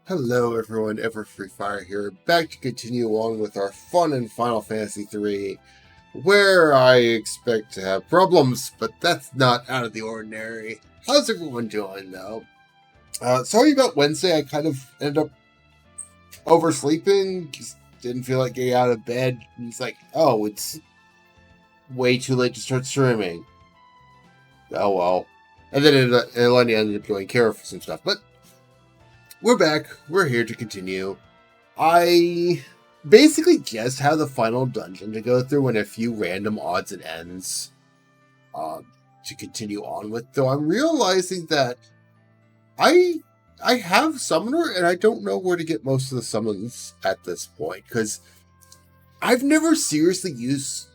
Hello everyone, Ever Free Fire here, back to continue on with our fun in Final Fantasy 3, where I expect to have problems, but that's not out of the ordinary. How's everyone doing though? Sorry about Wednesday, I kind of ended up oversleeping, just didn't feel like getting out of bed, and it's like, oh, it's way too late to start streaming. Oh well. And then Eleni ended up doing care for some stuff, but we're back, we're here to continue. I basically just have the final dungeon to go through and a few random odds and ends to continue on with. Though I'm realizing that I have Summoner and I don't know where to get most of the summons at this point because I've never seriously used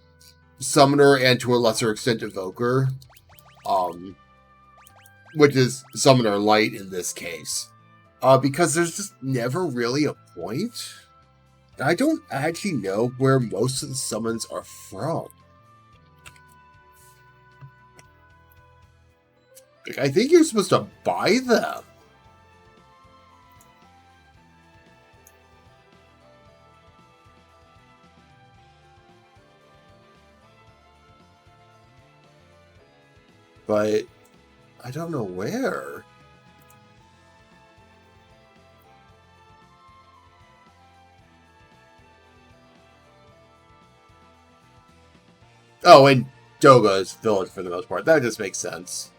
Summoner and to a lesser extent Evoker, which is Summoner Light in this case. Because there's just never really a point. I don't actually know where most of the summons are from. Like, I think you're supposed to buy them. But I don't know where. Oh, and Doga's village for the most part. That just makes sense.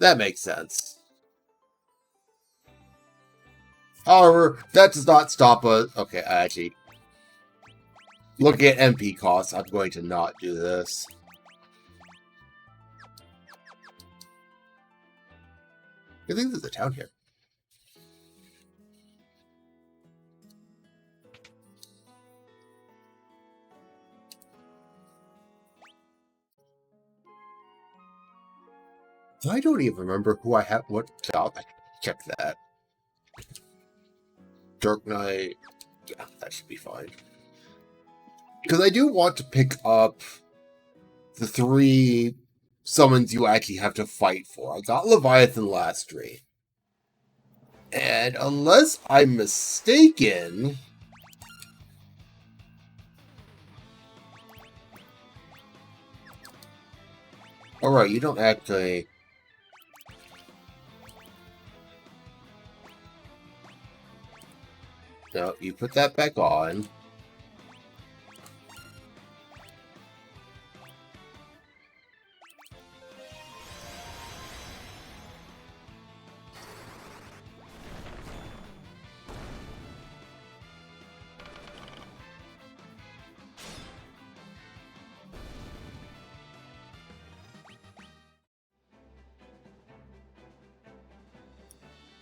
That makes sense. However, that does not stop us. Okay, actually, looking at MP costs, I'm going to not do this. I think there's a town here. I don't even remember who I have. What job? I check that. Dark Knight. Yeah, that should be fine. Because I do want to pick up the 3 summons you actually have to fight for. I got Leviathan last stream. And unless I'm mistaken... Alright, you don't actually... No, you put that back on.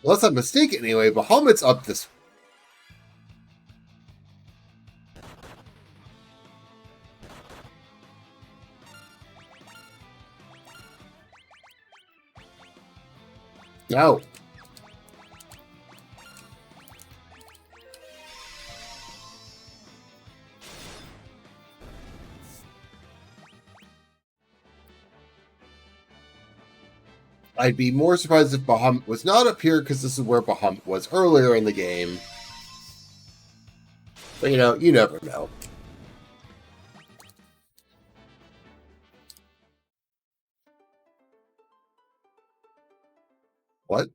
Unless I'm mistaken anyway, Bahamut's up this... No. I'd be more surprised if Bahamut was not up here, because this is where Bahamut was earlier in the game. But, you never know. What?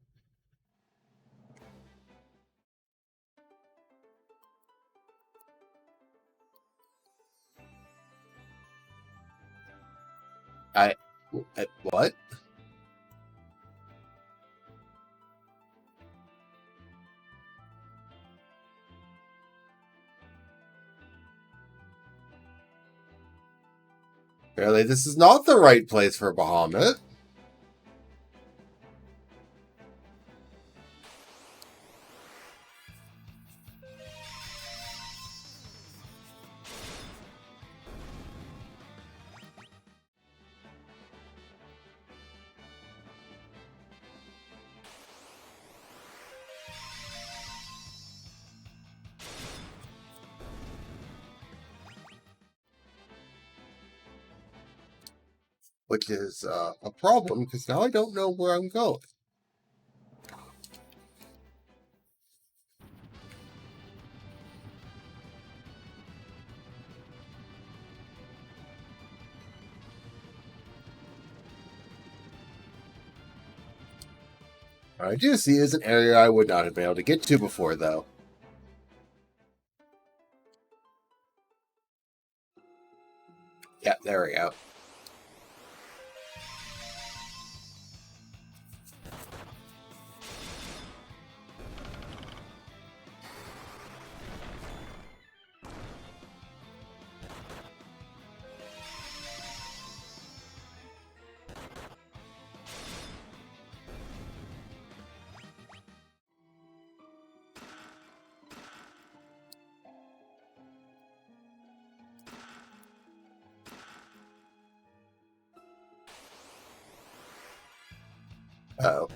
What? Apparently this is not the right place for Bahamut. which is a problem because now I don't know where I'm going. What I do see is an area I would not have been able to get to before, though. Yeah, there we go. Oh.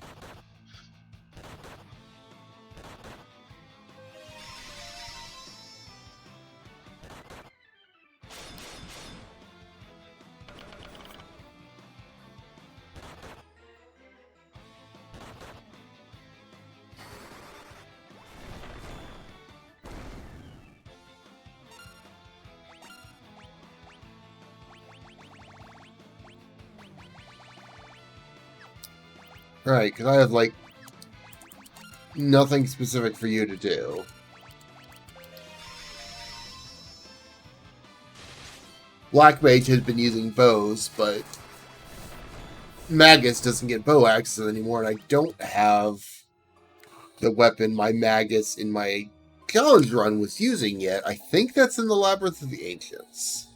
Right, because I have, like, nothing specific for you to do. Black Mage has been using bows, but Magus doesn't get bow axes anymore, and I don't have the weapon my Magus in my challenge run was using yet. I think that's in the Labyrinth of the Ancients.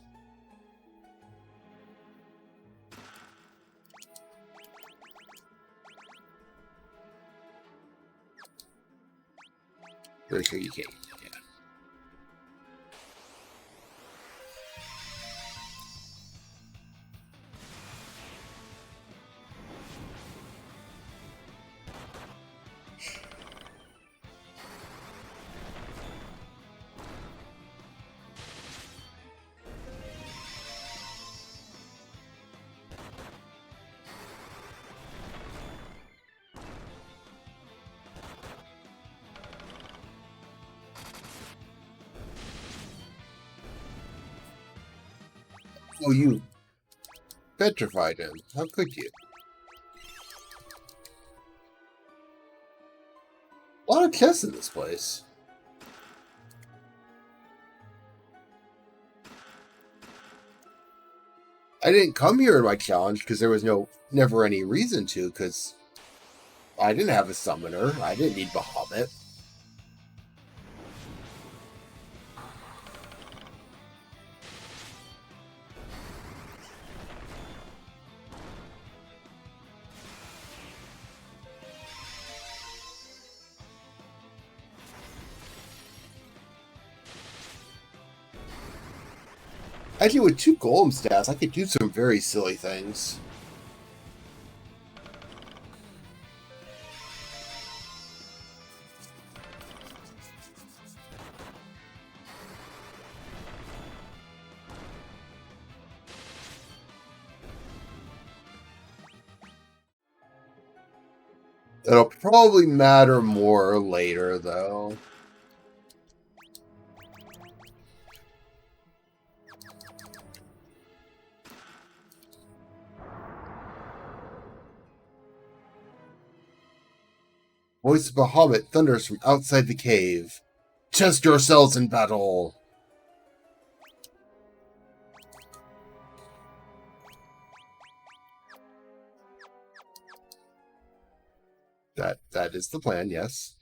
Pretty sure you can't. Yeah. Oh, you petrified him. How could you? A lot of chests in this place. I didn't come here in my challenge because there was never any reason to, because I didn't have a summoner. I didn't need Bahamut. Actually, with 2 golem stats, I could do some very silly things. It'll probably matter more later, though. Voice of Bahamut thunders from outside the cave. Test yourselves in battle! That is the plan, yes.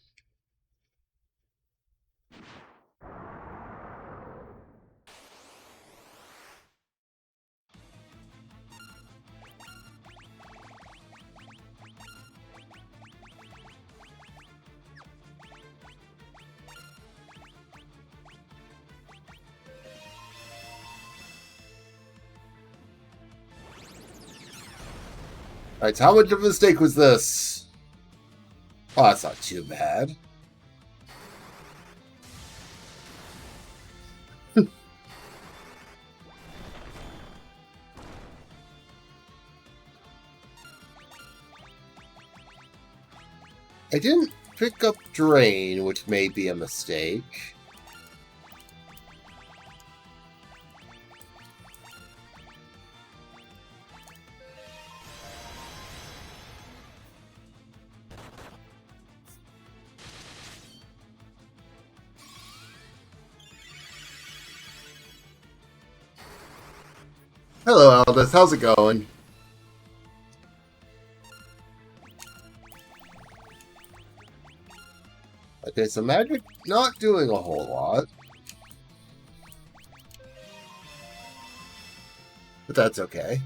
Alright, so how much of a mistake was this? Oh, that's not too bad. I didn't pick up Drain, which may be a mistake. Hello, Aldous. How's it going? Okay, so magic not doing a whole lot. But that's okay.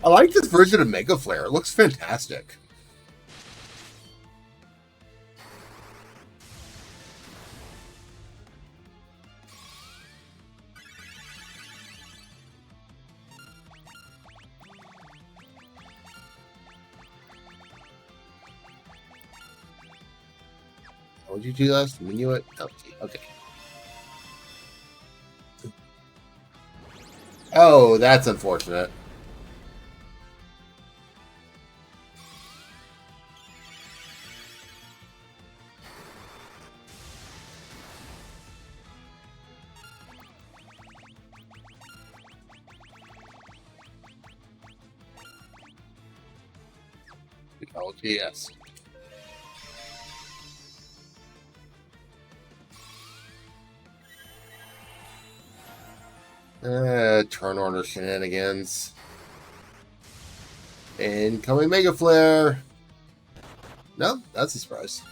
I like this version of Mega Flare. It looks fantastic. What would you do last? Minuet? Okay. Oh, that's unfortunate. Oh, yes. Turn order shenanigans. Incoming Mega Flare. No, that's a surprise.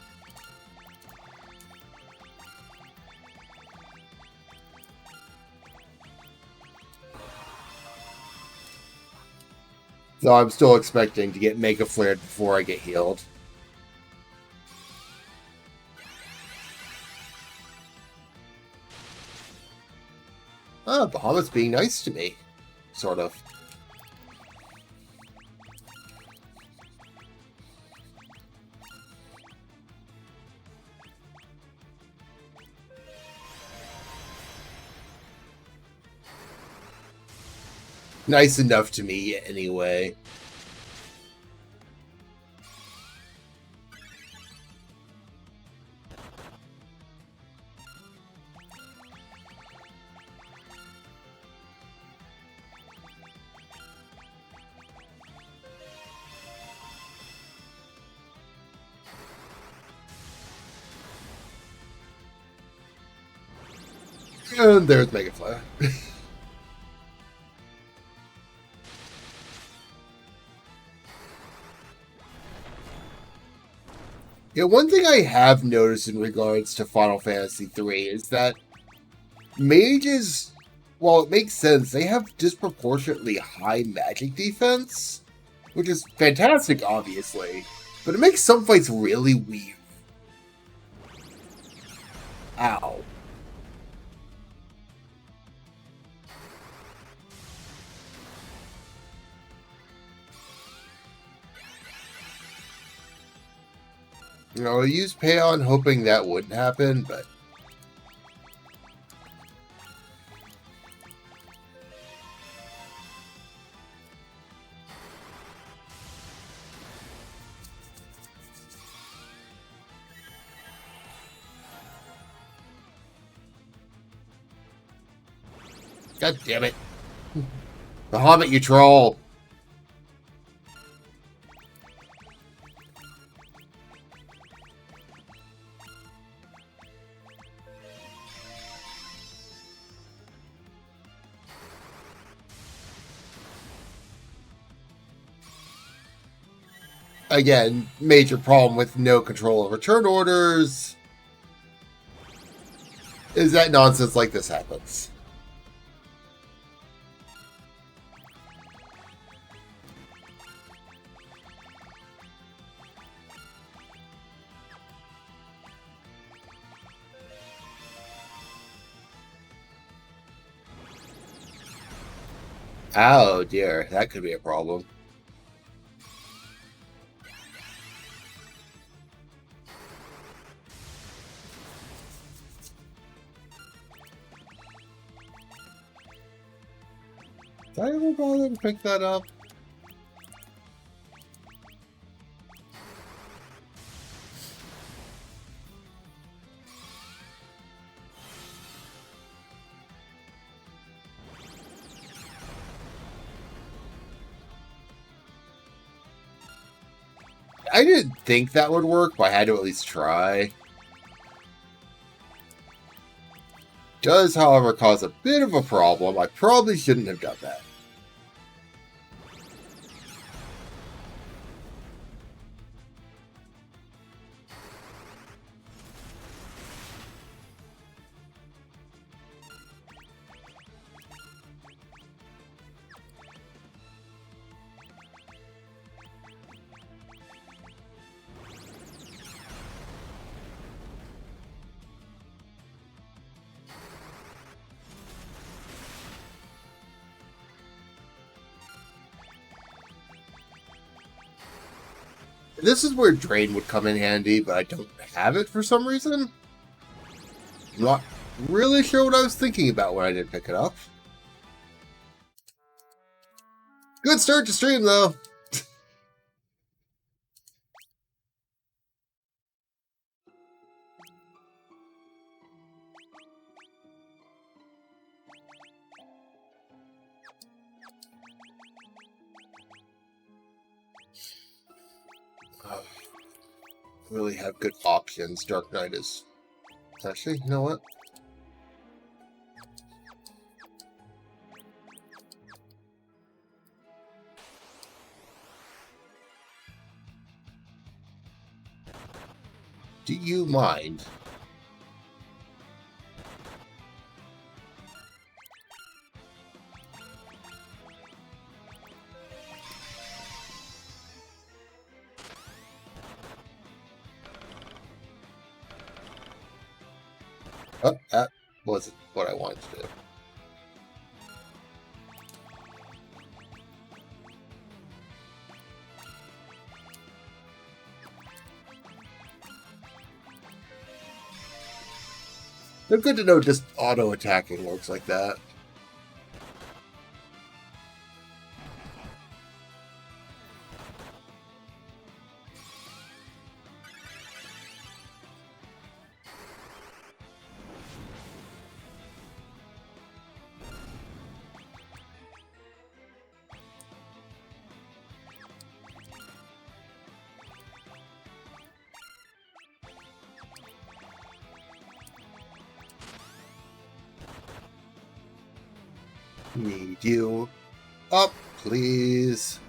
So I'm still expecting to get Mega Flared before I get healed. Bahamut's being nice to me. Sort of. Nice enough to me, anyway. And there's Mega Flare. Yeah, one thing I have noticed in regards to Final Fantasy III is that mages, while it makes sense, they have disproportionately high magic defense, which is fantastic, obviously, but it makes some fights really weird. Ow. You know, I used Payon hoping that wouldn't happen, but... God damn it. The Hobbit, you troll! Again, major problem with no control over turn orders is that nonsense like this happens. Oh dear, that could be a problem. Did I ever bother to pick that up? I didn't think that would work, but I had to at least try. Does, however, cause a bit of a problem. I probably shouldn't have done that. This is where Drain would come in handy, but I don't have it for some reason. I'm not really sure what I was thinking about when I didn't pick it up. Good start to stream, though. Really have good options. Dark Knight is... Actually, you know what? Do you mind? Oh, that wasn't what I wanted to do. They're good to know just auto-attacking works like that. Need you up, please.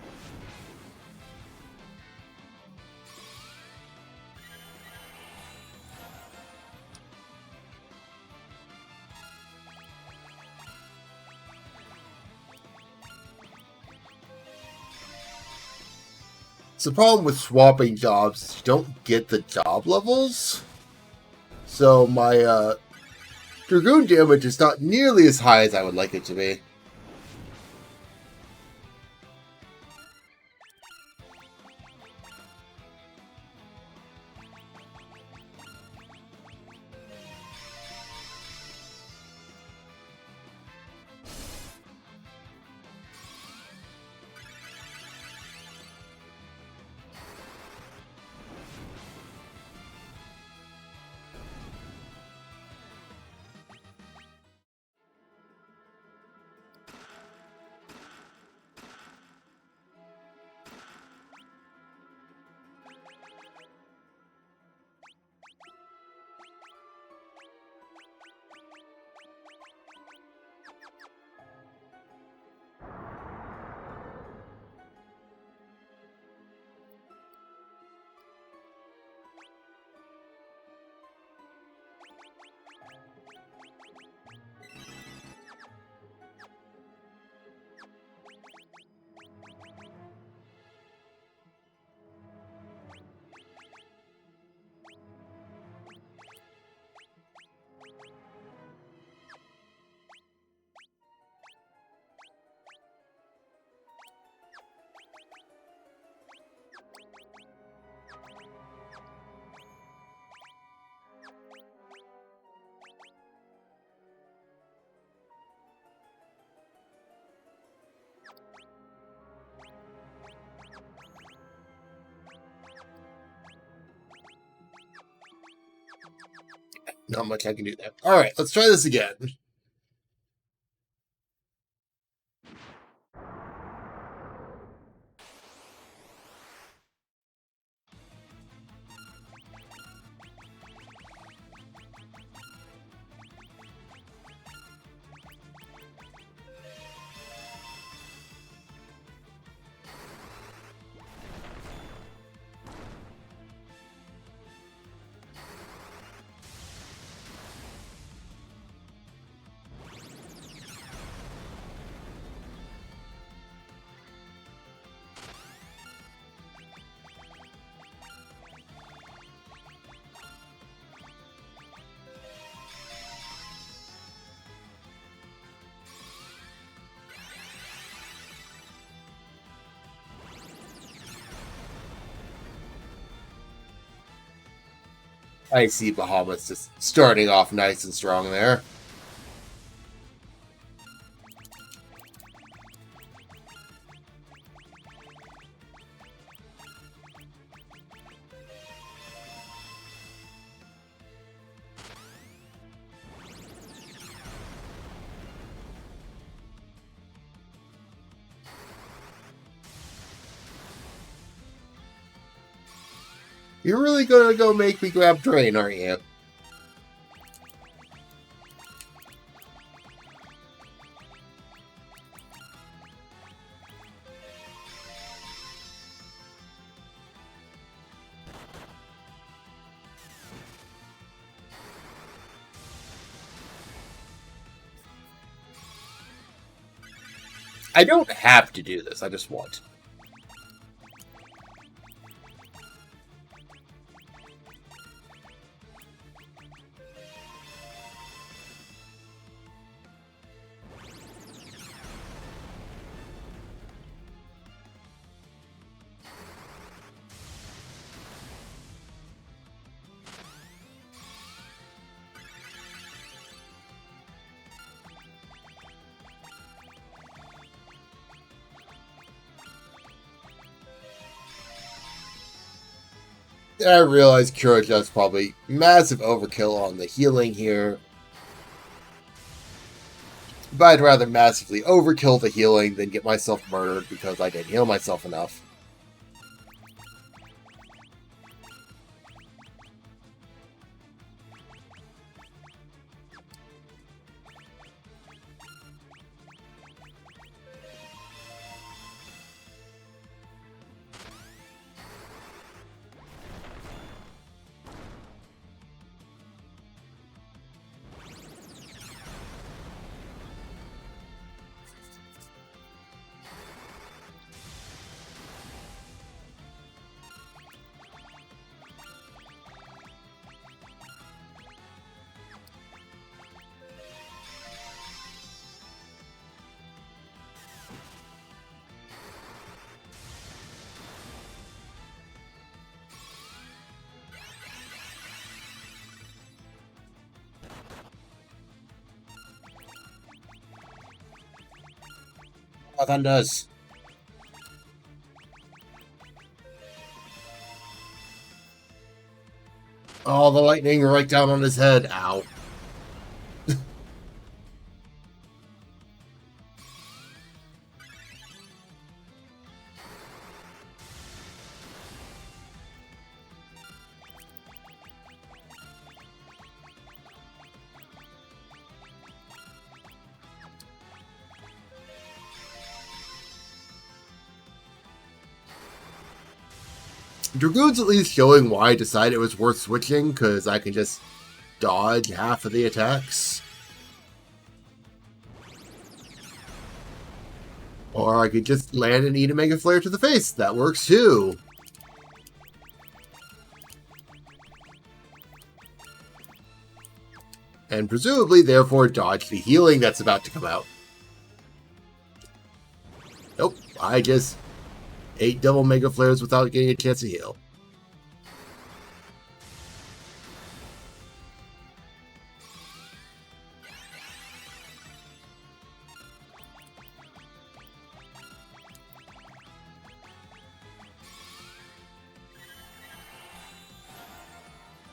It's the problem with swapping jobs. You don't get the job levels. So my Dragoon damage is not nearly as high as I would like it to be. Not much I can do there. Alright, let's try this again. I see Bahamut's just starting off nice and strong there. You're really gonna go make me grab Drain, aren't you? I don't have to do this, I just want. I realize Kuraja's probably massive overkill on the healing here. But I'd rather massively overkill the healing than get myself murdered because I didn't heal myself enough. That does. Oh, the lightning right down on his head. Ow. Dragoon's at least showing why I decided it was worth switching, because I can just dodge half of the attacks. Or I could just land and eat a Mega Flare to the face. That works too. And presumably, therefore, dodge the healing that's about to come out. Nope, I just ate double Mega Flares without getting a chance to heal.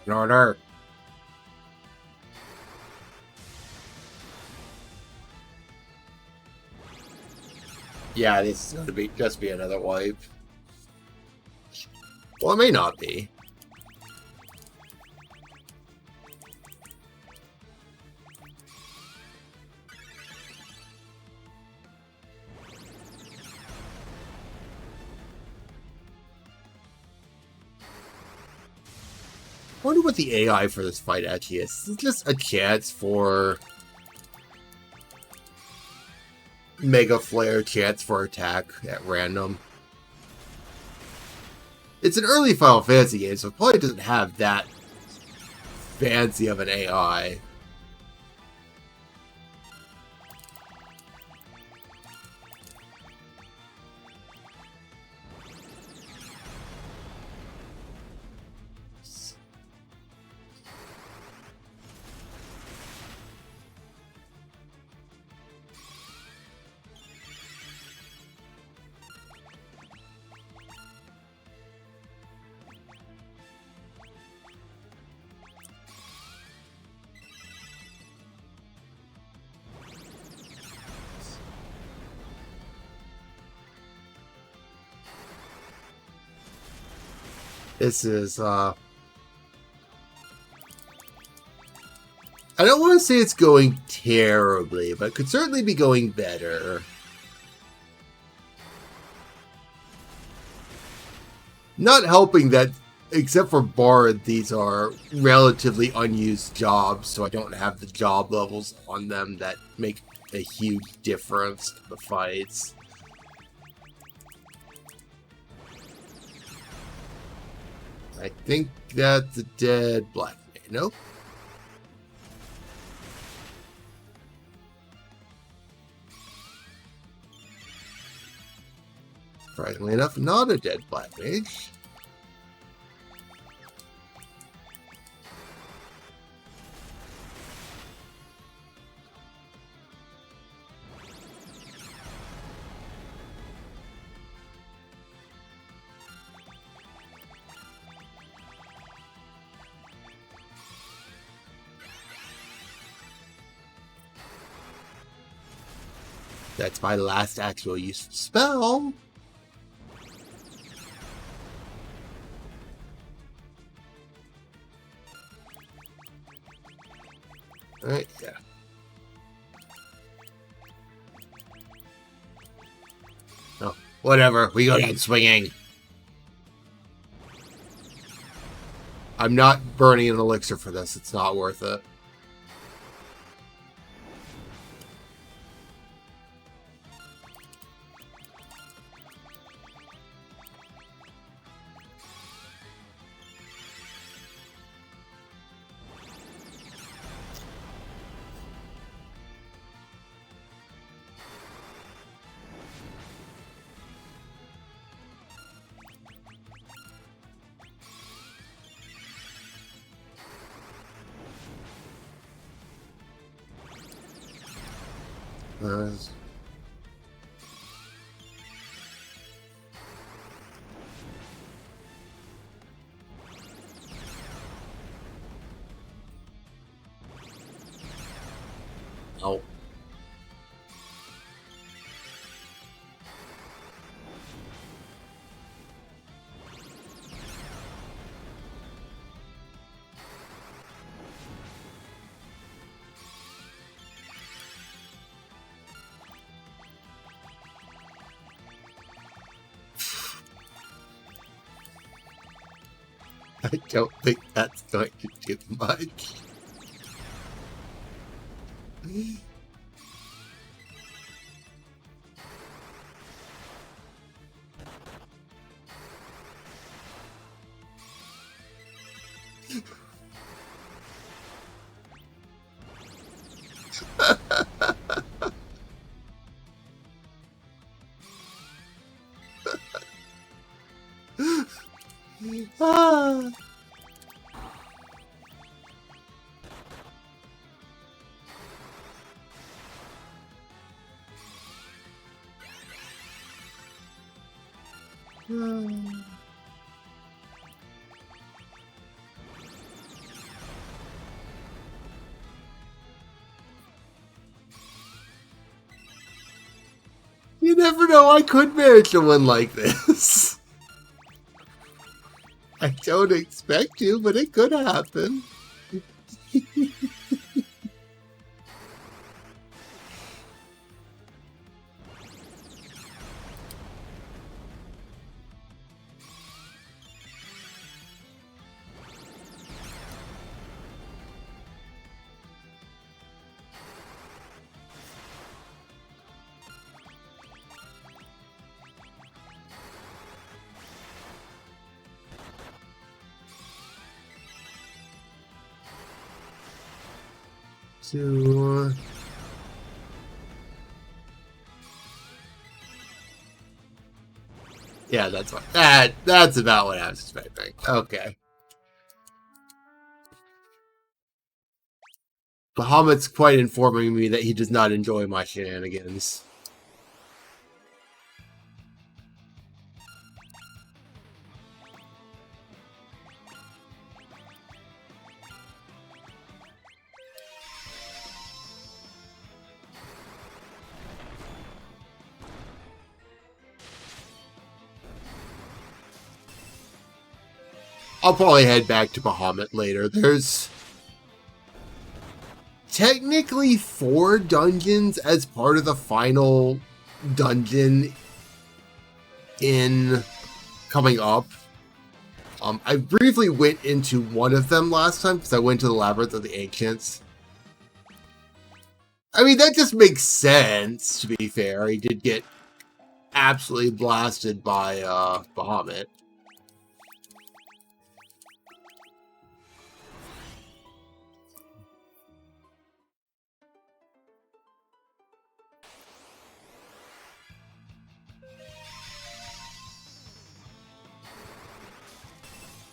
In order. Yeah, this is going to be just be another wipe. Well, it may not be. I wonder what the AI for this fight actually is. It's just a chance for Mega Flare, chance for attack at random. It's an early Final Fantasy game, so it probably doesn't have that fancy of an AI. This is, I don't want to say it's going terribly, but it could certainly be going better. Not helping that, except for Bard, these are relatively unused jobs, so I don't have the job levels on them that make a huge difference to the fights. I think that's a dead black man. Nope. Surprisingly enough, not a dead black mage. That's my last actual useful spell. Alright, yeah. Oh, whatever. We go down swinging. I'm not burning an elixir for this. It's not worth it. Oh. I don't think that's going to do much. Ah. You You never know, I could manage to win like this. I don't expect to, but it could happen. So, yeah, that's what that's about what I was expecting. Okay. Bahamut's quite informing me that he does not enjoy my shenanigans. I'll probably head back to Bahamut later. There's technically 4 dungeons as part of the final dungeon in coming up. I briefly went into one of them last time because I went to the Labyrinth of the Ancients. I mean, that just makes sense, to be fair. He did get absolutely blasted by Bahamut.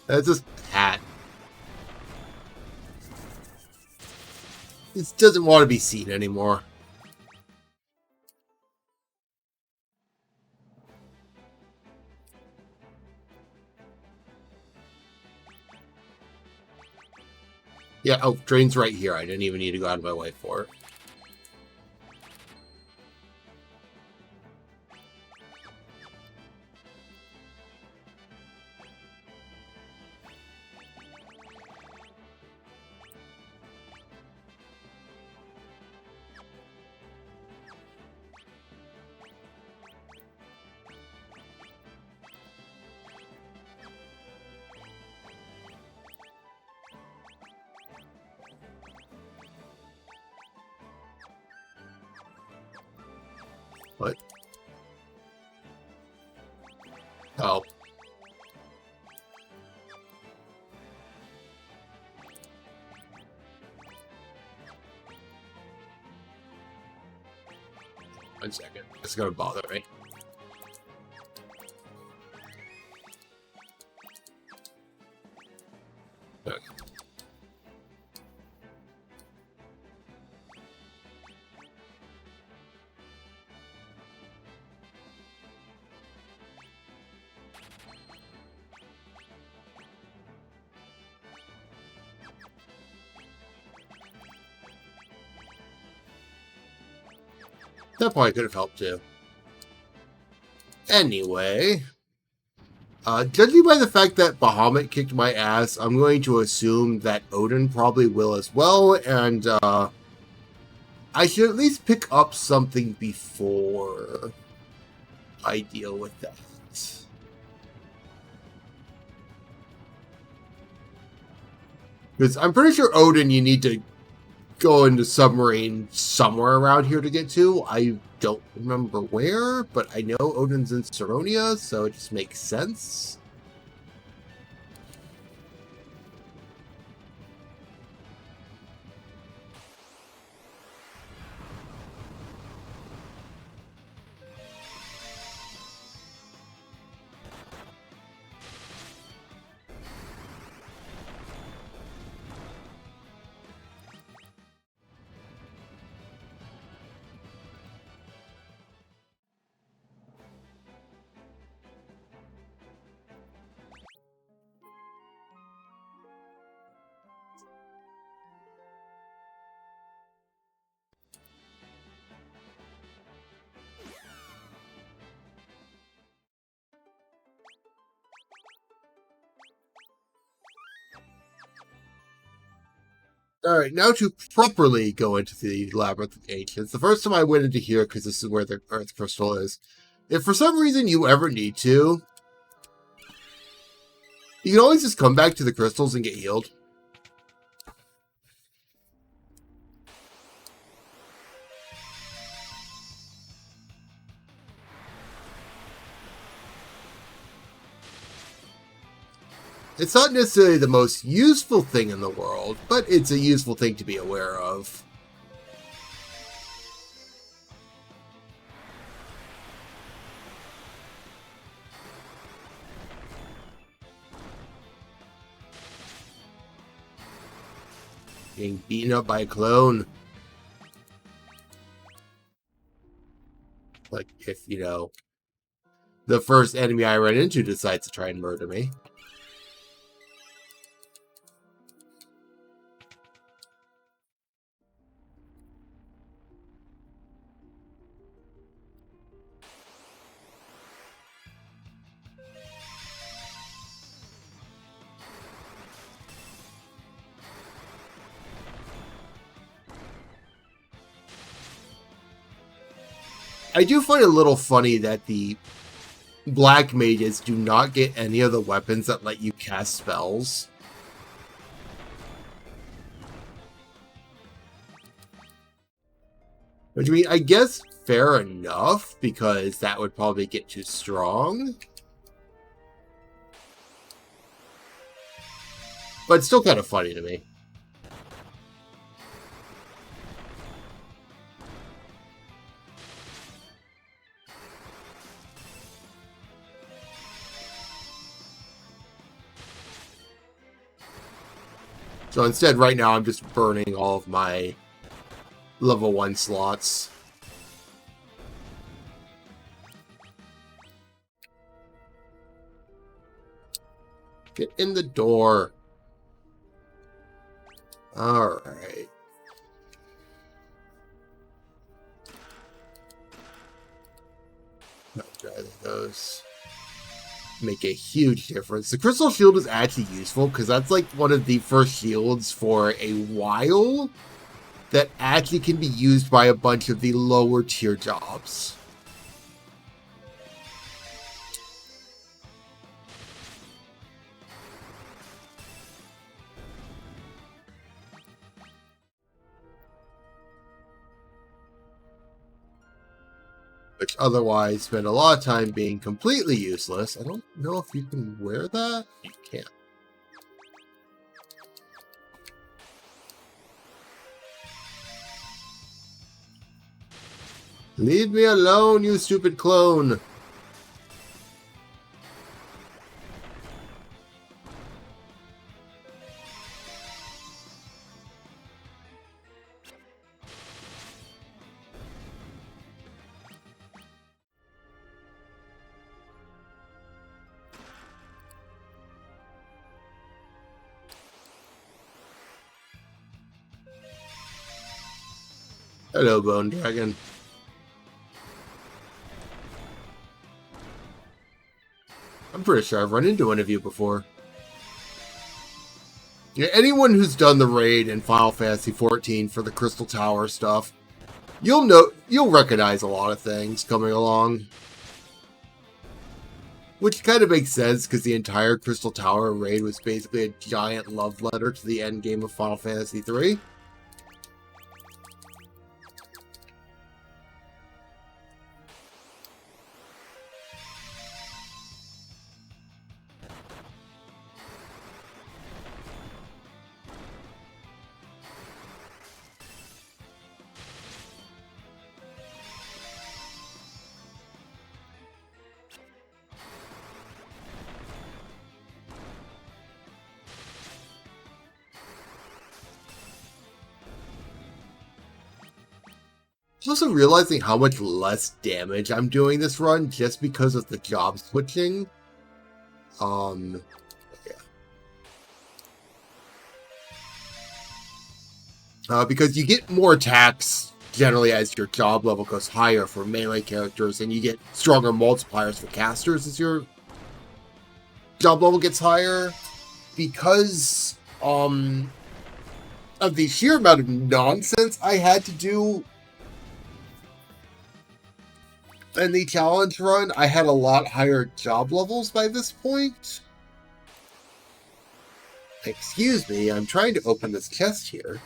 That's just hat. This doesn't want to be seen anymore. Yeah, oh, drain's right here. I didn't even need to go out of my way for it. What? Oh. One second. It's gonna bother me. Okay. That probably could have helped too. Anyway, judging by the fact that Bahamut kicked my ass, I'm going to assume that Odin probably will as well, and I should at least pick up something before I deal with that. Because I'm pretty sure Odin, you need to go into submarine somewhere around here to get to. I don't remember where, but I know Odin's in Saronia, so it just makes sense. Alright, now to properly go into the Labyrinth of Ancients. The first time I went into here, because this is where the Earth Crystal is. If for some reason you ever need to, you can always just come back to the crystals and get healed. It's not necessarily the most useful thing in the world, but it's a useful thing to be aware of. Being beaten up by a clone. Like, if, you know, the first enemy I run into decides to try and murder me. I do find it a little funny that the black mages do not get any of the weapons that let you cast spells. Which, I mean, I guess fair enough, because that would probably get too strong. But it's still kind of funny to me. So instead, right now, I'm just burning all of my level 1 slots. Get in the door. Alright. Those make a huge difference. The crystal shield is actually useful because that's like one of the first shields for a while that actually can be used by a bunch of the lower tier jobs. Which otherwise spend a lot of time being completely useless. I don't know if you can wear that. You can't. Leave me alone, you stupid clone. Hello, Bone Dragon. I'm pretty sure I've run into one of you before. Yeah, anyone who's done the raid in Final Fantasy XIV for the Crystal Tower stuff, you'll recognize a lot of things coming along. Which kind of makes sense, because the entire Crystal Tower raid was basically a giant love letter to the endgame of Final Fantasy III. I'm also realizing how much less damage I'm doing this run just because of the job switching. Yeah. Because you get more attacks generally as your job level goes higher for melee characters, and you get stronger multipliers for casters as your job level gets higher. Because of the sheer amount of nonsense I had to do in the challenge run, I had a lot higher job levels by this point. Excuse me, I'm trying to open this chest here.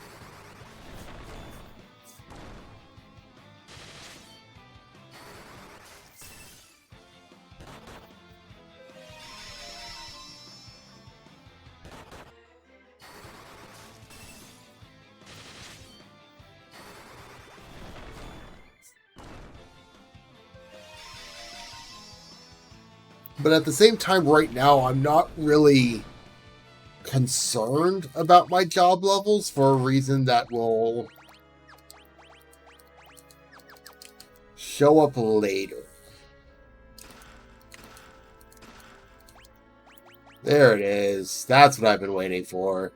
But at the same time, right now, I'm not really concerned about my job levels for a reason that will show up later. There it is. That's what I've been waiting for.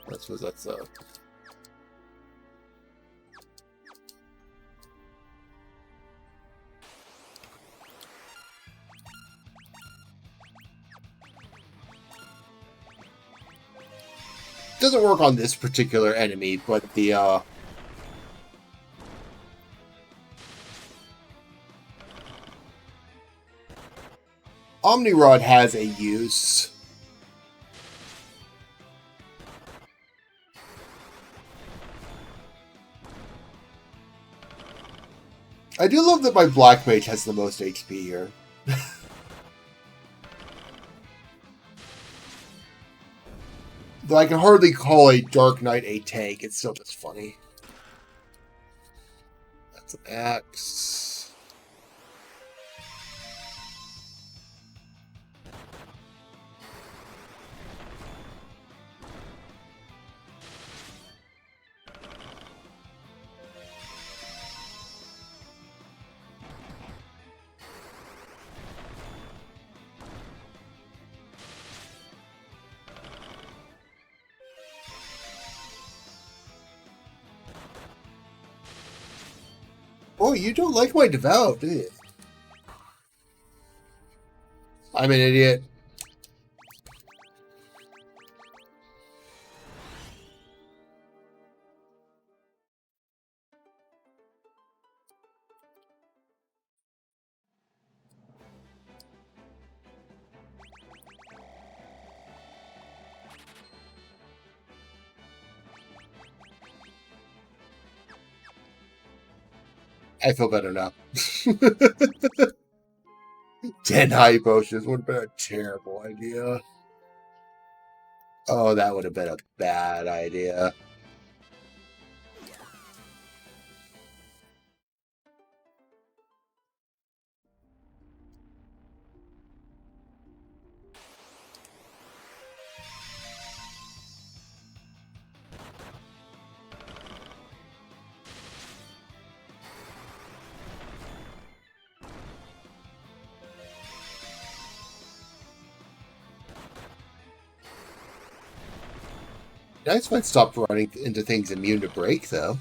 That's what that's up. Doesn't work on this particular enemy, but the Omni Rod has a use. I do love that my Black Mage has the most HP here. Though I can hardly call a Dark Knight a tank, it's still just funny. That's an axe. Oh, you don't like my Devout, do you? I'm an idiot. I feel better now. 10 high potions would have been a terrible idea. Oh, that would have been a bad idea. Nice if I stopped running into things immune to break, though.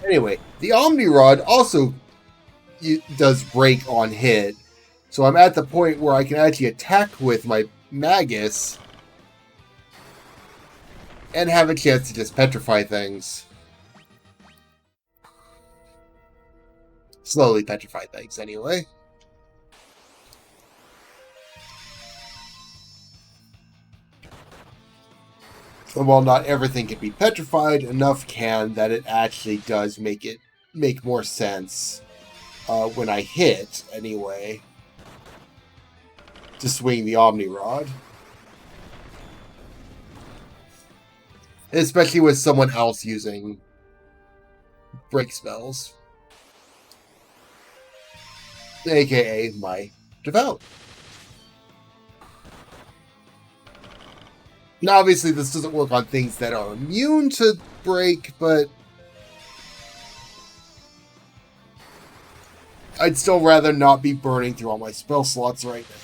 Anyway, the Omni Rod also does break on hit, so I'm at the point where I can actually attack with my Magus and have a chance to just petrify things. Slowly petrify things, anyway. And while not everything can be petrified, enough can that it actually does make more sense when I hit, anyway, to swing the Omni Rod. Especially with someone else using break spells. AKA my Devout. Now, obviously, this doesn't work on things that are immune to break, but I'd still rather not be burning through all my spell slots right now.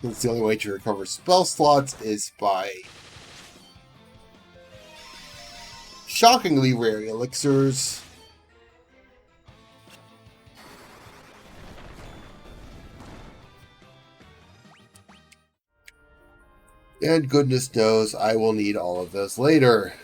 Since the only way to recover spell slots is by shockingly rare elixirs. And goodness knows I will need all of this later.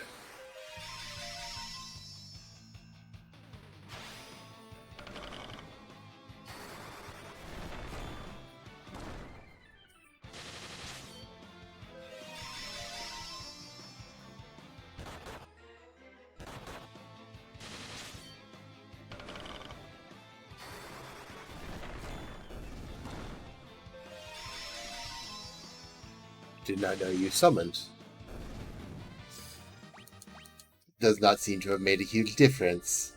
Did not know you summoned. Does not seem to have made a huge difference.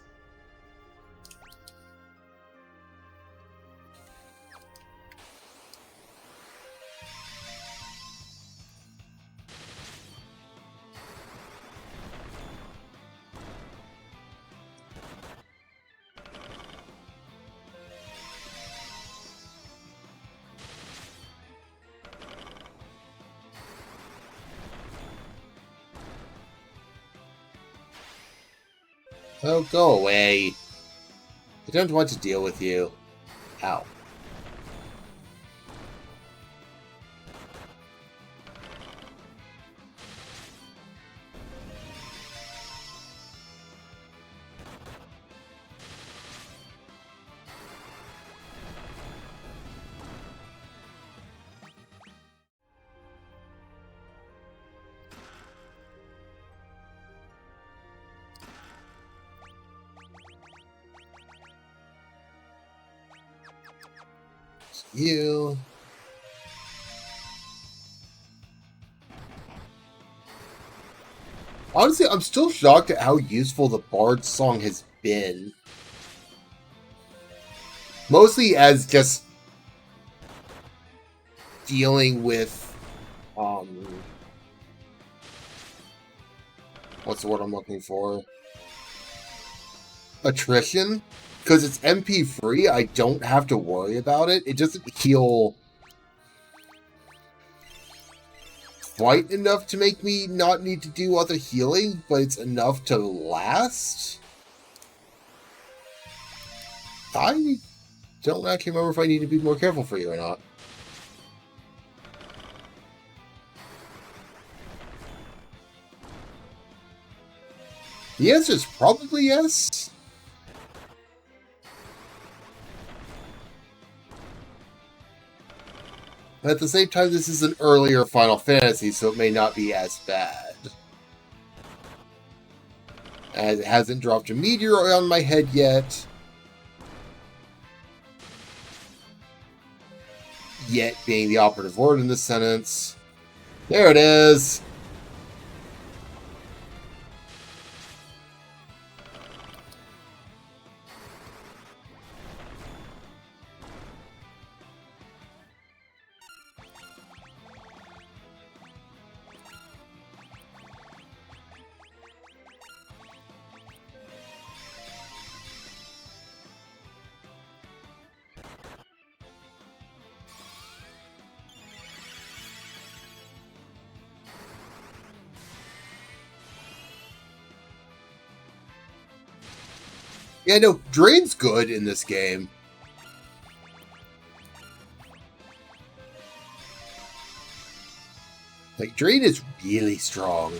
Oh, go away. I don't want to deal with you. Ow. You. Honestly, I'm still shocked at how useful the Bard song has been. Mostly as just dealing with, what's the word I'm looking for? Attrition. Because it's MP free, I don't have to worry about it. It doesn't heal quite enough to make me not need to do other healing, but it's enough to last. I don't actually remember if I need to be more careful for you or not. The answer is probably yes. But at the same time, this is an earlier Final Fantasy, so it may not be as bad. As it hasn't dropped a meteor on my head yet. Yet being the operative word in this sentence. There it is! Yeah, no, Drain's good in this game. Like, Drain is really strong.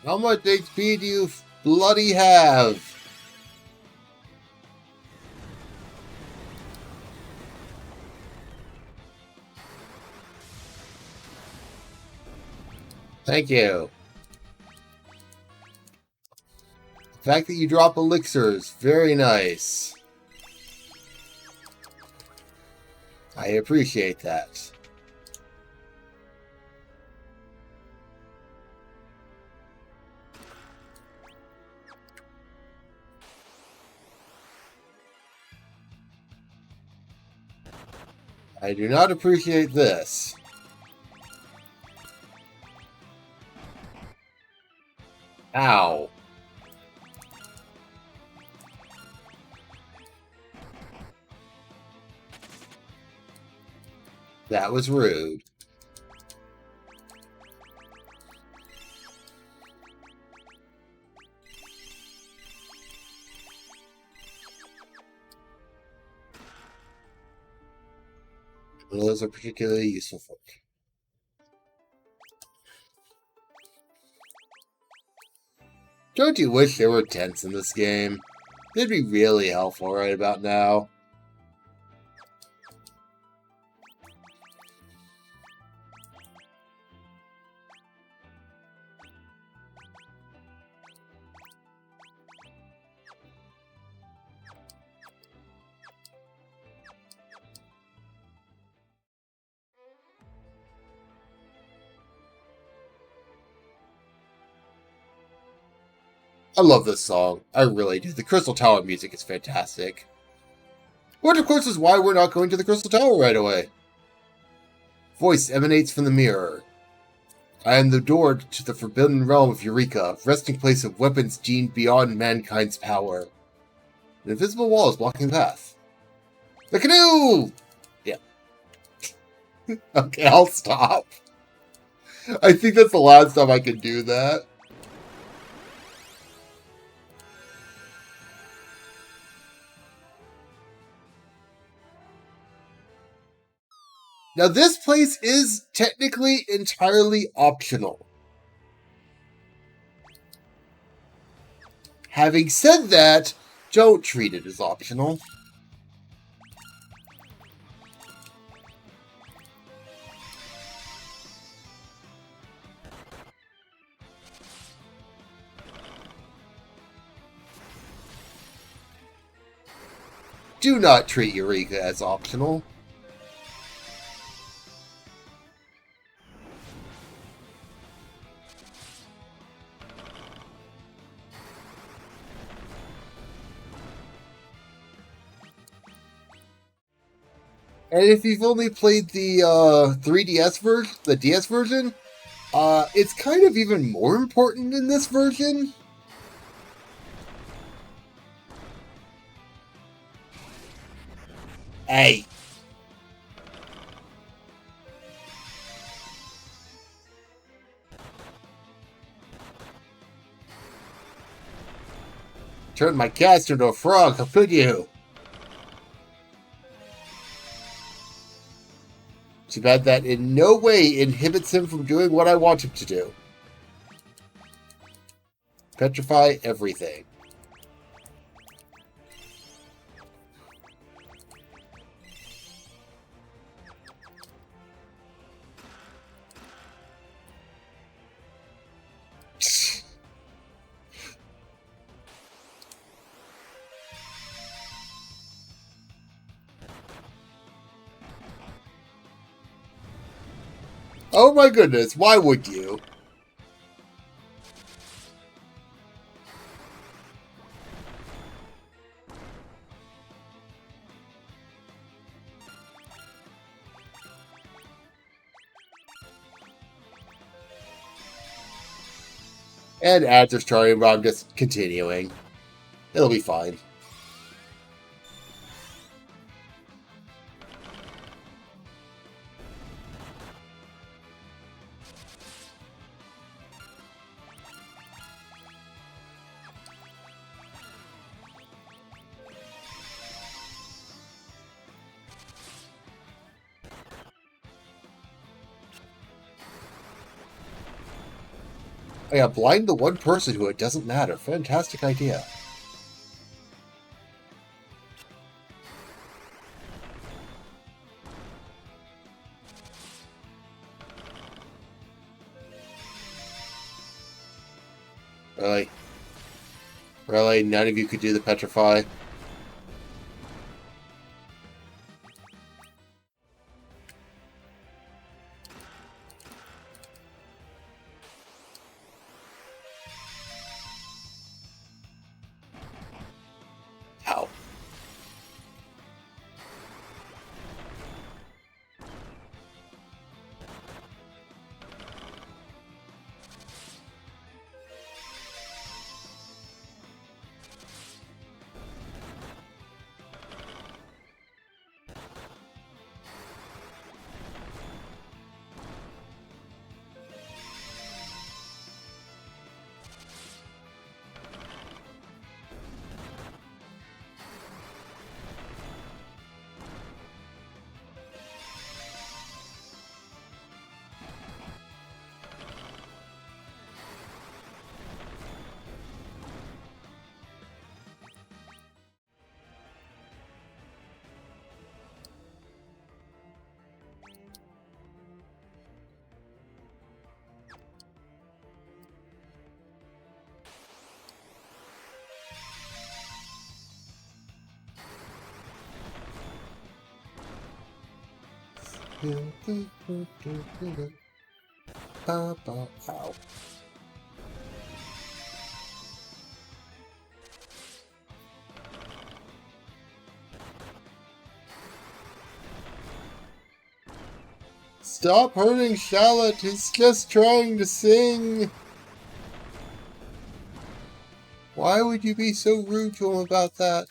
How much HP do you bloody have? Thank you. The fact that you drop elixirs, very nice. I appreciate that. I do not appreciate this. Ow. That was rude. Those are particularly useful for me. Don't you wish there were tents in this game? They'd be really helpful right about now. I love this song. I really do. The Crystal Tower music is fantastic. Which, of course, is why we're not going to the Crystal Tower right away. Voice emanates from the mirror. I am the door to the forbidden realm of Eureka, resting place of weapons deemed beyond mankind's power. An invisible wall is blocking the path. The canoe! Yeah. Okay, I'll stop. I think that's the last time I can do that. Now, this place is technically entirely optional. Having said that, don't treat it as optional. Do not treat Eureka as optional. And if you've only played the 3DS version, the DS version, it's kind of even more important in this version. Hey. Turn my caster into a frog, how could you? Too bad that in no way inhibits him from doing what I want him to do. Petrify everything. Oh my goodness, why would you? And after starting, but I'm just continuing. It'll be fine. Oh yeah, blind the one person who it doesn't matter. Fantastic idea. Really? Really? None of you could do the petrify? How? Ow. Stop hurting Charlotte, he's just trying to sing. Why would you be so rude to him about that?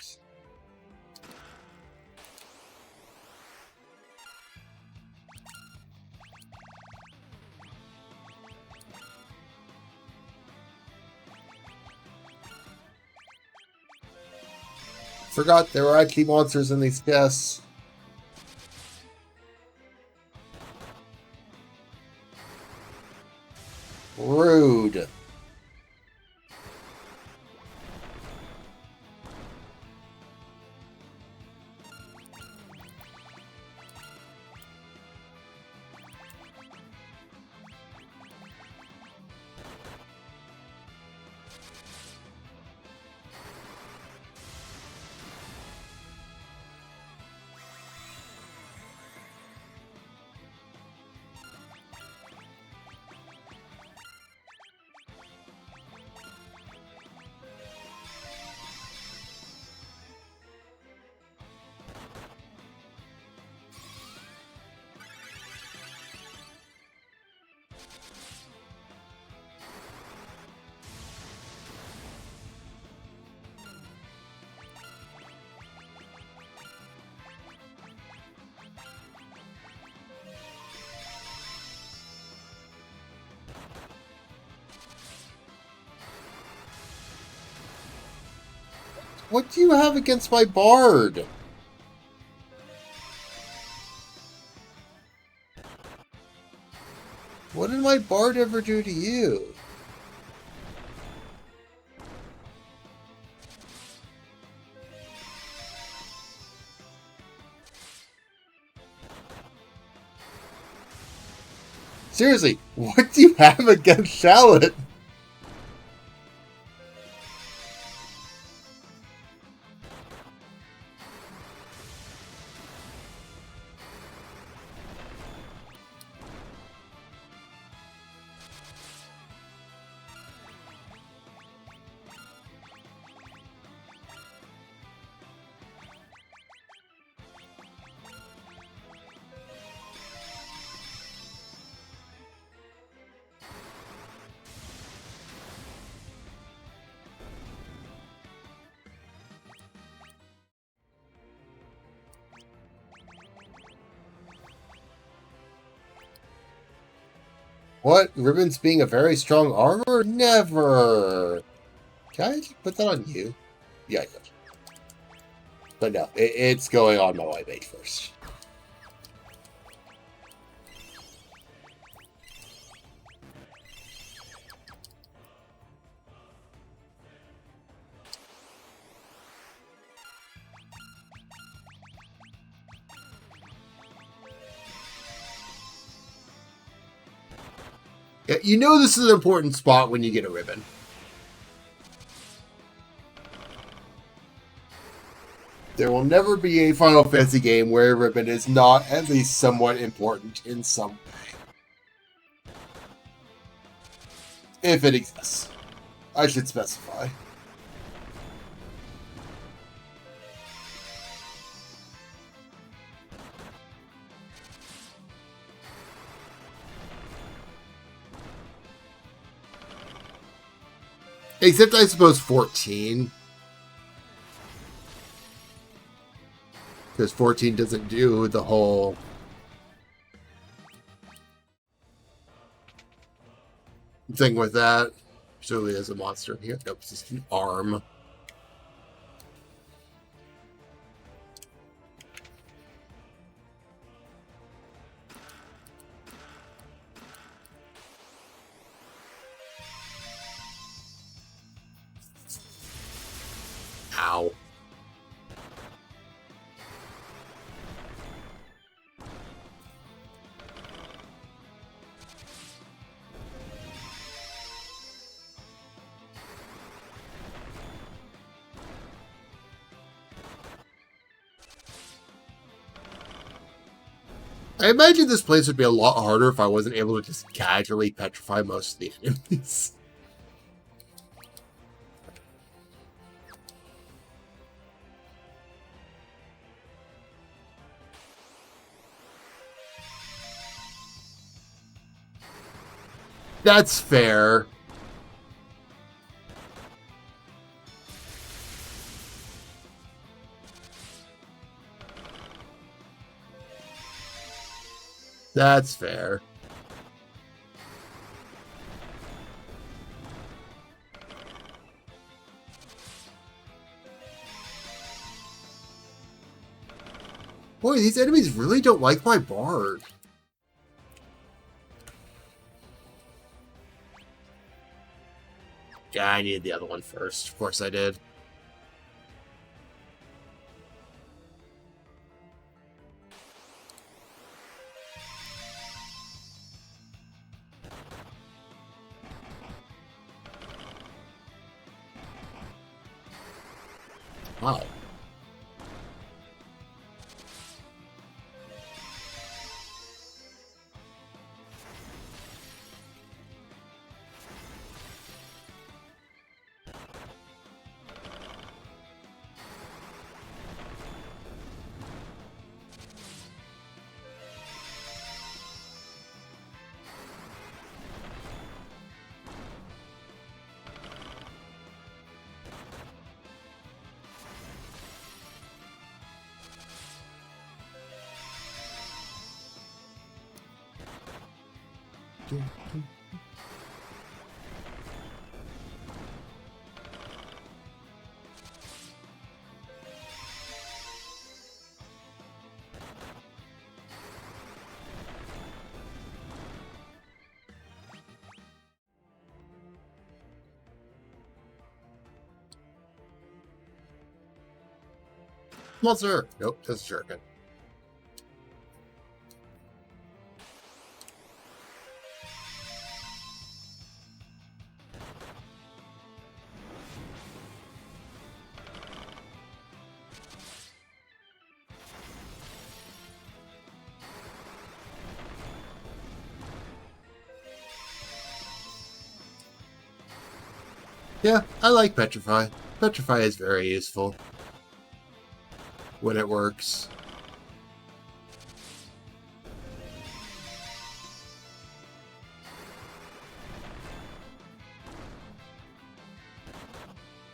Forgot there were actually monsters in these chests. Rude. What do you have against my bard? What did my bard ever do to you? Seriously, what do you have against Charlotte? What? Ribbons being a very strong armor? Never! Can I put that on you? Yeah, I could. But no, it's going on my white mage first. Yeah, you know this is an important spot when you get a ribbon. There will never be a Final Fantasy game where a ribbon is not at least somewhat important in some way. If it exists. I should specify. Except, I suppose, 14. Because 14 doesn't do the whole... thing with that. Surely there's a monster here. Nope, it's just an arm. Ow. I imagine this place would be a lot harder if I wasn't able to just casually petrify most of the enemies. That's fair. That's fair. Boy, these enemies really don't like my bard. Yeah, I needed the other one first. Of course I did. Wow. Monster! Nope, that's jerking. Yeah, I like Petrify. Petrify is very useful when it works.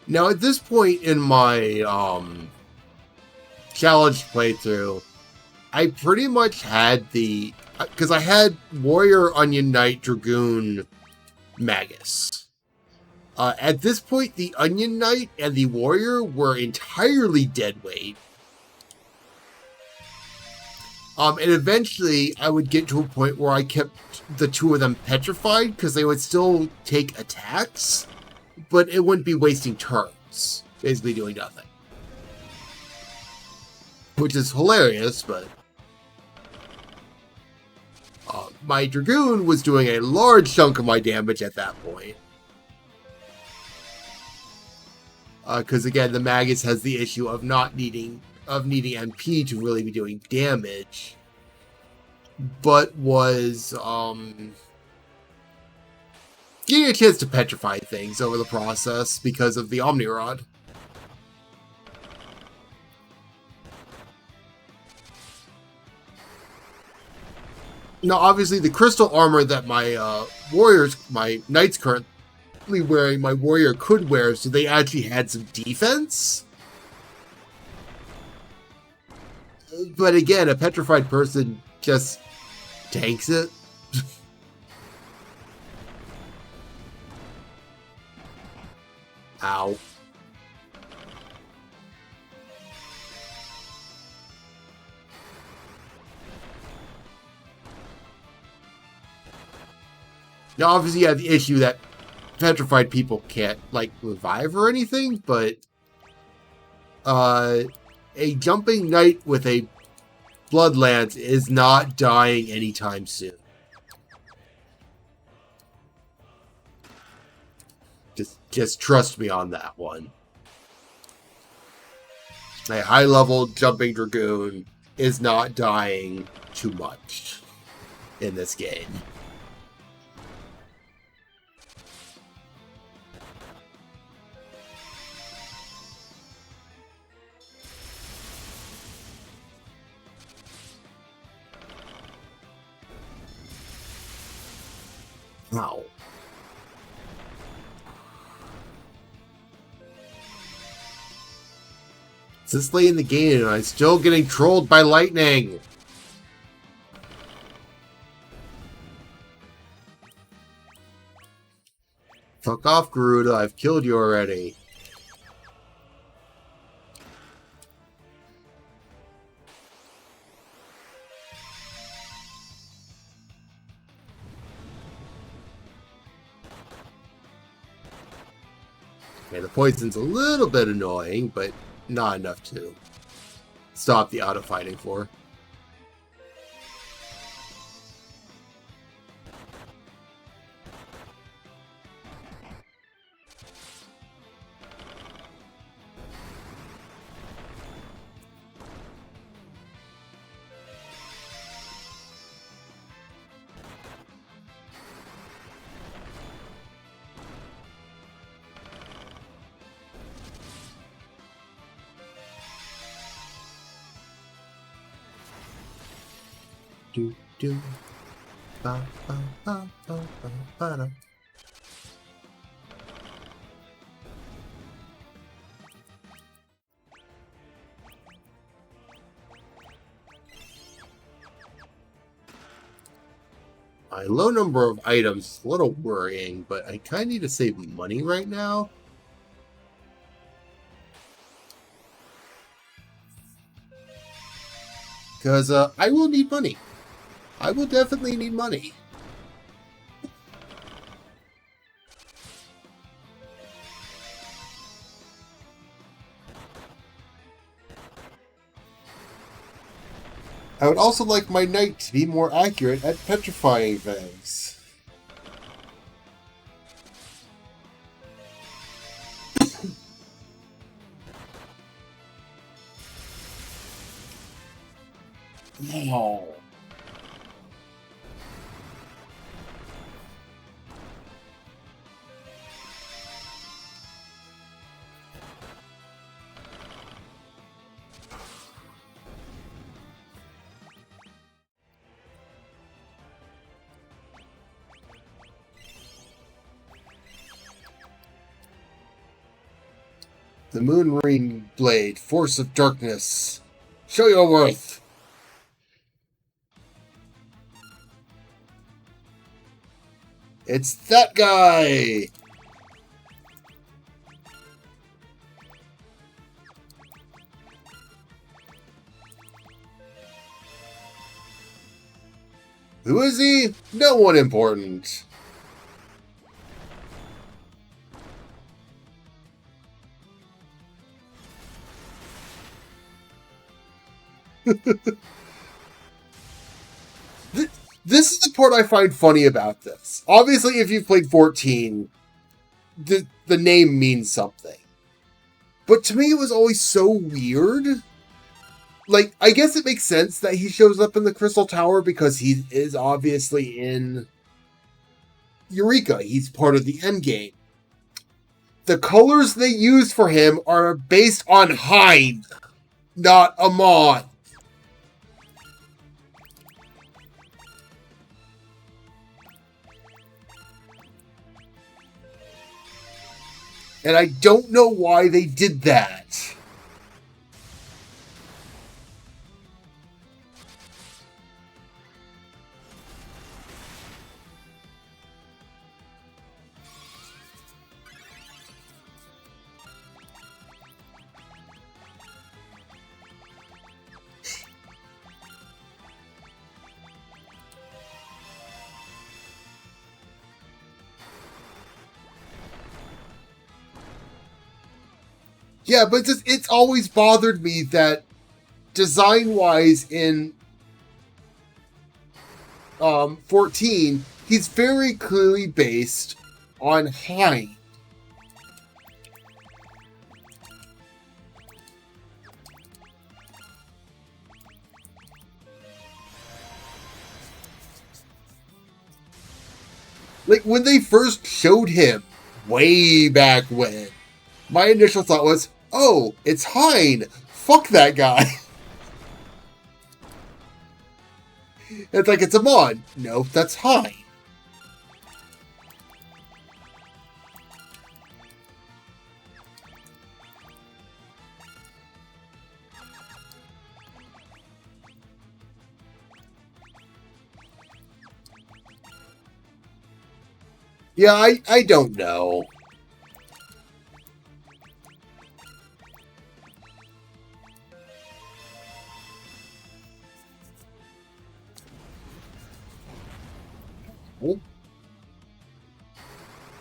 Now, at this point in my challenge playthrough, I pretty much had the... because I had Warrior, Onion Knight, Dragoon, Magus. At this point, the Onion Knight and the Warrior were entirely dead weight. And eventually, I would get to a point where I kept the two of them petrified, because they would still take attacks, but it wouldn't be wasting turns, basically doing nothing. Which is hilarious, but... my Dragoon was doing a large chunk of my damage at that point. Because again, the Magus has the issue of needing MP to really be doing damage, but was getting a chance to petrify things over the process because of the Omni Rod. Now, obviously, the crystal armor that my my knights currently wearing, my warrior could wear, so they actually had some defense. But again, a petrified person just tanks it. Ow. Now, obviously, you have the issue that petrified people can't, like, revive or anything, but a jumping knight with a blood lance is not dying anytime soon. Just trust me on that one. A high-level jumping Dragoon is not dying too much in this game. Wow. It's this late in the game and I'm still getting trolled by lightning. Fuck off, Garuda. I've killed you already. Okay, the poison's a little bit annoying, but not enough to stop the auto fighting for. Do, do. Ba, ba, ba, ba, ba, ba, da. My low number of items is a little worrying, but I kind of need to save money right now. Because I will need money. I will definitely need money. I would also like my knight to be more accurate at petrifying things. No. The Moon Ring Blade, Force of Darkness. Show your worth. It's that guy! Who is he? No one important. This is the part I find funny about this. Obviously, if you've played 14, the name means something. But to me, it was always so weird. Like, I guess it makes sense that he shows up in the Crystal Tower because he is obviously in Eureka. He's part of the endgame. The colors they use for him are based on Hind, not Amon. And I don't know why they did that. Yeah, but it's always bothered me that design-wise in 14, he's very clearly based on Hind. Like, when they first showed him, way back when, my initial thought was, oh, it's Hind. Fuck that guy. It's like, it's Amon. No, that's Hind. Yeah, I don't know.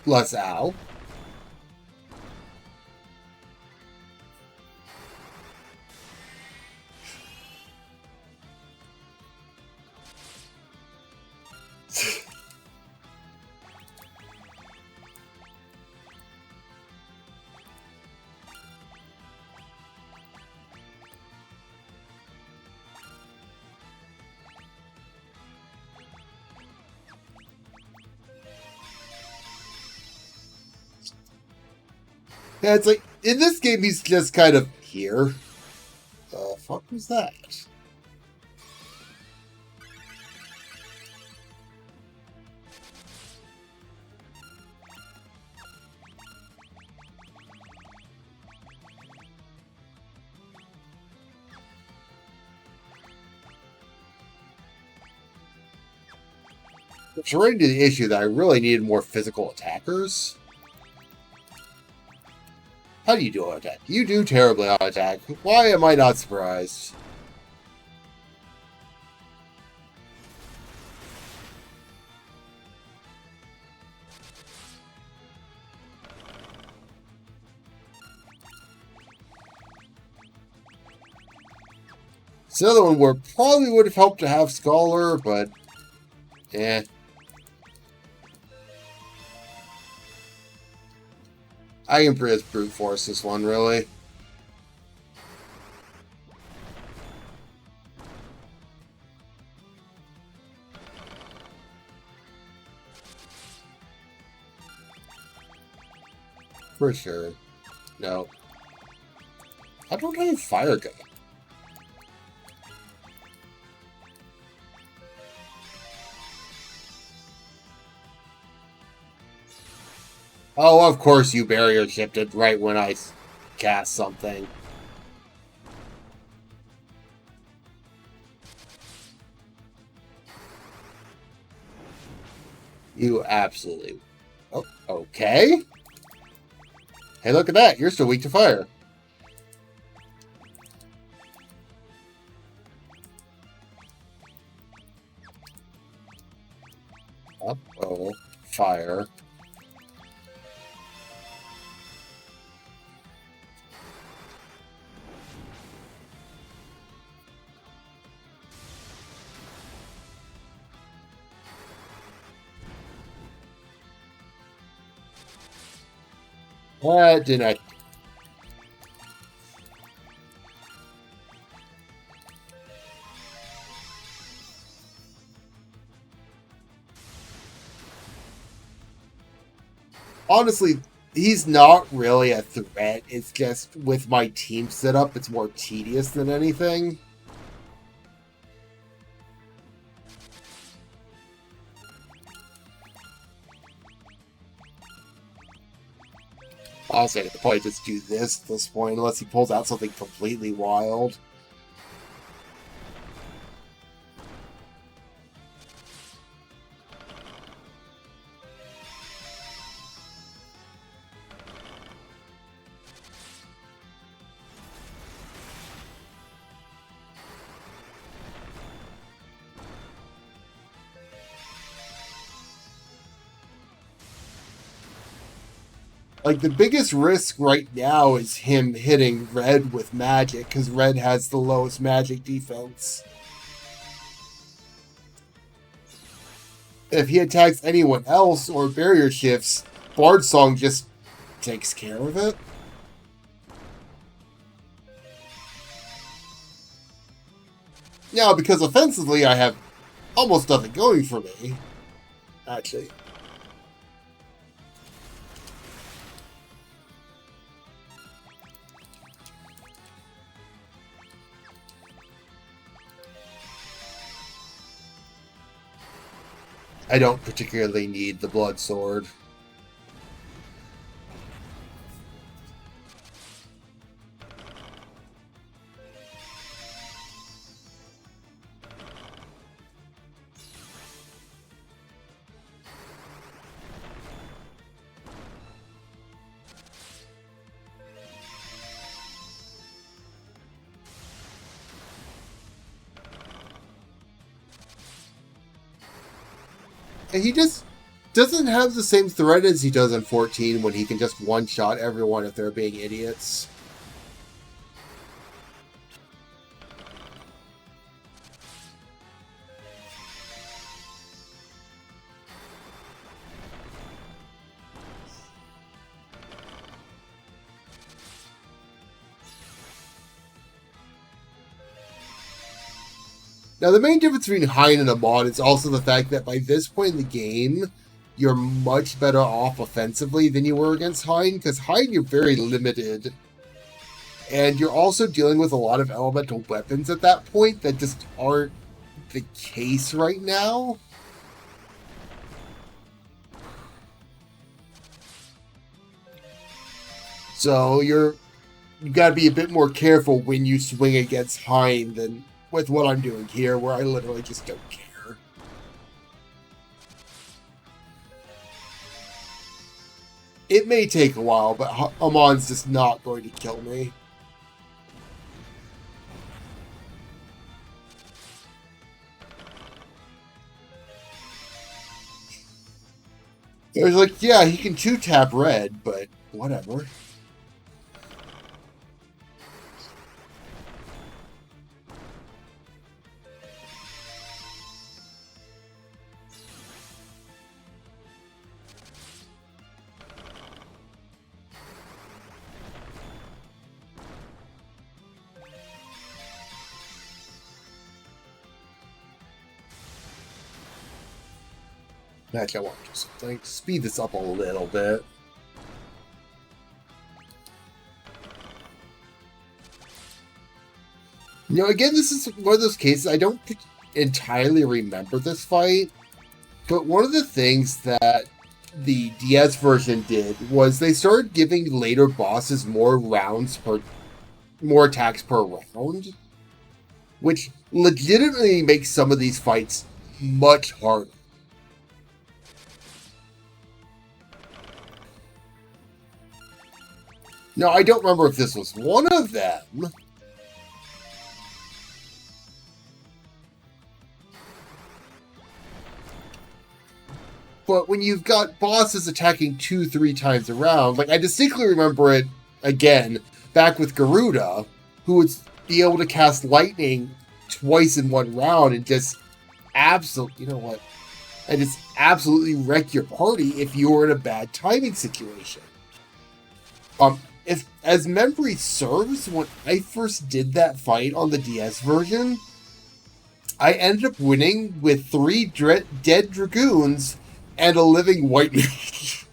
Plus Al. Yeah, it's like, in this game, he's just kind of here. The fuck was that? Which ran into the issue that I really needed more physical attackers. How do you do on attack? You do terribly on attack. Why am I not surprised? It's another one where probably would have helped to have Scholar, but eh. I can just brute force this one, really. For sure. No. I don't have a fire gun. Oh, of course you barrier shifted right when I cast something. You absolutely... Oh, okay. Hey, look at that. You're still weak to fire. Uh-oh. Fire. Didn't I? Honestly, he's not really a threat. It's just with my team setup, it's more tedious than anything. Honestly, I could probably just do this at this point, unless he pulls out something completely wild. Like, the biggest risk right now is him hitting red with magic, because red has the lowest magic defense. If he attacks anyone else or barrier shifts, Bard Song just takes care of it. Now, because offensively, I have almost nothing going for me. Actually. I don't particularly need the Blood Sword. And he just doesn't have the same threat as he does in 14 when he can just one-shot everyone if they're being idiots. Now, the main difference between Hein and Amon is also the fact that by this point in the game, you're much better off offensively than you were against Hein, because Hein, you're very limited. And you're also dealing with a lot of elemental weapons at that point that just aren't the case right now. So you got to be a bit more careful when you swing against Hein than with what I'm doing here, where I literally just don't care. It may take a while, but Amon's just not going to kill me. It was like, yeah, he can 2-tap red, but whatever. Actually, I want to do something. Speed this up a little bit. You know, again, this is one of those cases, I don't entirely remember this fight, but one of the things that the DS version did was they started giving later bosses more attacks per round, which legitimately makes some of these fights much harder. Now, I don't remember if this was one of them. But when you've got bosses attacking 2-3 times a round, like I distinctly remember it, again, back with Garuda, who would be able to cast lightning twice in one round and just absolutely, you know what, and just absolutely wreck your party if you were in a bad timing situation. If as memory serves, when I first did that fight on the DS version, I ended up winning with 3 dead dragoons and a living white mage.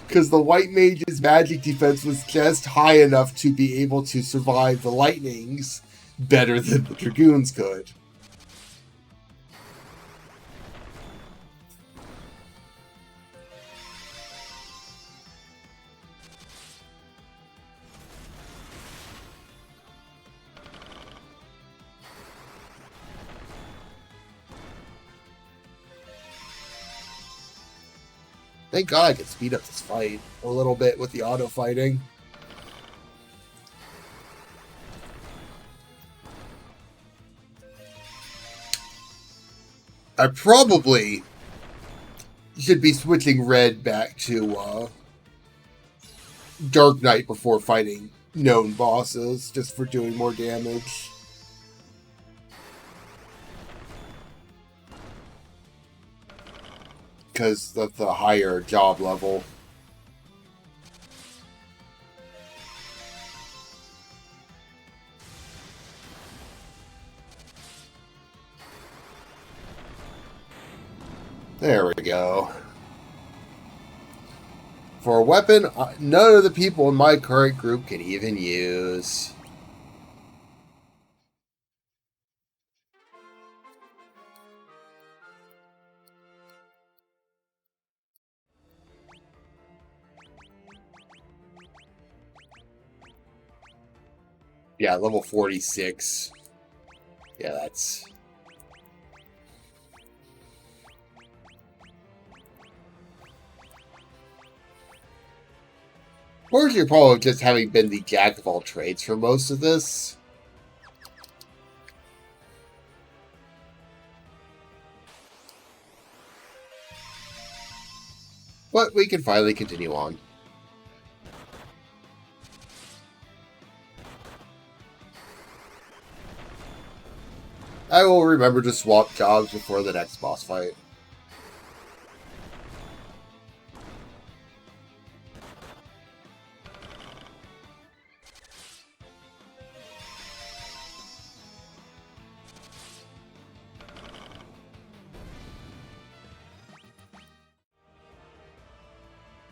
Because the white mage's magic defense was just high enough to be able to survive the lightnings better than the dragoons could. Thank God I could speed up this fight a little bit with the auto fighting. I probably should be switching red back to Dark Knight before fighting known bosses, just for doing more damage. Because of the higher job level. There we go. For a weapon, none of the people in my current group can even use. Yeah, level 46. Yeah, that's... Or you're probably just having been the jack of all trades for most of this. But we can finally continue on. I will remember to swap jobs before the next boss fight.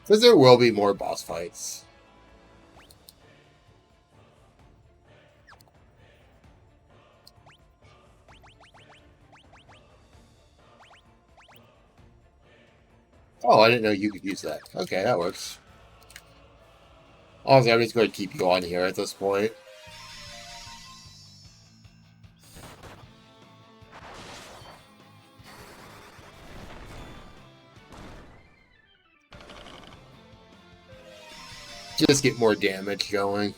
Because there will be more boss fights. Oh, I didn't know you could use that. Okay, that works. Honestly, I'm just going to keep you on here at this point. Just get more damage going.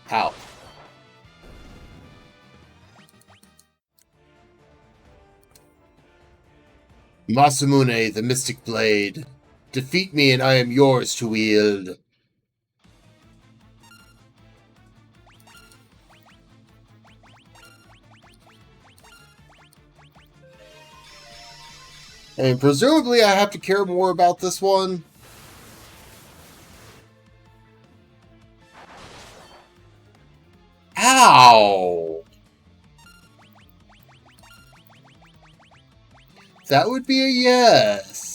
How? Masamune, the Mystic Blade. Defeat me and I am yours to wield. And presumably I have to care more about this one. Ow! That would be a yes.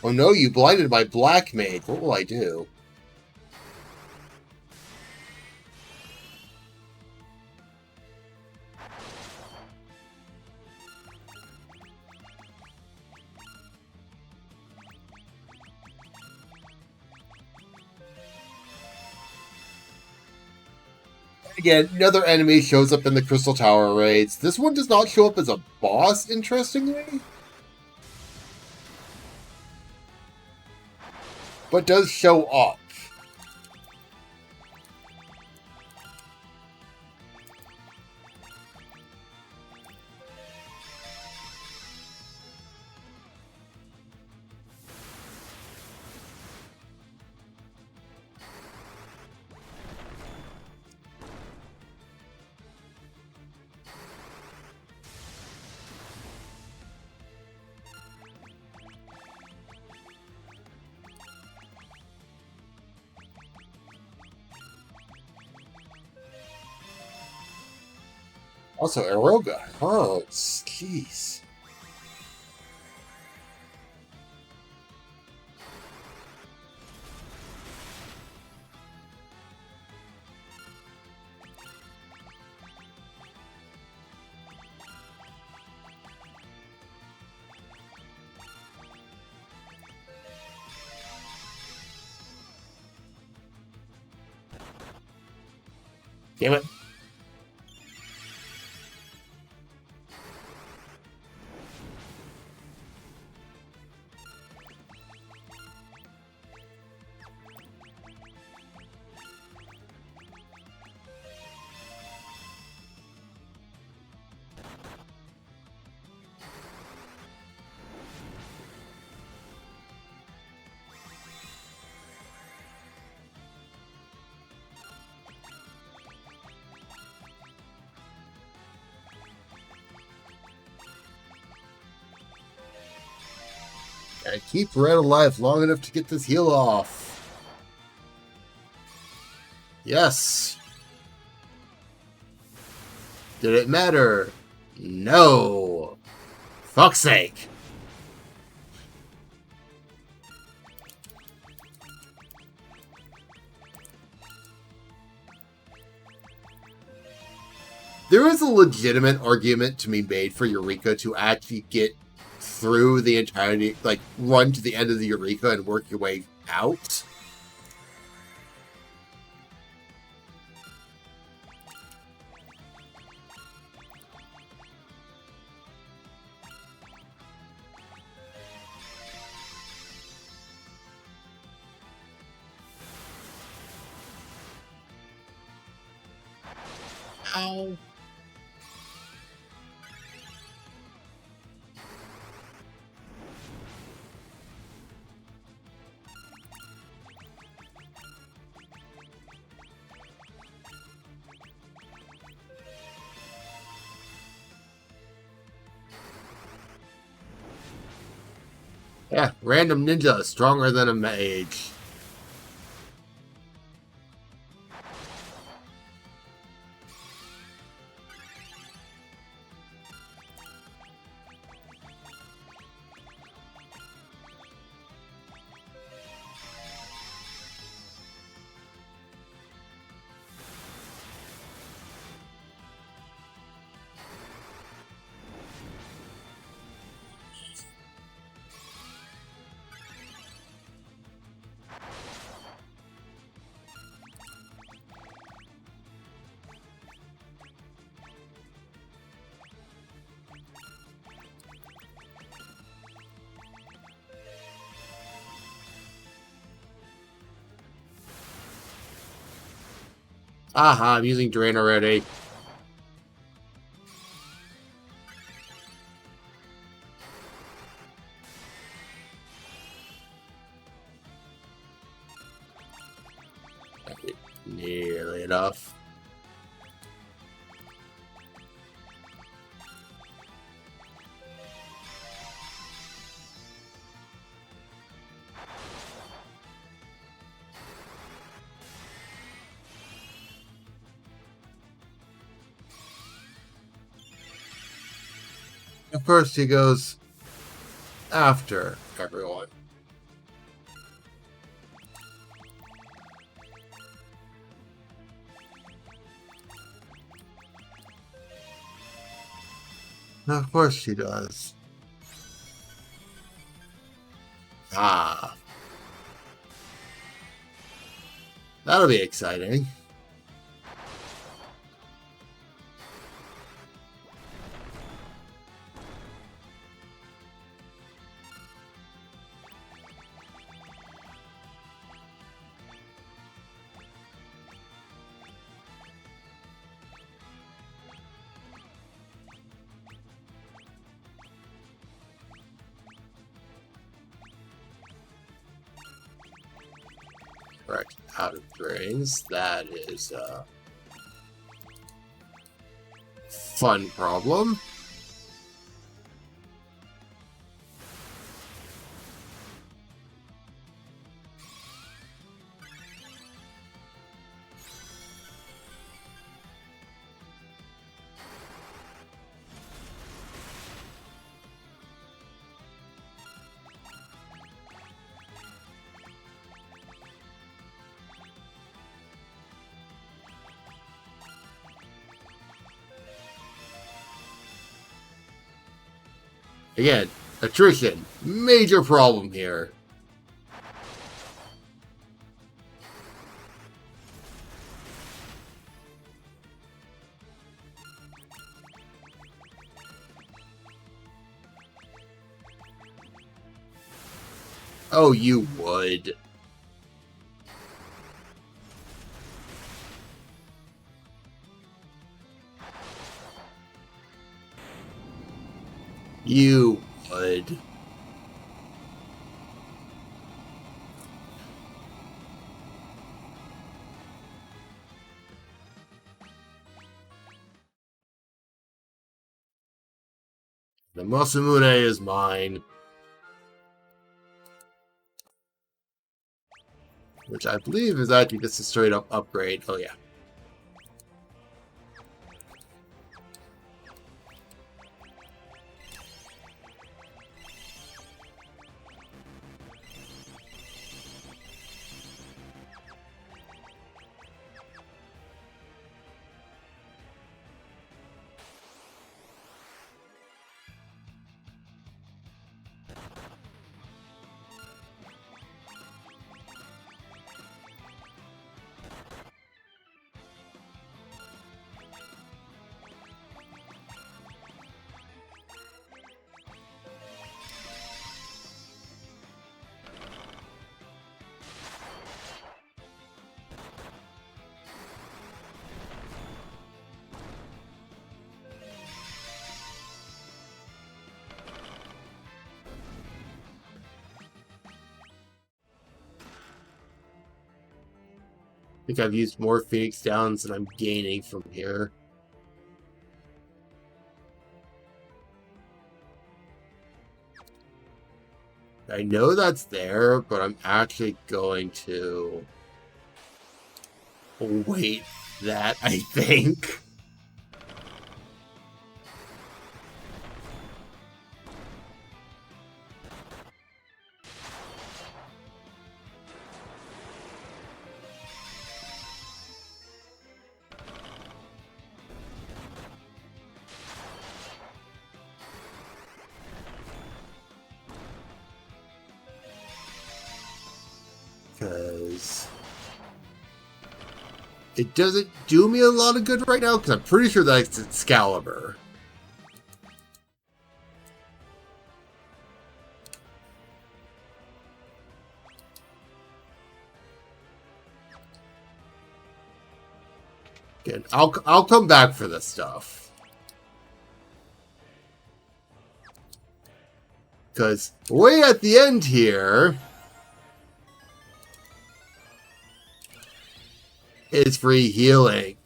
Oh no, you blinded my black mage. What will I do? Again, another enemy shows up in the Crystal Tower raids. This one does not show up as a boss, interestingly, but does show up. Also, Aroga. Oh, jeez. Damn it. Gotta keep Red alive long enough to get this heal off. Yes. Did it matter? No. Fuck's sake. There is a legitimate argument to be made for Eureka to actually get through the entirety, like run to the end of the Eureka and work your way out. Ow. Yeah, random ninja is stronger than a mage. Aha, I'm using Drain already. Nearly enough. At first he goes after everyone. Of course she does. Ah. That'll be exciting. Correct. Out of brains. That is a fun problem. Again, attrition. Major problem here. Oh, you would. You would. The Masamune is mine. Which I believe is actually just a straight up upgrade. Oh, yeah. I think I've used more Phoenix Downs than I'm gaining from here. I know that's there, but I'm actually going to wait that, I think. Because it doesn't do me a lot of good right now, because I'm pretty sure that's Excalibur. Again, I'll come back for this stuff. Because way at the end here is free healing.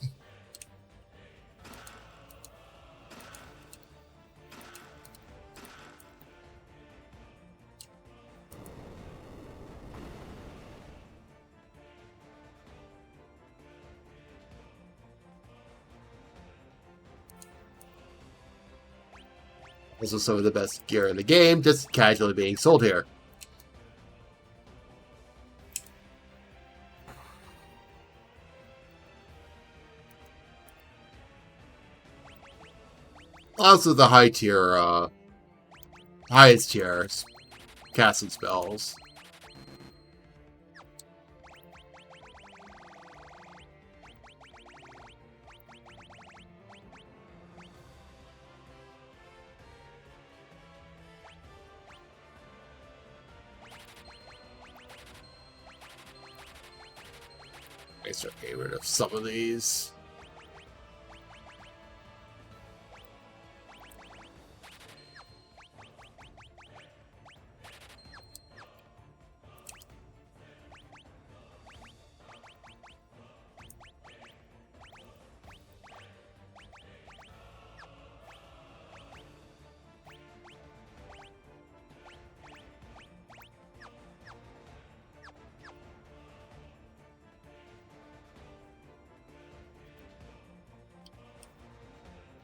Also some of the best gear in the game, just casually being sold here. Also the high tier, highest tier casting spells. I start getting rid of some of these.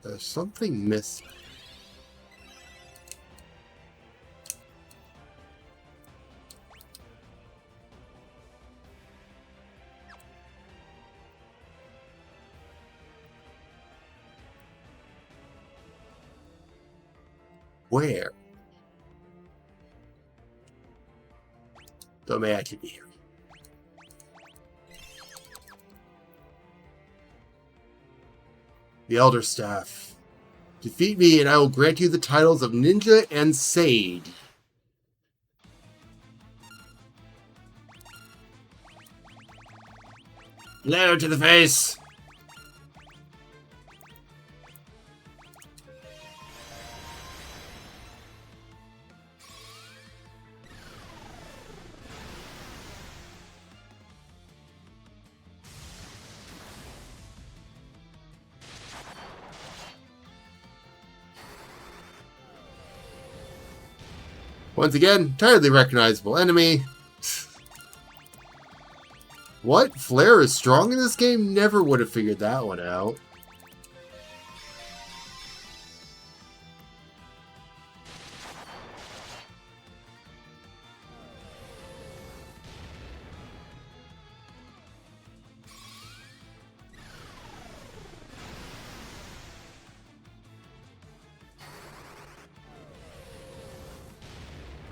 There's something missing. Where? Though may actually be here. The Elder Staff. Defeat me and I will grant you the titles of Ninja and Sage. Blow to the face! Once again, entirely recognizable enemy. What? Flare is strong in this game? Never would have figured that one out.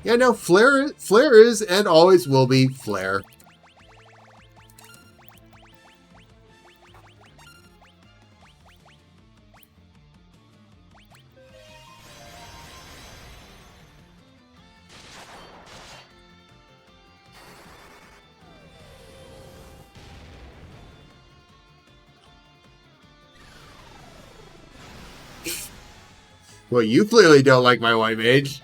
Yeah, no, Flare is and always will be Flare. Well, you clearly don't like my white mage.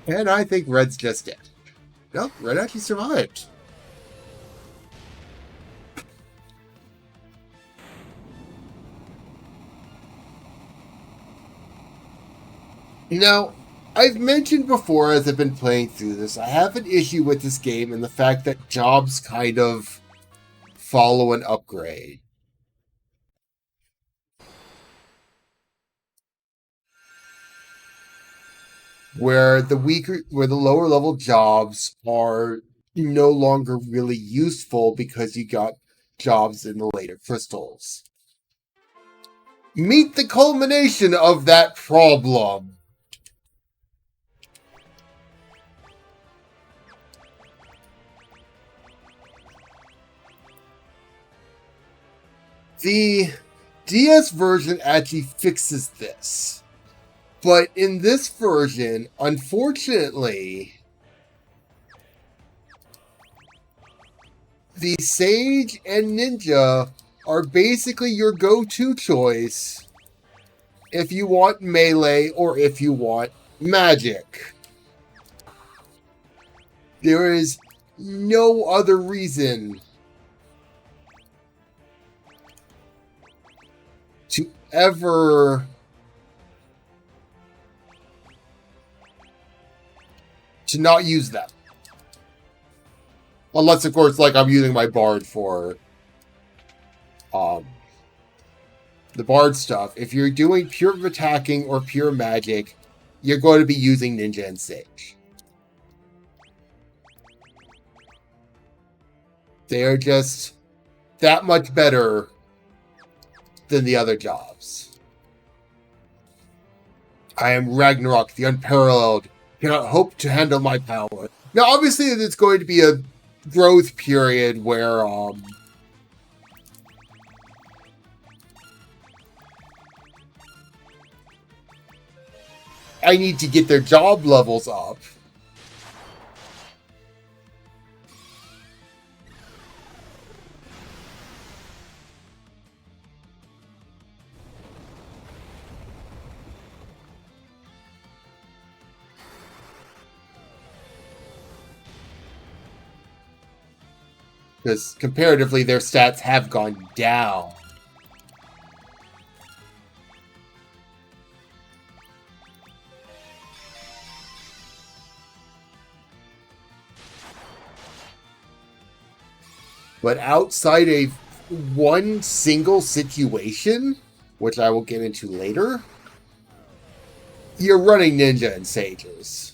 And I think Red's just dead. Nope, Red actually survived. Now, I've mentioned before as I've been playing through this, I have an issue with this game and the fact that jobs kind of follow an upgrade. Where the lower level jobs are no longer really useful because you got jobs in the later crystals. Meet the culmination of that problem. The DS version actually fixes this. But in this version, unfortunately, the Sage and Ninja are basically your go-to choice if you want melee or if you want magic. There is no other reason to ever to not use them. Unless, of course, like I'm using my Bard for the Bard stuff. If you're doing pure attacking or pure magic, you're going to be using Ninja and Sage. They are just that much better than the other jobs. I am Ragnarok, the unparalleled. Cannot hope to handle my power. Now, obviously, it's going to be a growth period where I need to get their job levels up. Because comparatively, their stats have gone down. But outside of one single situation, which I will get into later, you're running ninja and sages.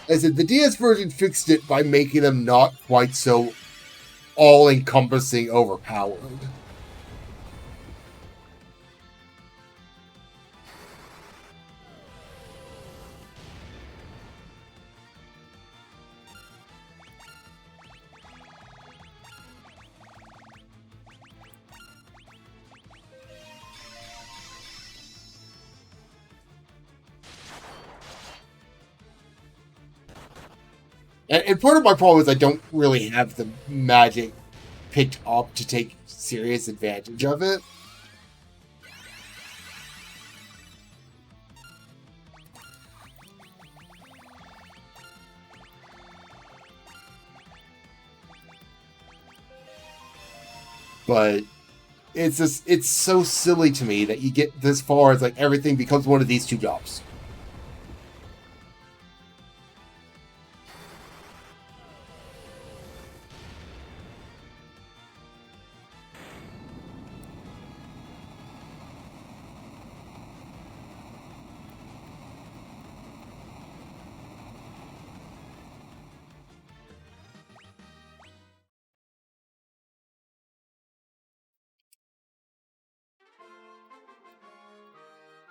I said the DS version fixed it by making them not quite so all-encompassing overpowered. And part of my problem is I don't really have the magic picked up to take serious advantage of it. But it's so silly to me that you get this far as like everything becomes one of these two jobs.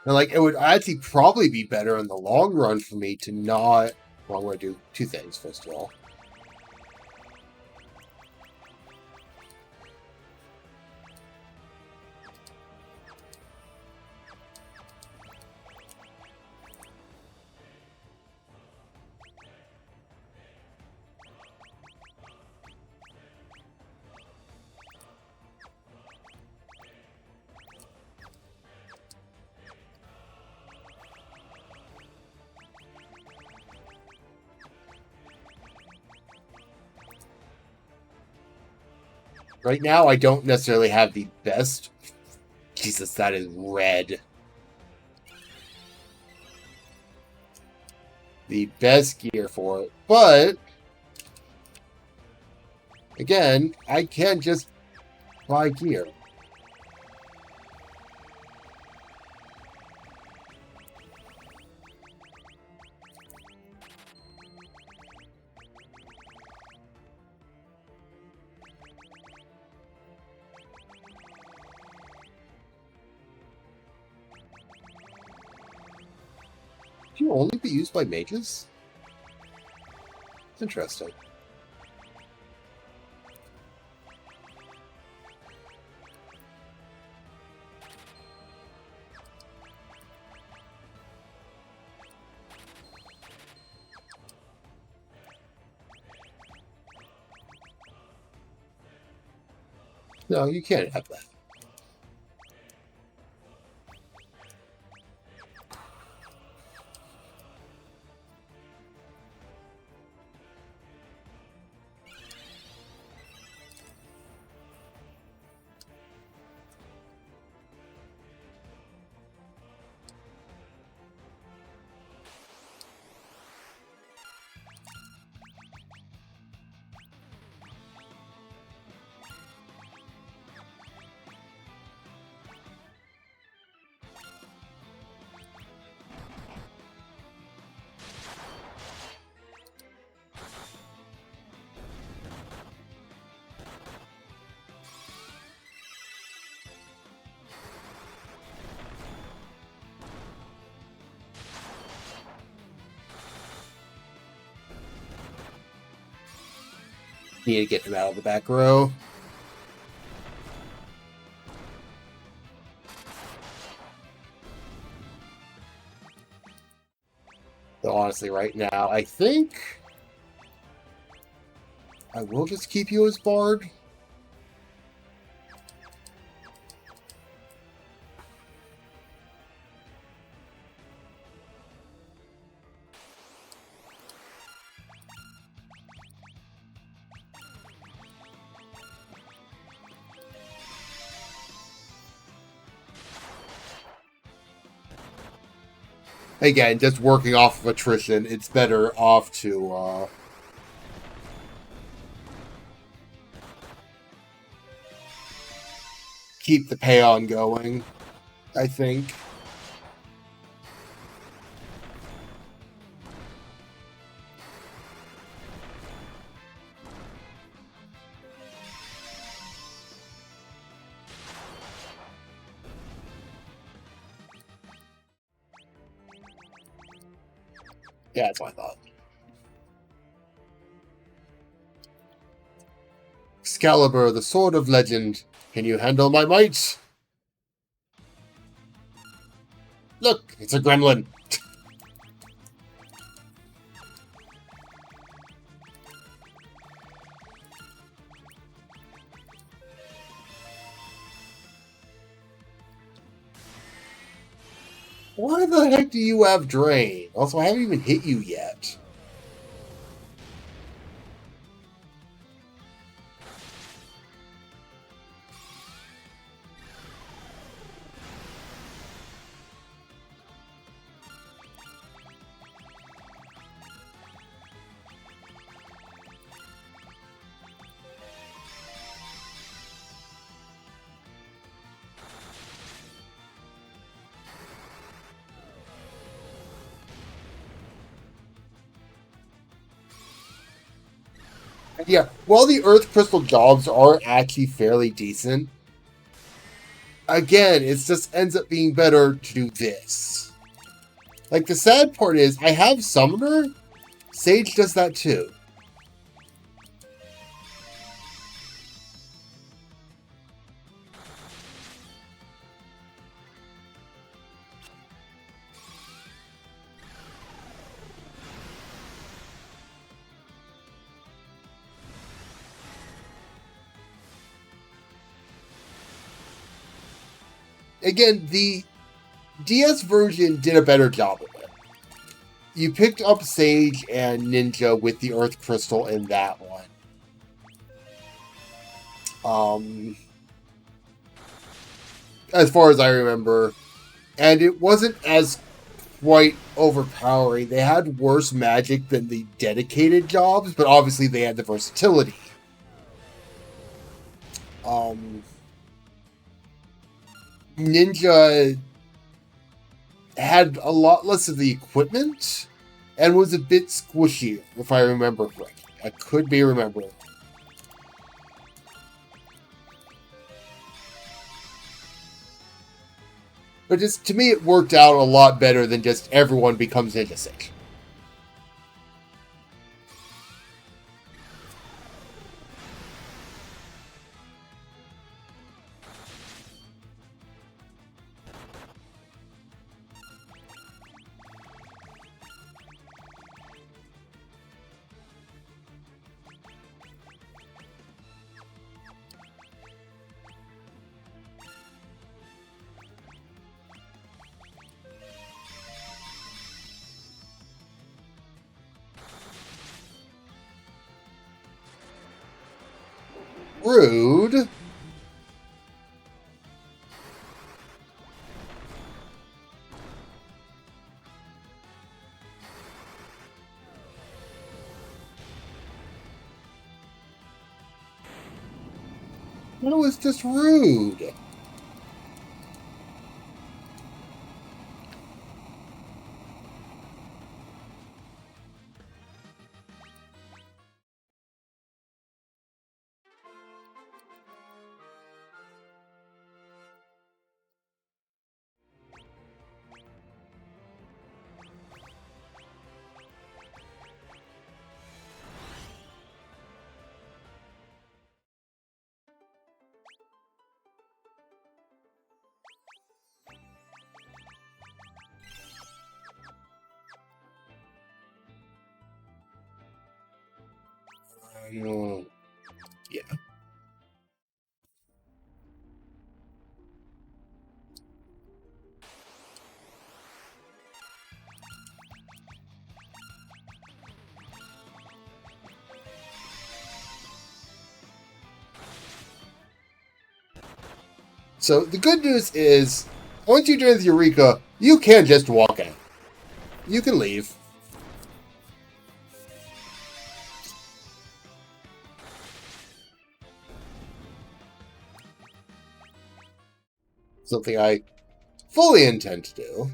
And like it would actually probably be better in the long run for me to not. Well, I'm going to do two things first of all. Right now, I don't necessarily have the best. Jesus, that is red. The best gear for it, but again, I can't just buy gear. Can you only be used by mages? It's interesting. No, you can't have that. Need to get him out of the back row. So honestly, right now, I think I will just keep you as Bard. Again, just working off of attrition, it's better off to keep the pay on going, I think. Yeah, that's what I thought. Excalibur, the sword of legend. Can you handle my might? Look, it's a gremlin. Why the heck do you have Drain? Also, I haven't even hit you yet. Yeah, while the Earth Crystal jobs are actually fairly decent, again, it just ends up being better to do this. Like, the sad part is, I have Summoner. Sage does that too. Again, the DS version did a better job of it. You picked up Sage and Ninja with the Earth Crystal in that one. As far as I remember. And it wasn't as quite overpowering. They had worse magic than the dedicated jobs, but obviously they had the versatility. Ninja had a lot less of the equipment and was a bit squishier, if I remember correctly. I could be remembering. But just, to me, it worked out a lot better than just everyone becomes Ninja Sage. Rude. That was just rude. Yeah. So the good news is, once you join the Eureka, you can just walk out. You can leave. Something I fully intend to do.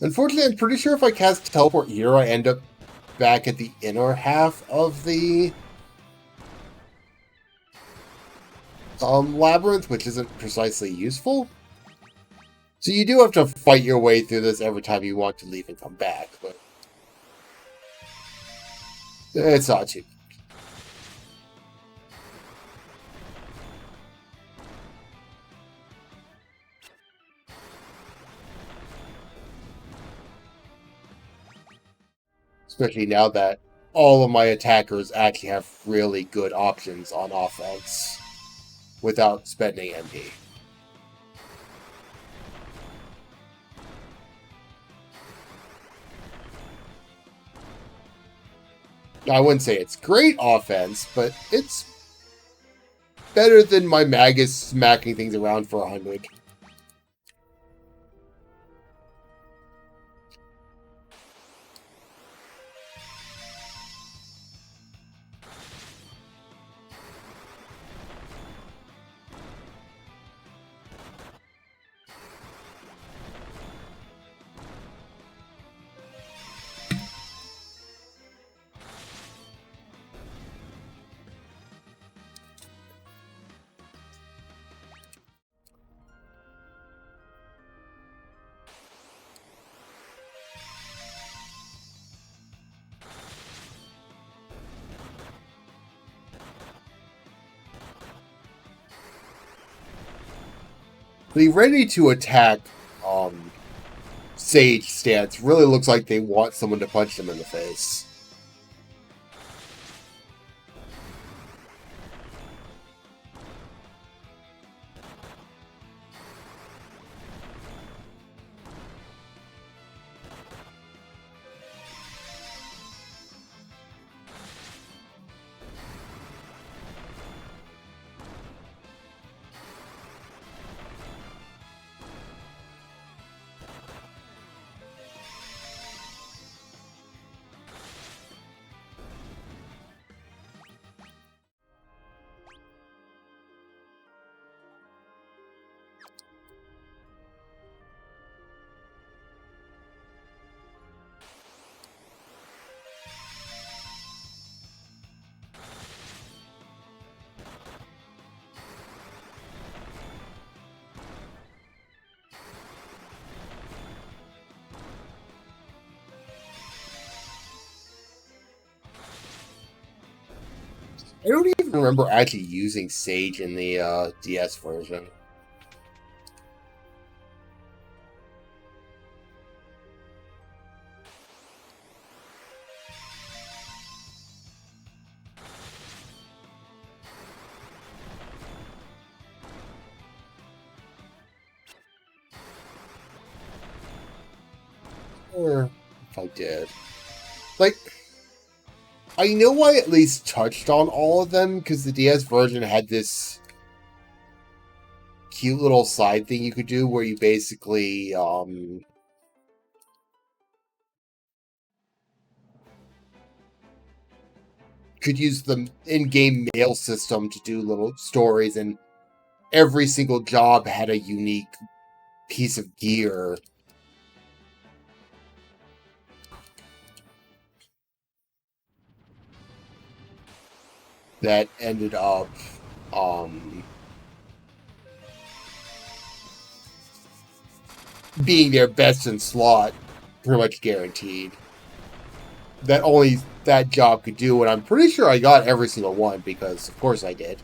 Unfortunately, I'm pretty sure if I cast Teleport here, I end up back at the inner half of the labyrinth, which isn't precisely useful. So you do have to fight your way through this every time you want to leave and come back, but it's not too. Especially now that all of my attackers actually have really good options on offense without spending MP. I wouldn't say it's great offense, but it's better than my Magus smacking things around for 100. The ready to attack Sage stance really looks like they want someone to punch them in the face. I don't even remember actually using Sage in the DS version. Or if I did. Like, I know I at least touched on all of them because the DS version had this cute little side thing you could do where you basically could use the in-game mail system to do little stories, and every single job had a unique piece of gear. That ended up being their best in slot, pretty much guaranteed. That only that job could do, and I'm pretty sure I got every single one because, of course, I did.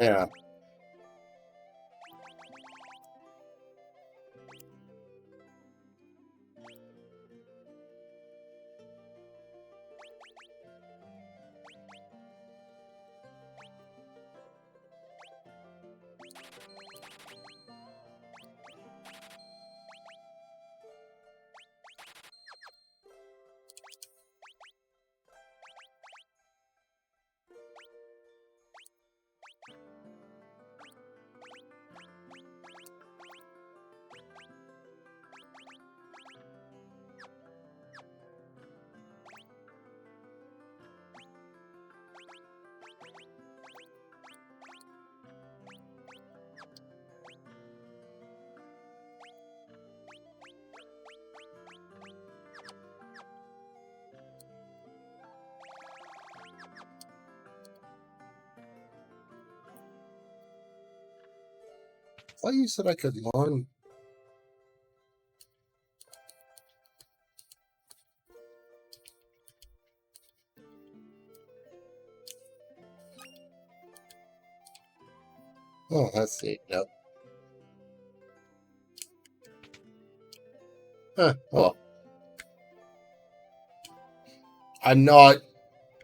Yeah. I thought you said I could learn. Oh, that's neat. Nope. Huh. Well, I'm not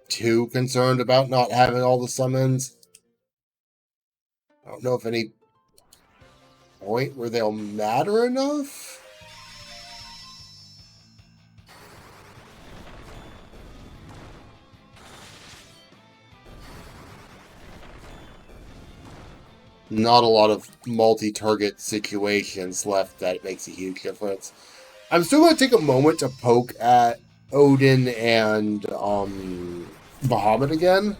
too concerned about not having all the summons. I don't know if any point where they'll matter enough. Not a lot of multi-target situations left that makes a huge difference. I'm still going to take a moment to poke at Odin and Bahamut again.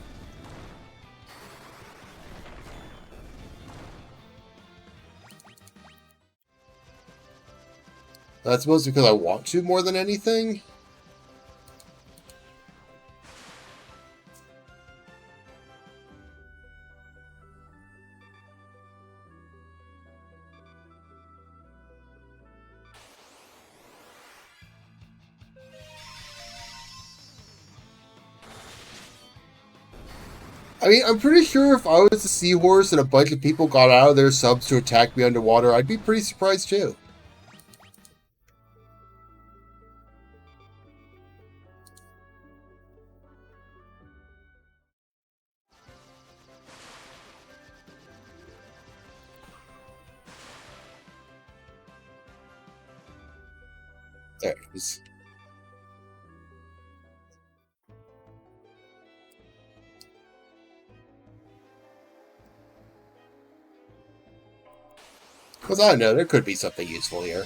That's mostly because I want to more than anything. I mean, I'm pretty sure if I was a seahorse and a bunch of people got out of their subs to attack me underwater, I'd be pretty surprised too. There it is. Because I don't know, there could be something useful here.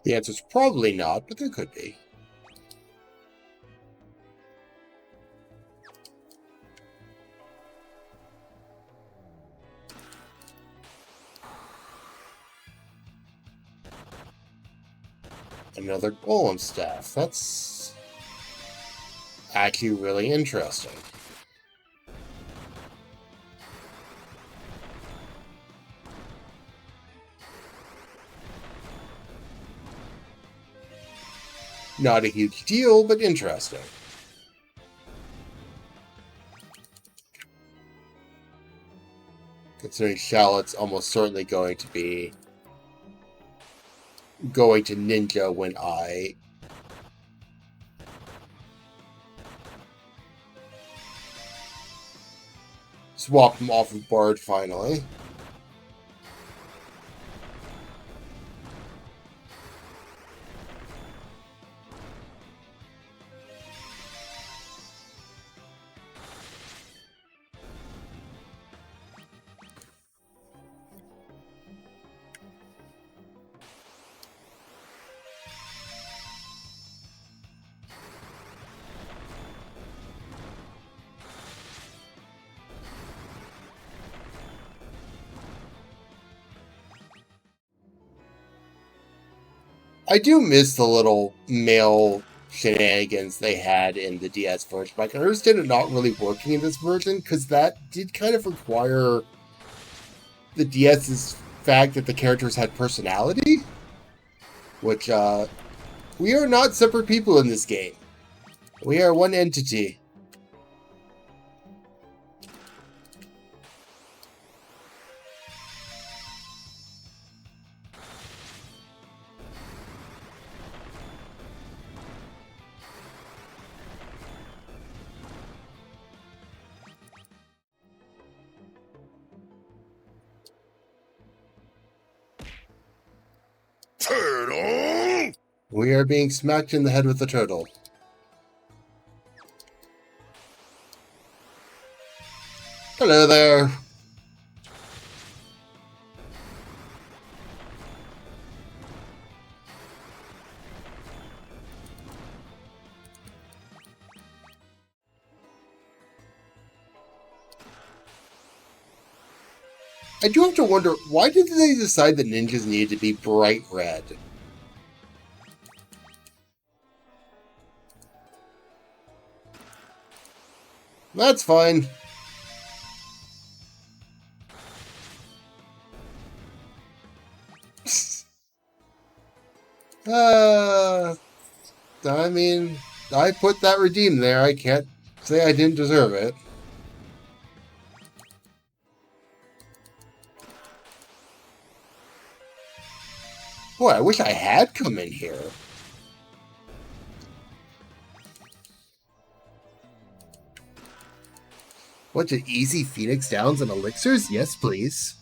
The answer's probably not, but there could be. Another golem staff. That's actually really interesting. Not a huge deal, but interesting. Considering Shallot's almost certainly going to ninja when I swap him off of Bard finally. I do miss the little male shenanigans they had in the DS version. I can understand it not really working in this version, because that did kind of require the DS's fact that the characters had personality, which, we are not separate people in this game. We are one entity. Turtle! We are being smacked in the head with a turtle. Hello there. I do have to wonder, why did they decide that ninjas needed to be bright red? That's fine. I mean, I put that redeem there. I can't say I didn't deserve it. Boy, I wish I had come in here. Bunch of easy Phoenix Downs and elixirs? Yes, please.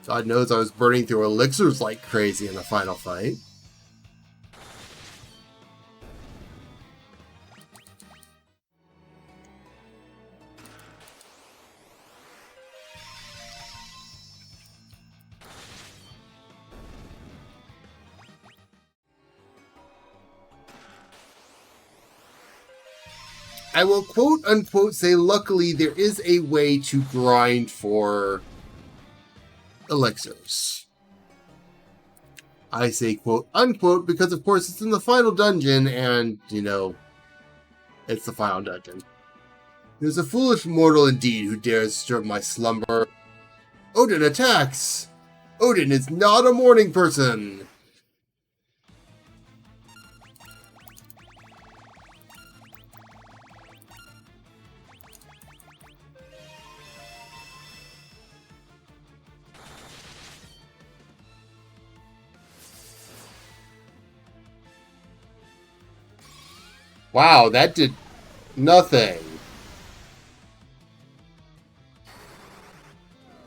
God knows I was burning through elixirs like crazy in the final fight. I will quote unquote say, luckily, there is a way to grind for elixirs. I say quote unquote because, of course, it's in the final dungeon and, you know, it's the final dungeon. There's a foolish mortal indeed who dares disturb my slumber. Odin attacks! Odin is not a morning person! Wow, that did nothing.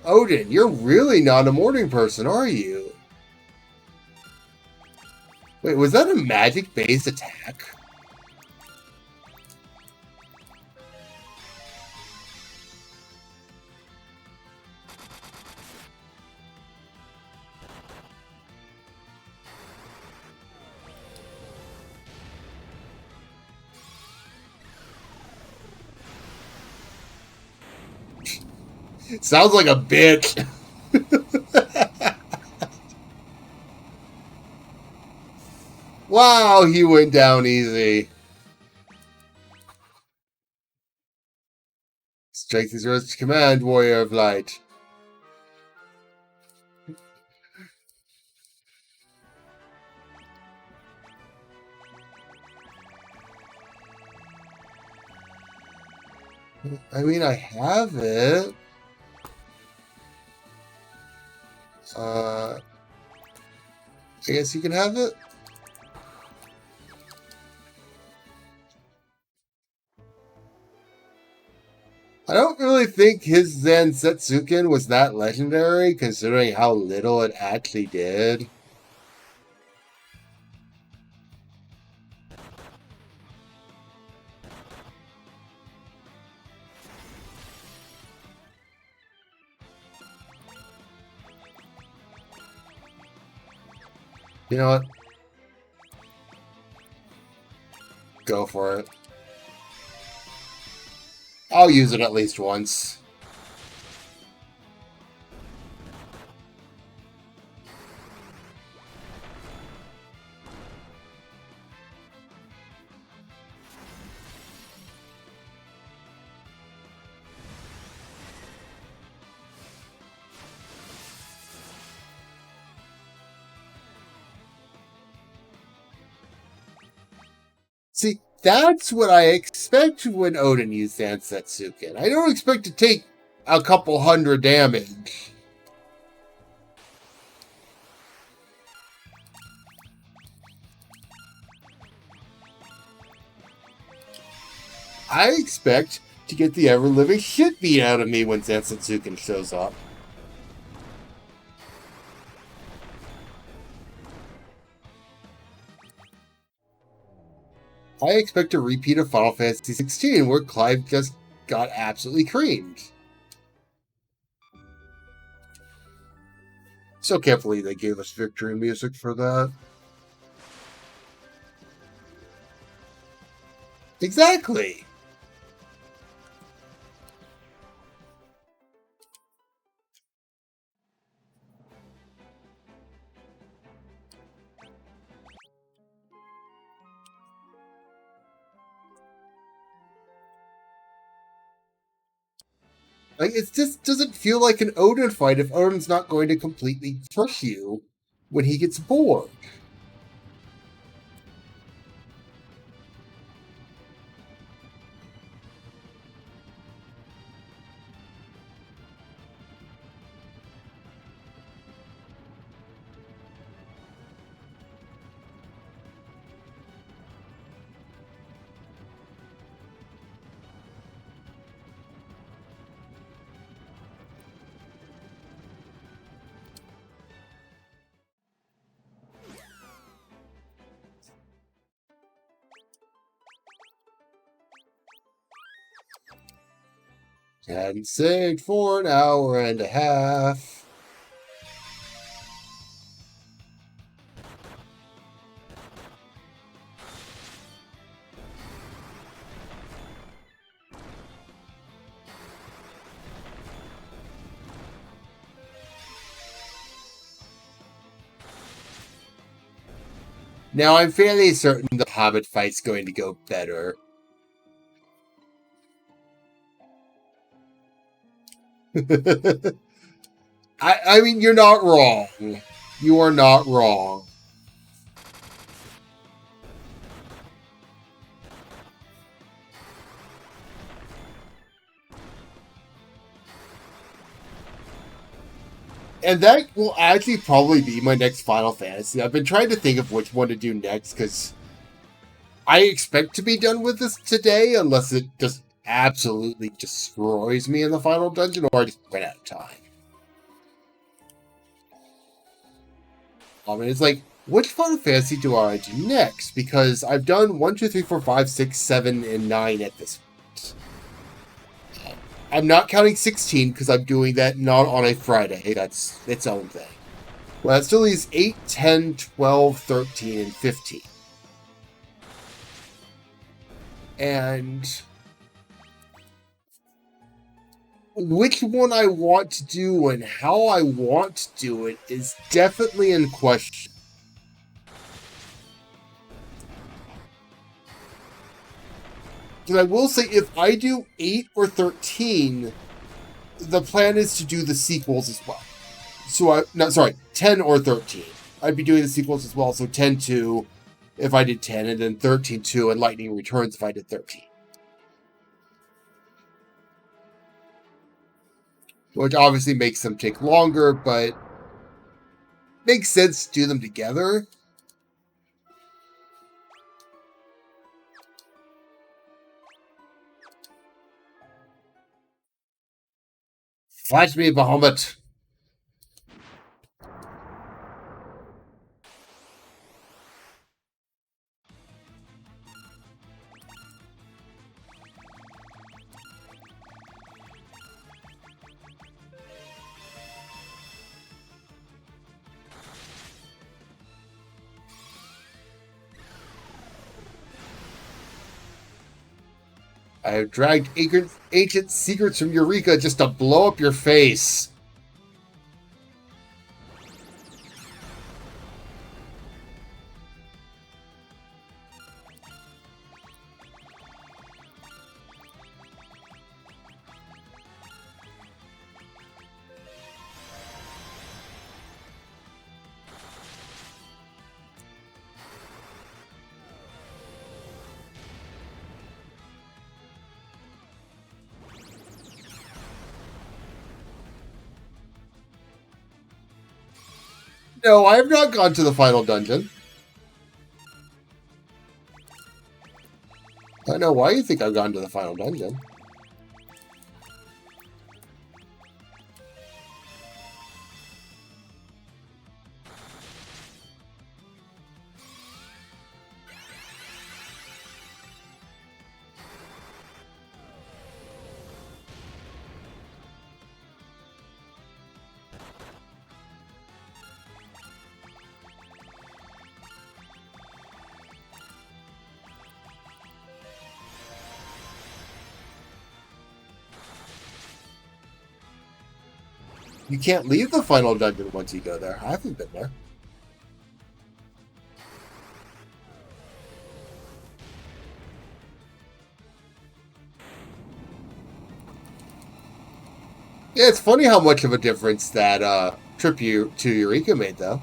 Odin, you're really not a morning person, are you? Wait, was that a magic-based attack? Sounds like a bitch. Wow, he went down easy. Strength is yours to command, warrior of light. I mean, I have it. I guess you can have it. I don't really think his Zansetsuken was that legendary, considering how little it actually did. You know what? Go for it. I'll use it at least once. That's what I expect when Odin uses Zansetsuken. I don't expect to take a couple hundred damage. I expect to get the ever-living shit beat out of me when Zansetsuken shows up. I expect a repeat of Final Fantasy XVI, where Clive just got absolutely creamed. So can't believe they gave us victory music for that. Exactly. Like, it just doesn't feel like an Odin fight if Odin's not going to completely crush you when he gets bored. Hadn't saved for an hour and a half. Now, I'm fairly certain the Hobbit fight's going to go better. I mean, you're not wrong. You are not wrong. And that will actually probably be my next Final Fantasy. I've been trying to think of which one to do next, because I expect to be done with this today, unless it just absolutely destroys me in the final dungeon, or I just ran out of time. I mean, it's like, which Final Fantasy do I do next? Because I've done 1, 2, 3, 4, 5, 6, 7, and 9 at this point. I'm not counting 16 because I'm doing that not on a Friday. That's its own thing. Well, that still leaves 8, 10, 12, 13, and 15. And which one I want to do and how I want to do it is definitely in question. Because I will say, if I do 8 or 13, the plan is to do the sequels as well. So 10 or 13. I'd be doing the sequels as well. So 10-2 if I did 10, and then 13-2 and Lightning Returns if I did 13. Which obviously makes them take longer, but makes sense to do them together. Fight me, Bahamut. I have dragged ancient secrets from Eureka just to blow up your face. No, I have not gone to the final dungeon. I don't know why you think I've gone to the final dungeon. You can't leave the final dungeon once you go there. I haven't been there. Yeah, it's funny how much of a difference that trip to Eureka made, though.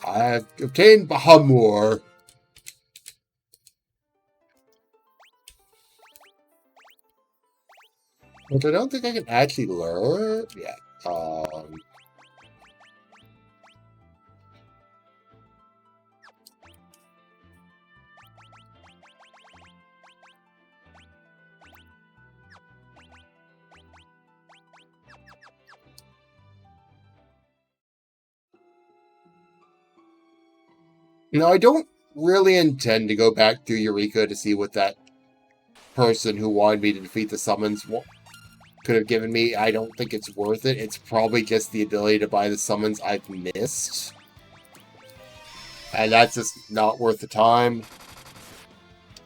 I've obtained Bahamur. Which I don't think I can actually learn yet. No, I don't really intend to go back to Eureka to see what that person who wanted me to defeat the summons could have given me. I don't think it's worth it. It's probably just the ability to buy the summons I've missed. And that's just not worth the time.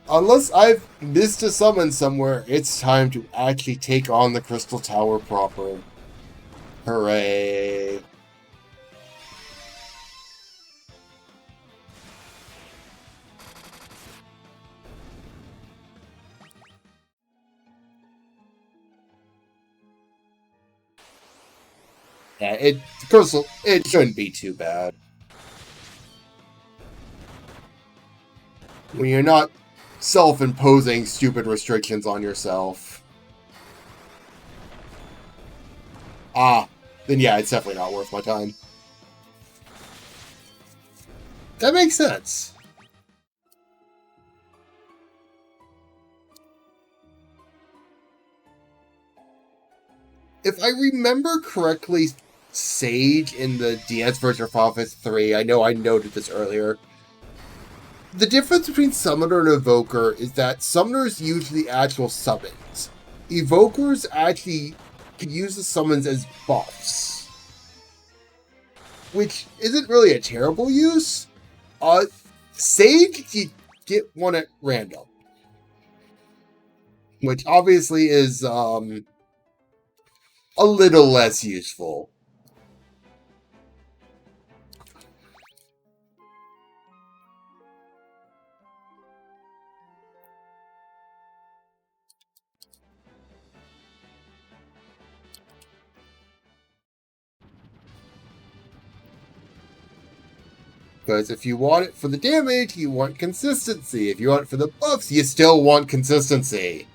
Unless I've missed a summon somewhere, it's time to actually take on the Crystal Tower proper. Hooray. Yeah, it shouldn't be too bad. When you're not self-imposing stupid restrictions on yourself. Then yeah, it's definitely not worth my time. That makes sense. If I remember correctly, Sage in the DS version of Final Fantasy 3, I know I noted this earlier. The difference between Summoner and Evoker is that Summoners use the actual summons. Evokers actually can use the summons as buffs. Which isn't really a terrible use. Sage, you get one at random. Which obviously is a little less useful. Because if you want it for the damage, you want consistency. If you want it for the buffs, you still want consistency.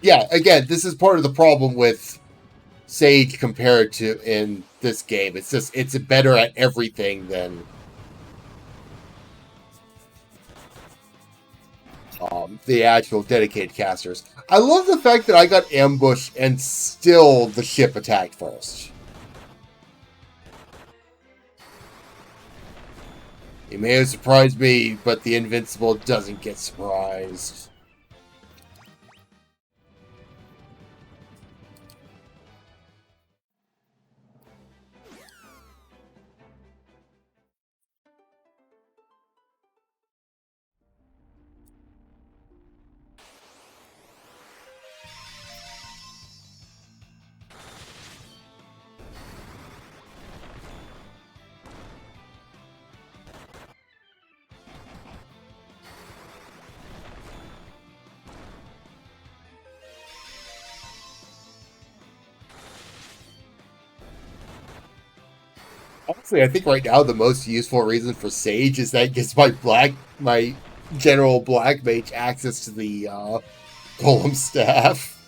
Yeah, again, this is part of the problem with Sage compared to in this game. It's just it's better at everything than the actual dedicated casters. I love the fact that I got ambushed and still the ship attacked first. It may have surprised me, but the Invincible doesn't get surprised. Honestly, I think right now the most useful reason for Sage is that it gives my general black mage access to the golem staff.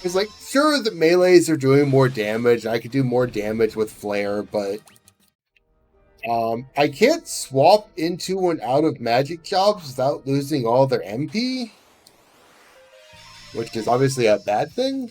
It's like, sure, the melees are doing more damage. I could do more damage with Flare, but I can't swap into and out of magic jobs without losing all their MP, which is obviously a bad thing.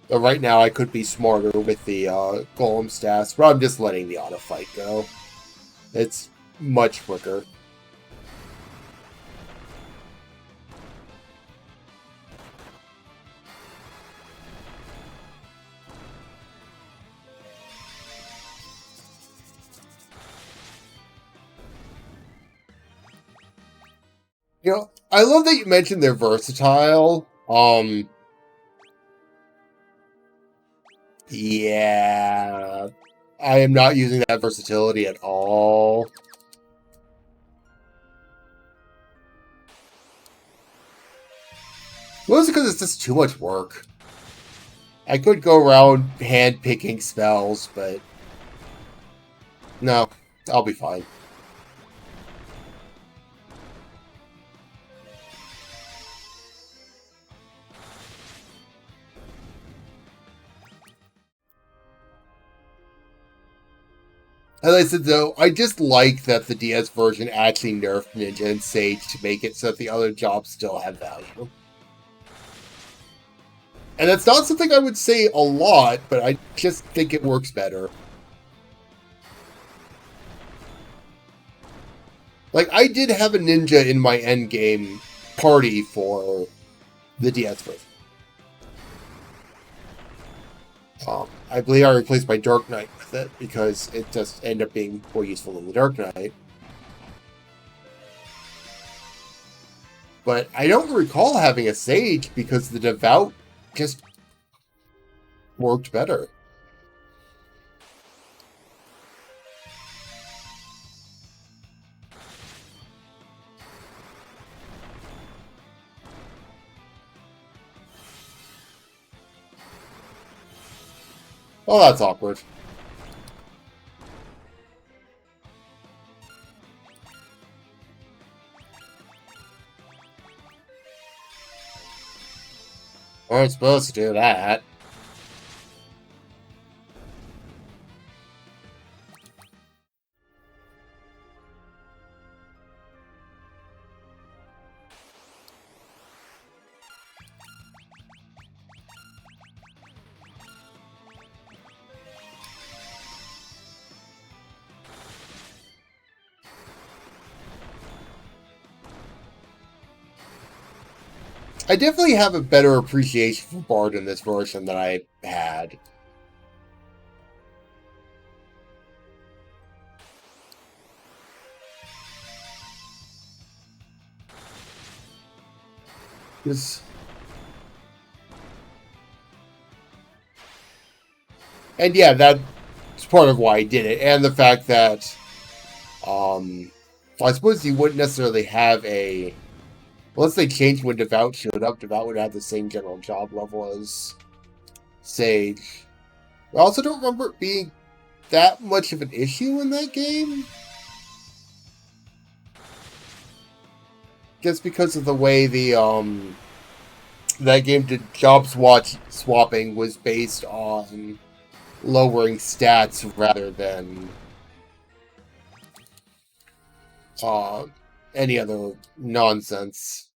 But right now, I could be smarter with the golem stats, but I'm just letting the auto fight go. It's much quicker. You know, I love that you mentioned they're versatile. Yeah, I am not using that versatility at all. Mostly because it's just too much work. I could go around hand picking spells, but no, I'll be fine. As I said, though, I just like that the DS version actually nerfed Ninja and Sage to make it so that the other jobs still have value. And that's not something I would say a lot, but I just think it works better. Like, I did have a ninja in my endgame party for the DS version. I believe I replaced my Dark Knight with it because it just ended up being more useful than the Dark Knight. But I don't recall having a Sage because the Devout just worked better. Oh, that's awkward. Weren't supposed to do that. I definitely have a better appreciation for Bard in this version than I had. And yeah, that's part of why I did it, and the fact that, I suppose you wouldn't necessarily have a. Unless they changed when Devout showed up, Devout would have the same general job level as Sage. I also don't remember it being that much of an issue in that game. Just because of the way the that game did job swapping was based on lowering stats rather than any other nonsense.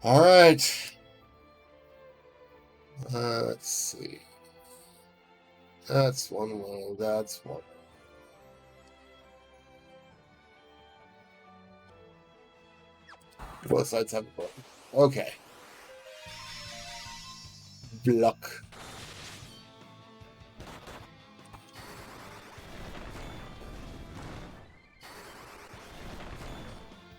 All right. Let's see. That's one way. That's one. Both sides have a button. Okay. Block.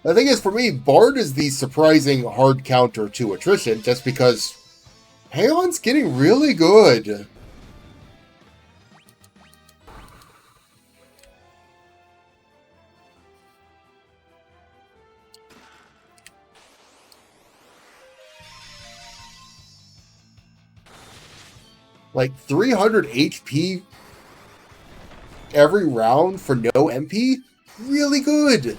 The thing is, for me, Bard is the surprising hard counter to attrition, just because Paon's getting really good. Like 300 HP every round for no MP? Really good.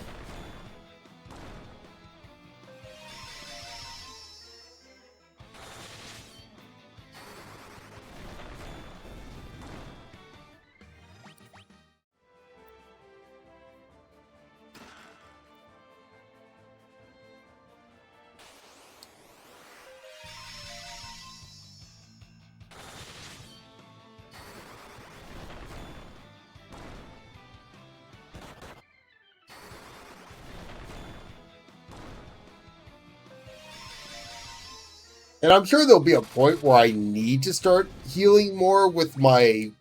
And I'm sure there'll be a point where I need to start healing more with my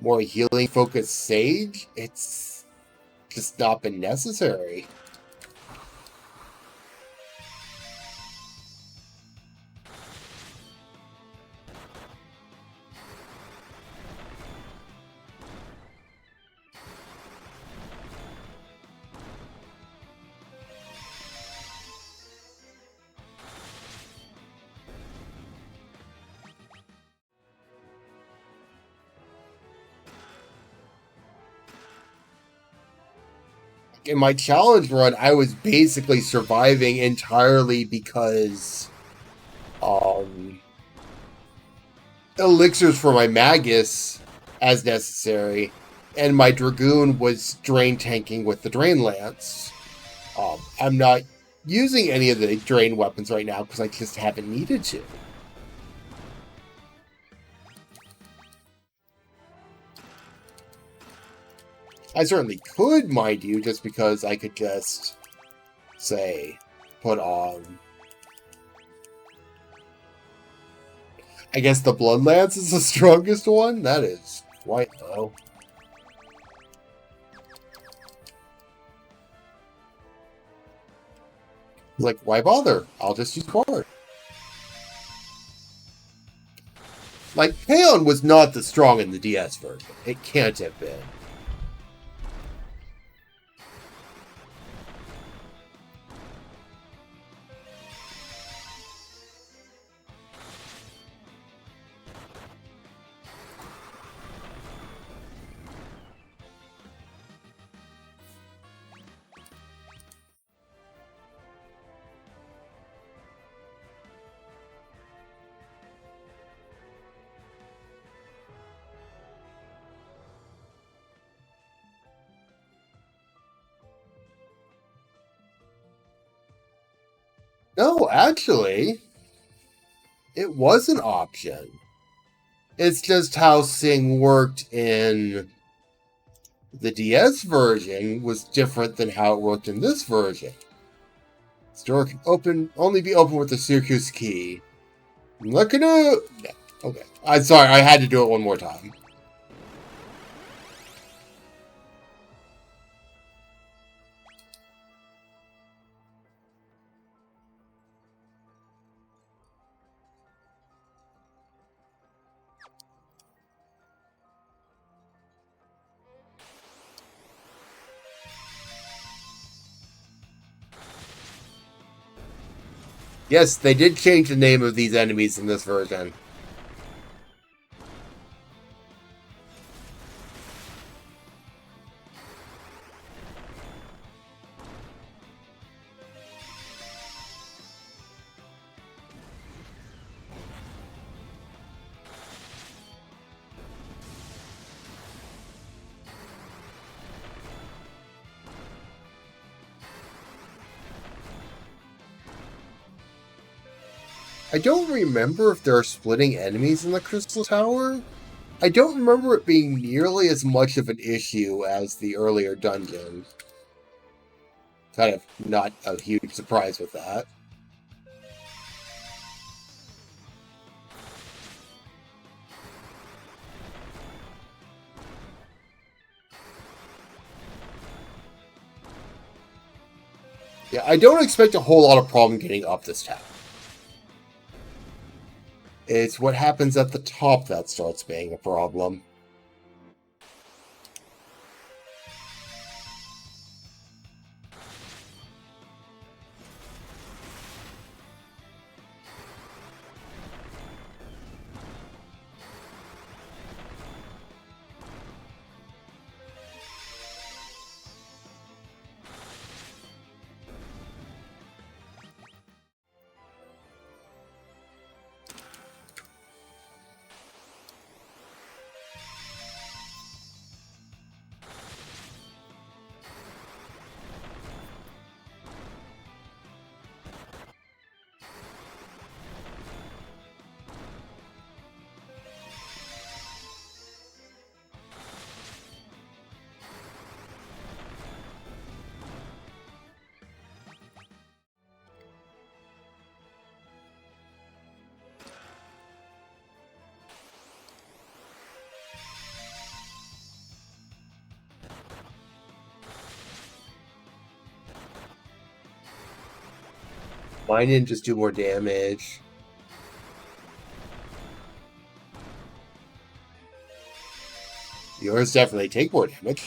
more healing focused Sage. It's just not been necessary. In my challenge run, I was basically surviving entirely because elixirs for my Magus as necessary, and my Dragoon was drain tanking with the Drain Lance. I'm not using any of the drain weapons right now because I just haven't needed to. I certainly could, mind you, just because I could just, say, put on... I guess the Blood Lance is the strongest one? That is quite low. Like, why bother? I'll just use Bard. Like, Paon was not the strong in the DS version. It can't have been. No, actually, it was an option. It's just how Sing worked in the DS version was different than how it worked in this version. Store can only be open with the Syracuse key. Look at it. Yeah, okay. I'm sorry, I had to do it one more time. Yes, they did change the name of these enemies in this version. I don't remember if there are splitting enemies in the Crystal Tower. I don't remember it being nearly as much of an issue as the earlier dungeon. Kind of not a huge surprise with that. Yeah, I don't expect a whole lot of problem getting up this tower. It's what happens at the top that starts being a problem. My ninjas do more damage. Yours definitely take more damage.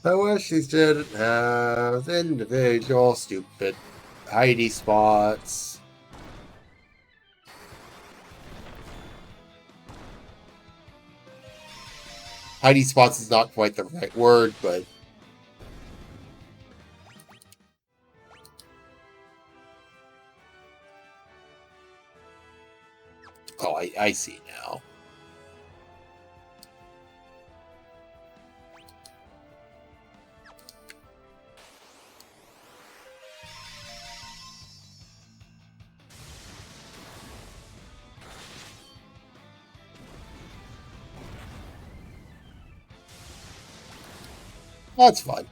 I wish these didn't have individual stupid hidey spots. Hidey spots is not quite the right word, but oh, I see now. That's fun.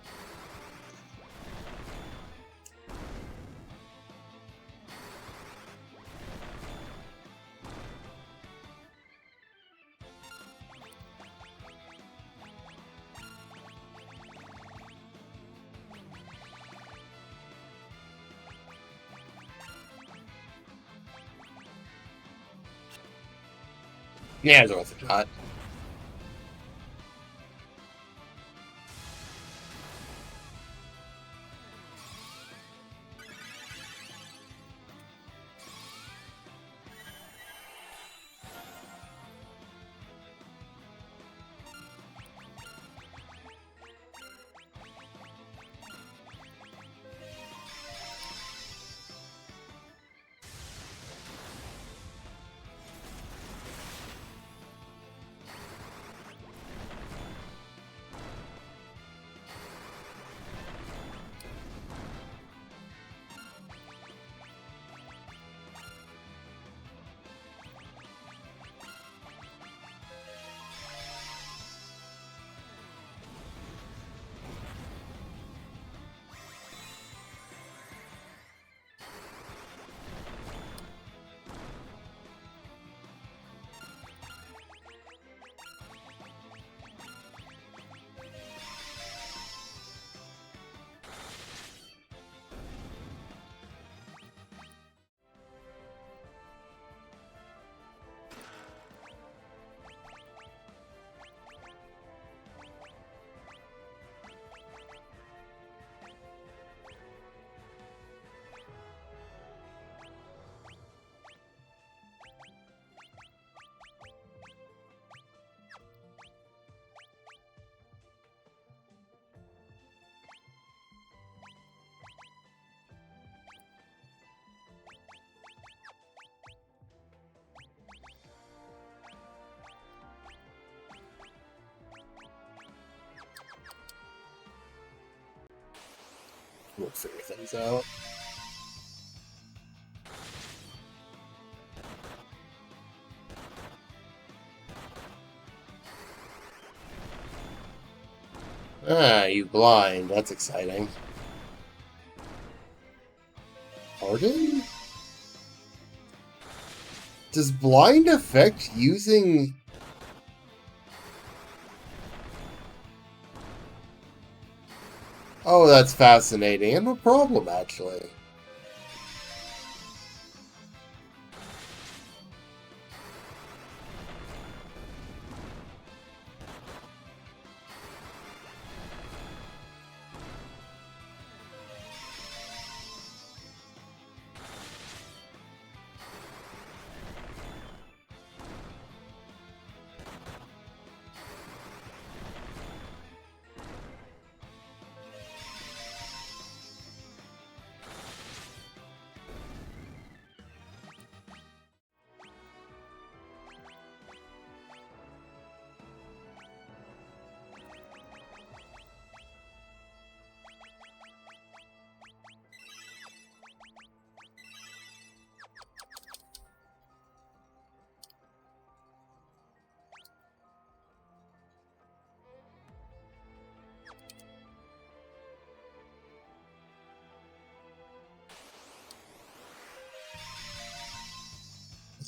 Yeah, it's worth a shot. We'll figure things out. Ah, you blind. That's exciting. Pardon? Does blind affect using... Oh, that's fascinating. And no problem, actually.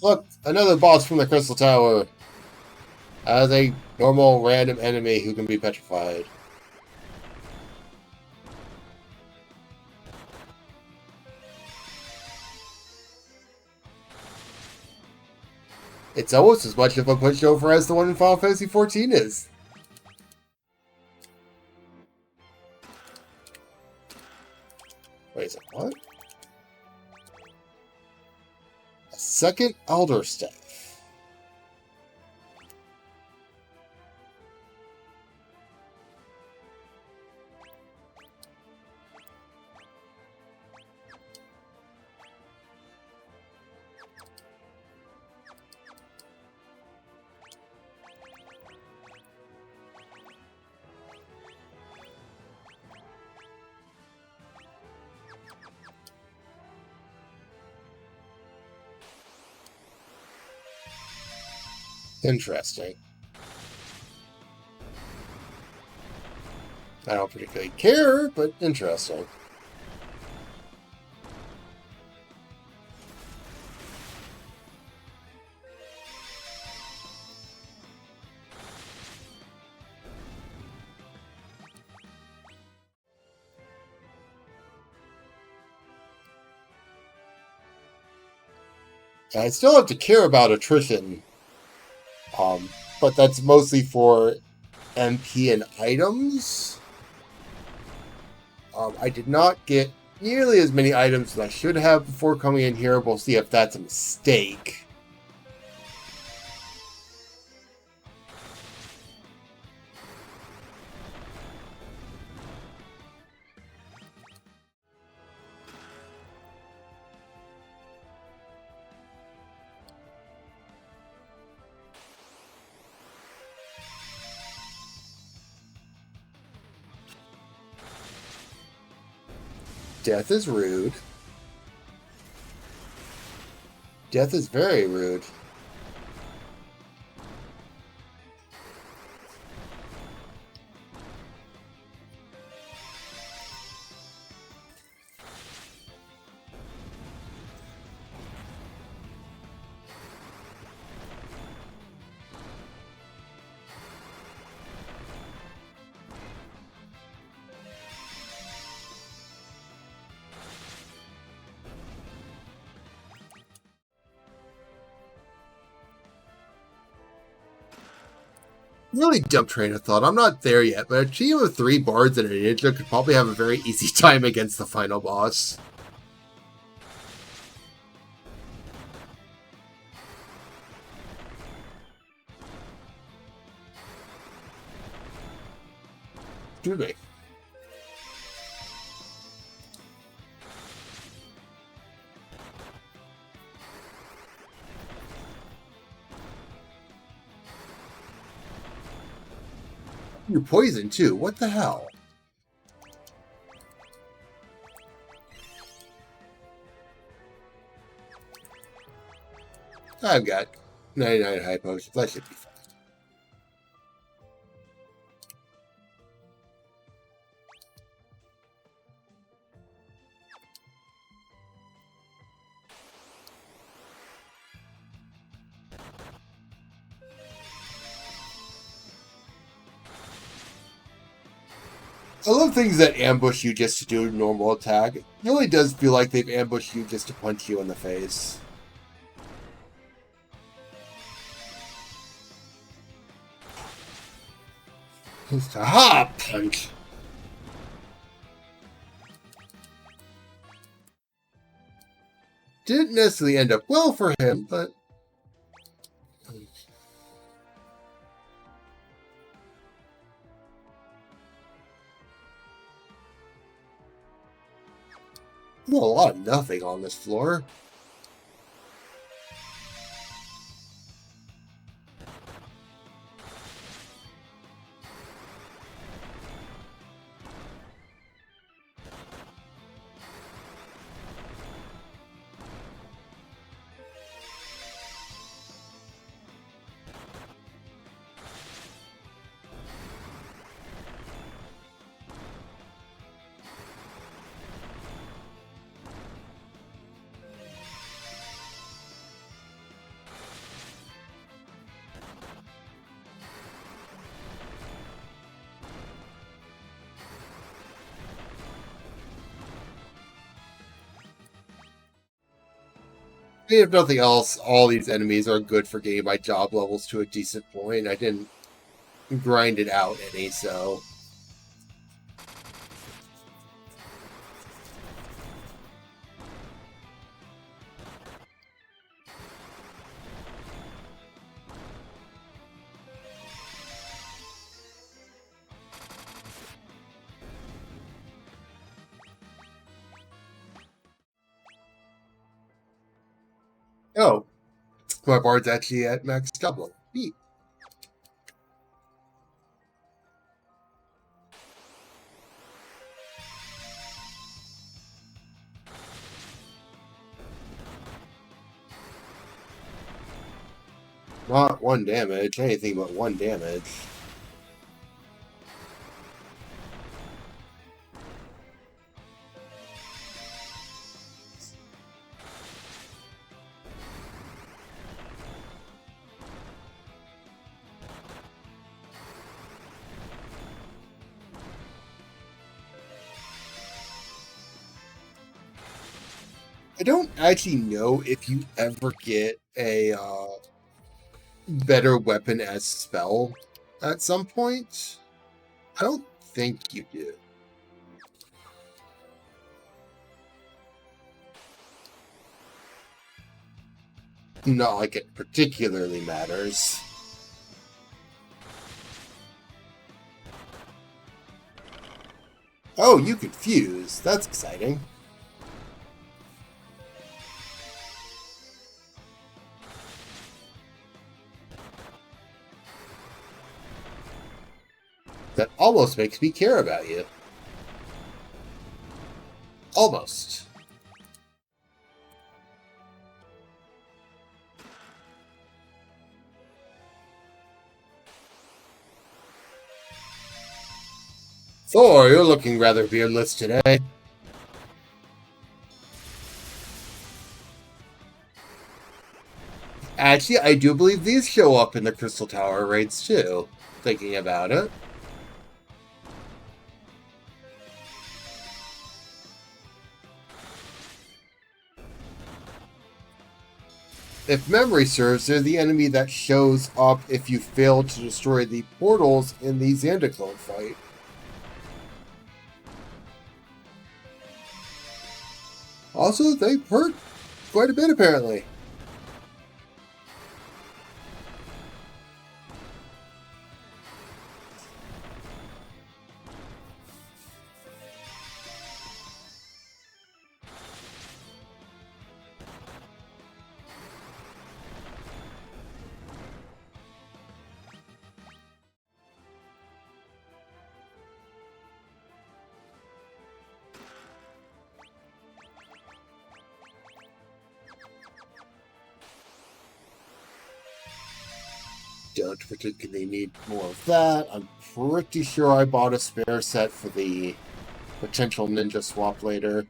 Look, another boss from the Crystal Tower. As a normal random enemy who can be petrified. It's almost as much of a pushover as the one in Final Fantasy XIV is. Wait a second, what? A second Elder Staff. Interesting. I don't particularly care, but interesting. I still have to care about attrition, but that's mostly for MP and items. I did not get nearly as many items as I should have before coming in here. We'll see if that's a mistake. Death is rude. Death is very rude. Really dumb train of thought. I'm not there yet, but a team of 3 bards and a ninja could probably have a very easy time against the final boss. Do they? You're poisoned too. What the hell? I've got 99 high potions. I should be fine. I love things that ambush you just to do a normal attack. It really does feel like they've ambushed you just to punch you in the face. Just a hot punch. Didn't necessarily end up well for him, but... There's a lot of nothing on this floor. If nothing else, all these enemies are good for getting my job levels to a decent point. I didn't grind it out any, so... Oh, my bard's actually at max double. Neat. Not 1 damage, anything but 1 damage. I don't actually know if you ever get a better weapon as spell at some point. I don't think you do. Not like it particularly matters. Oh, you could fuse. That's exciting. That almost makes me care about you. Almost. Thor, you're looking rather beardless today. Actually, I do believe these show up in the Crystal Tower raids too, thinking about it. If memory serves, they're the enemy that shows up if you fail to destroy the portals in the Xande clone fight. Also, they hurt quite a bit, apparently. don't particularly need more of that. I'm pretty sure I bought a spare set for the potential ninja swap later.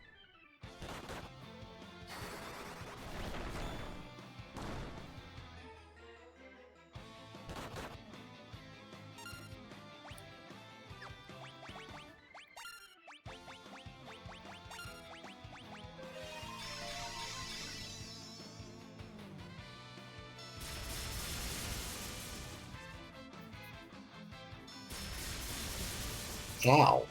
Ow.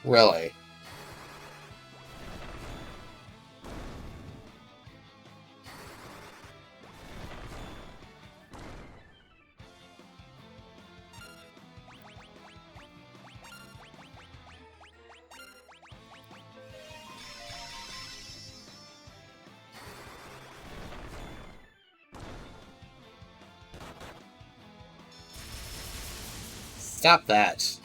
Really? Stop that.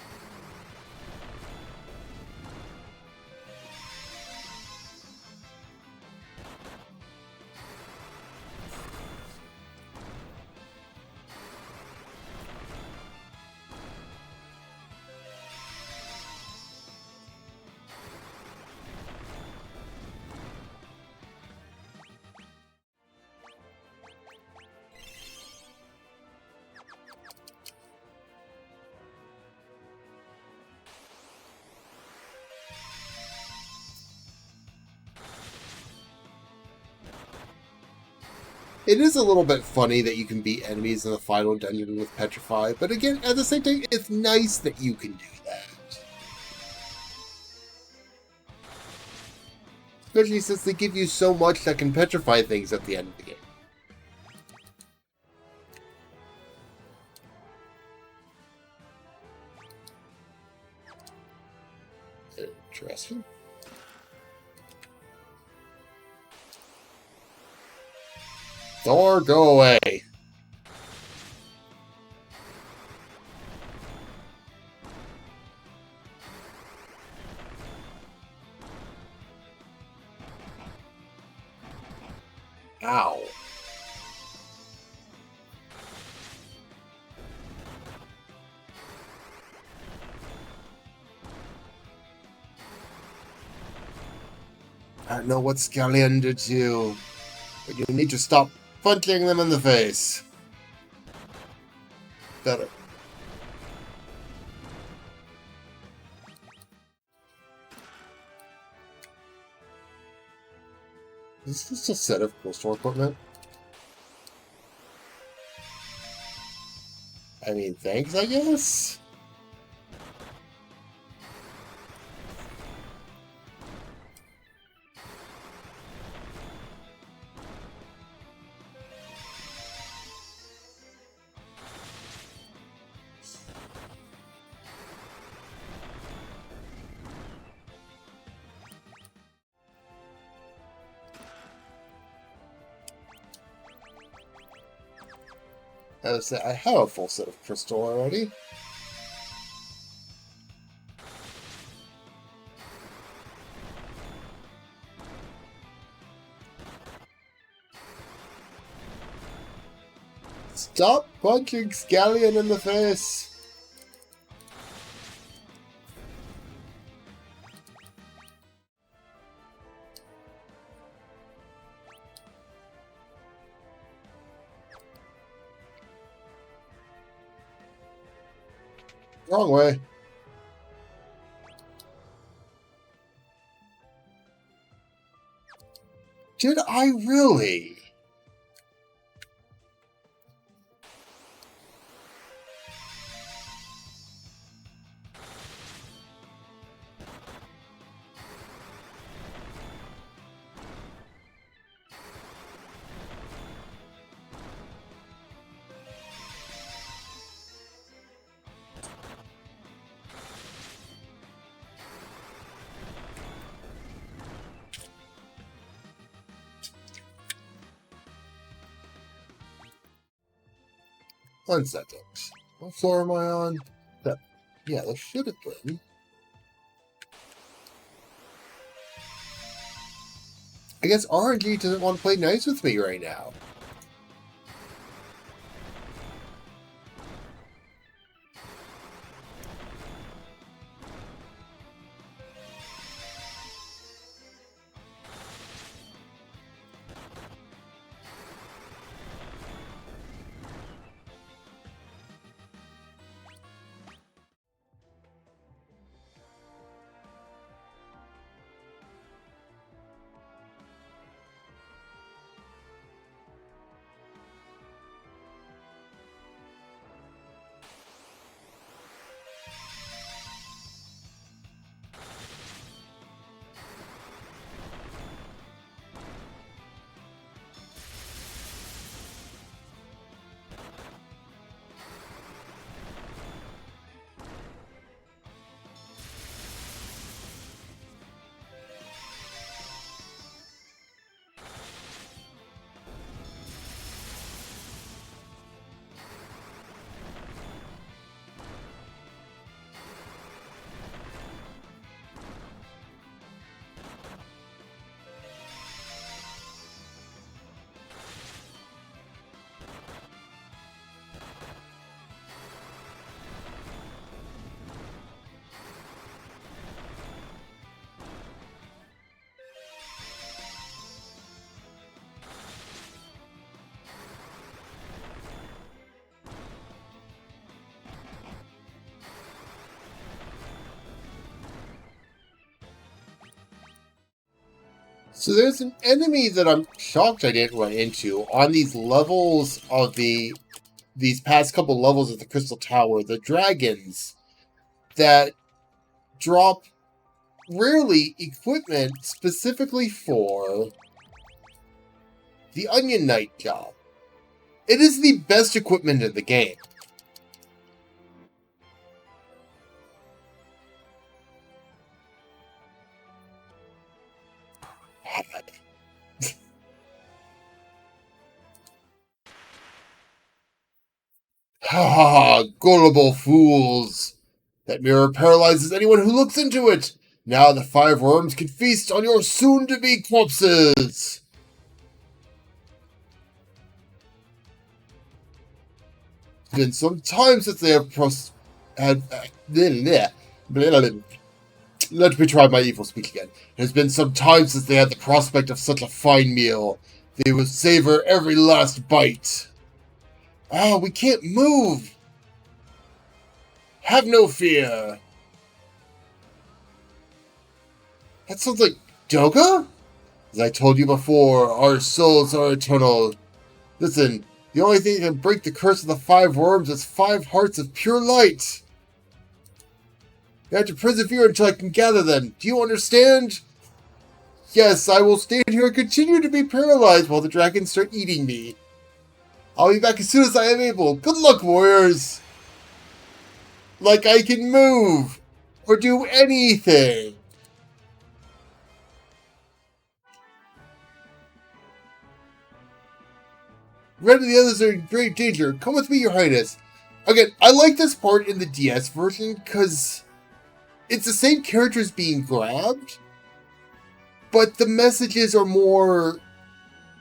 It is a little bit funny that you can beat enemies in the final dungeon with Petrify, but again, at the same time, it's nice that you can do that. Especially since they give you so much that can petrify things at the end of the game. Interesting. Thor, go away. Ow. I don't know what Scallion did to you, but you need to stop punching them in the face. Better. Is this a set of crystal equipment? I mean, thanks, I guess? I have a full set of crystal already. Stop punching Scallion in the face! Wrong way. Did I really? One second. What floor am I on? Yeah, that should have been. I guess RNG doesn't want to play nice with me right now. So there's an enemy that I'm shocked I didn't run into on these levels of these past couple levels of the Crystal Tower, the dragons that drop rarely equipment specifically for the Onion Knight job. It is the best equipment in the game. Ha ha ha, gullible fools! That mirror paralyzes anyone who looks into it! Now the 5 worms can feast on your soon-to-be corpses! It's been some time since they have Let me try my evil speech again. It has been some time since they had the prospect of such a fine meal. They will savor every last bite. Ah, we can't move! Have no fear! That sounds like Doga? As I told you before, our souls are eternal. Listen, the only thing that can break the curse of the 5 worms is 5 hearts of pure light. I have to persevere until I can gather them. Do you understand? Yes, I will stand here and continue to be paralyzed while the dragons start eating me. I'll be back as soon as I am able. Good luck, warriors! Like I can move! Or do anything! Red and the others are in great danger. Come with me, your highness. Again, I like this part in the DS version because it's the same characters being grabbed, but the messages are more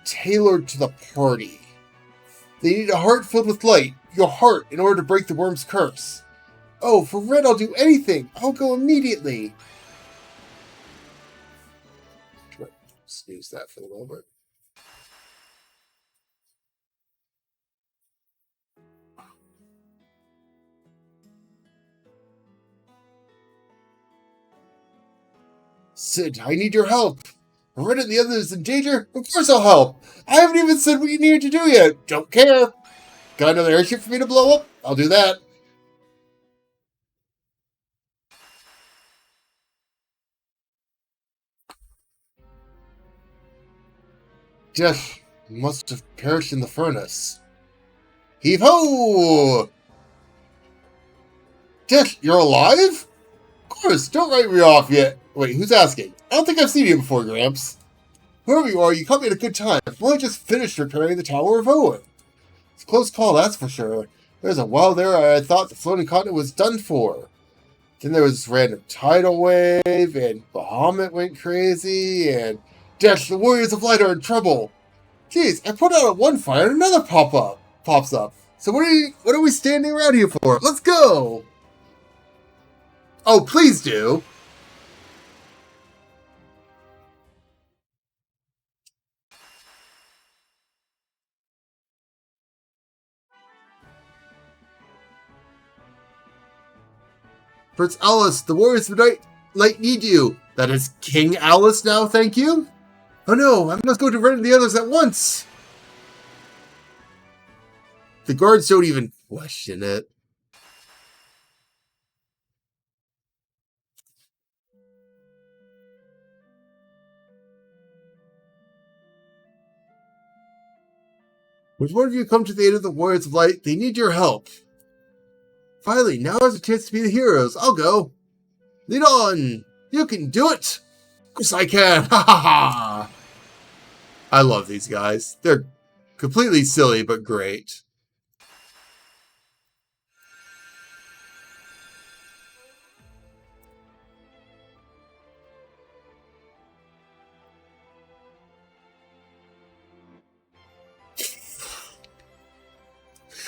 tailored to the party. They need a heart filled with light, your heart, in order to break the worm's curse. Oh, for Red, I'll do anything. I'll go immediately. Snooze that for the moment. Sid, I need your help. Red and the others in danger? Of course I'll help. I haven't even said what you need to do yet. Don't care. Got another airship for me to blow up? I'll do that. Death must have perished in the furnace. Heave ho! Death, you're alive? Of course, don't write me off yet. Wait, who's asking? I don't think I've seen you before, Gramps. Whoever you are, you caught me at a good time. I've only just finished repairing the Tower of Owen. It's a close call, that's for sure. There's a while there I thought the floating continent was done for. Then there was this random tidal wave, and Bahamut went crazy, and Dash, the Warriors of Light are in trouble. Jeez, I put out one fire and another pops up. So what are we standing around here for? Let's go! Oh, please do. Prince Alice, the Warriors of Light need you. That is King Alice now, thank you? Oh no, I must go to render the others at once. The guards don't even question it. When one of you come to the aid of the Warriors of Light, they need your help. Finally, now is a chance to be the heroes. I'll go. Lead on! You can do it! Of course I can! Ha ha ha! I love these guys. They're completely silly, but great.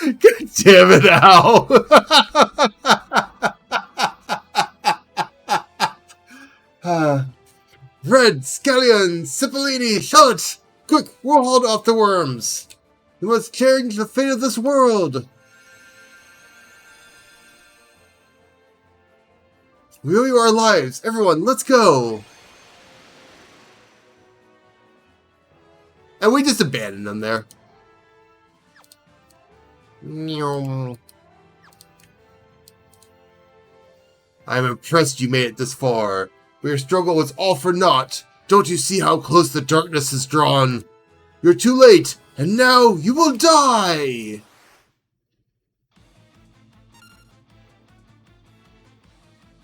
God damn it, Al! Red, Scallion, Cipollini, Charlotte! Quick, we'll hold off the worms! We must change the fate of this world! We owe you our lives! Everyone, let's go! And we just abandoned them there. I'm impressed you made it this far. Your struggle was all for naught. Don't you see how close the darkness is drawn? You're too late, and now you will die!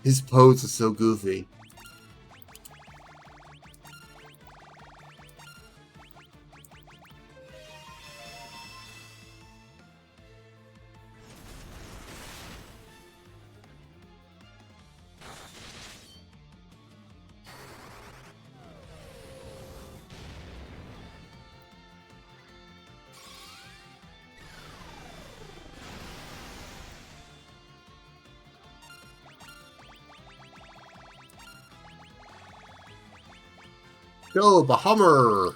His pose is so goofy. Go, the Hummer!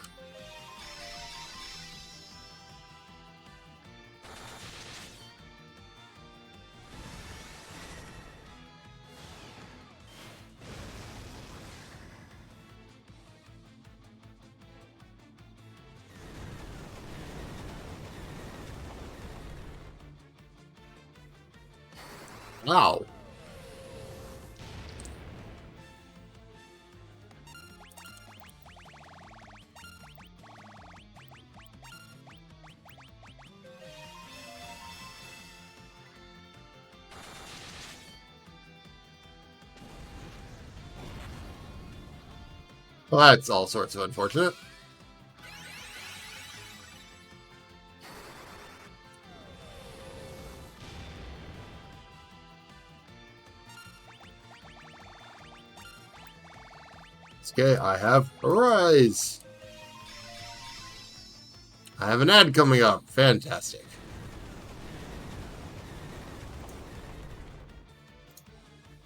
Wow. Well, that's all sorts of unfortunate. Okay, I have a rise. I have an ad coming up. Fantastic.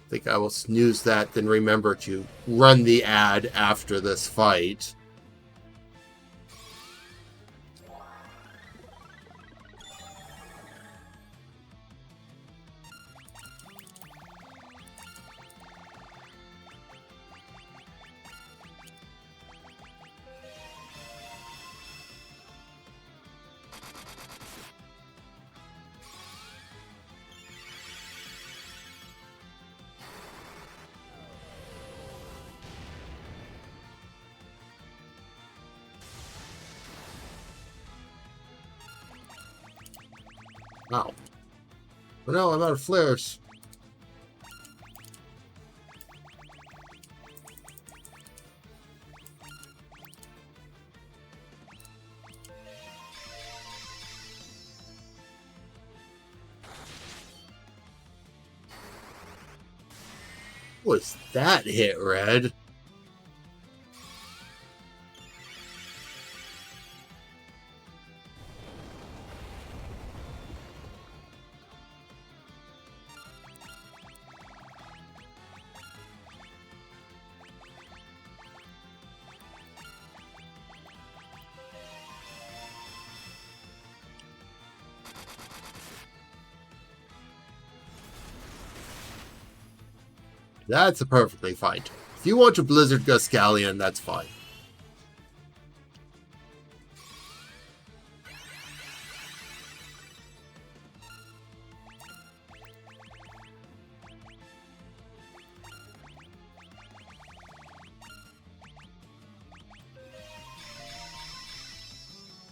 I think I will snooze that, then remember to run the ad after this fight. Wow. But no, I'm out of flares. Was that hit, Red? That's a perfectly fine turn. If you want to Blizzard Guscallion, that's fine.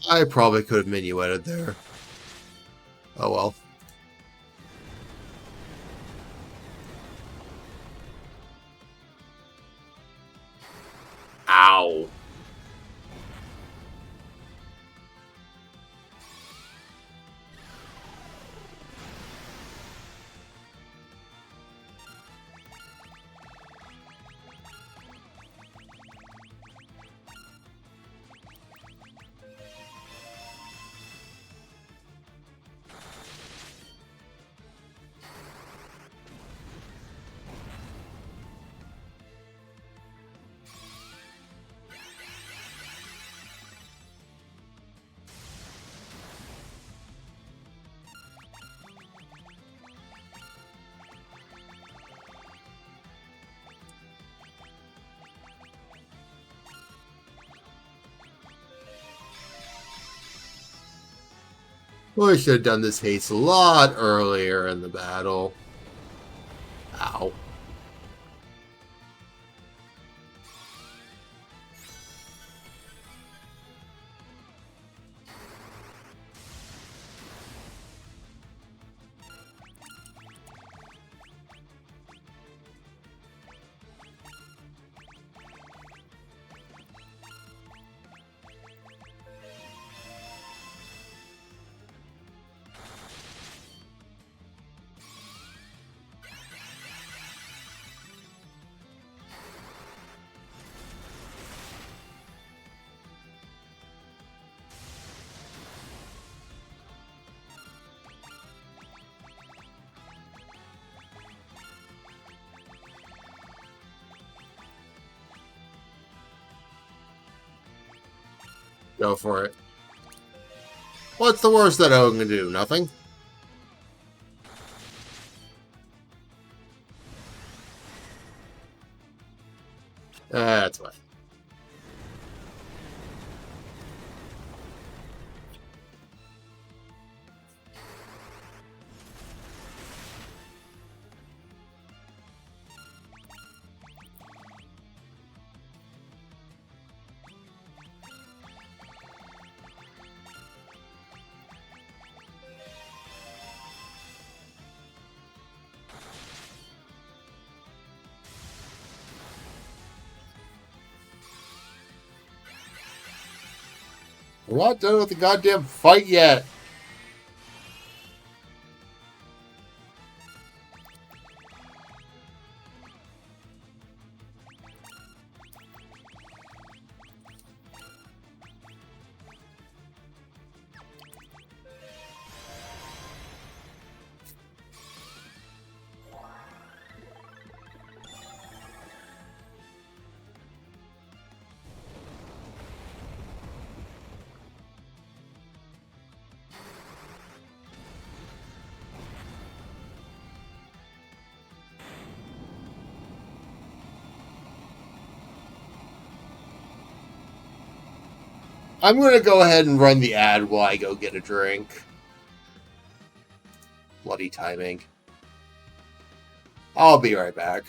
I probably could have minuetted there. Oh well. Ow. We should have done this haste a lot earlier in the battle. Ow. Go for it. What's the worst that I can do? Nothing? That's fine. We're not done with the goddamn fight yet. I'm going to go ahead and run the ad while I go get a drink. Bloody timing. I'll be right back.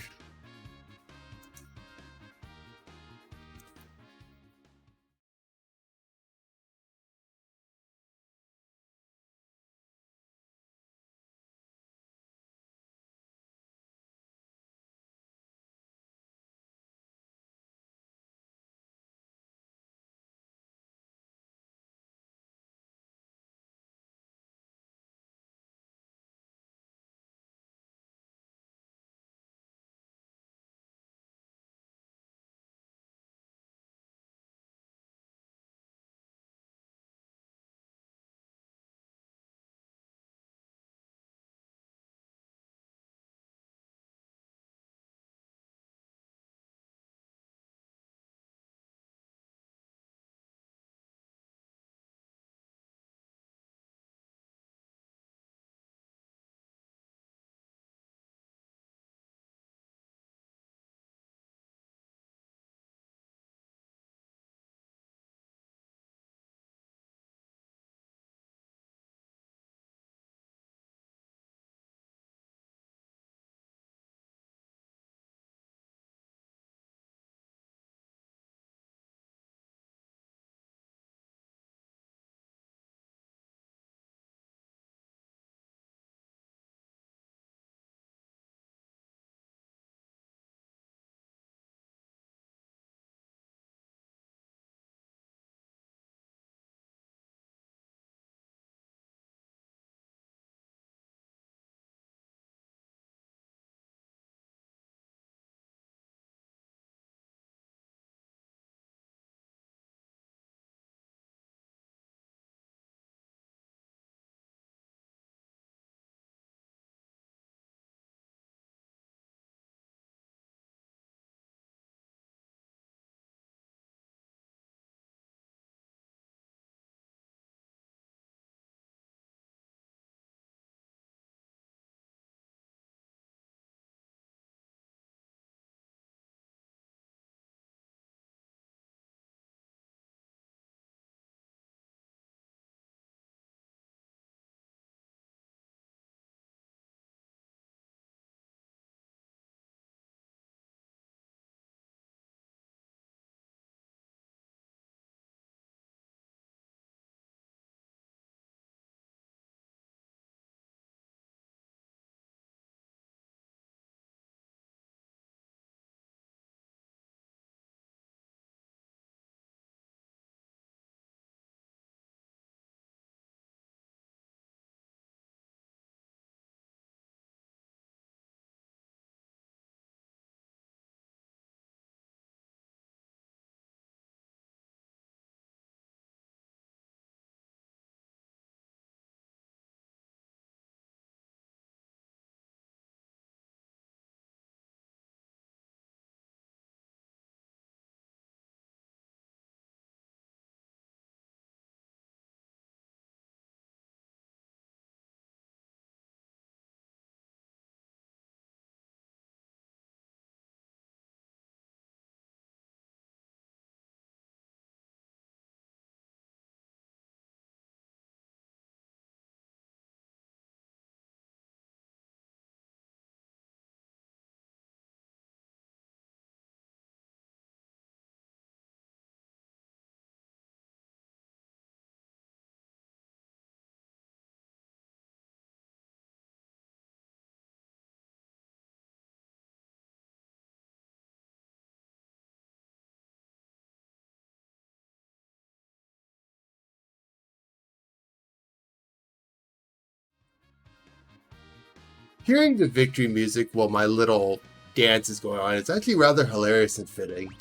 Hearing the victory music while my little dance is going on is actually rather hilarious and fitting.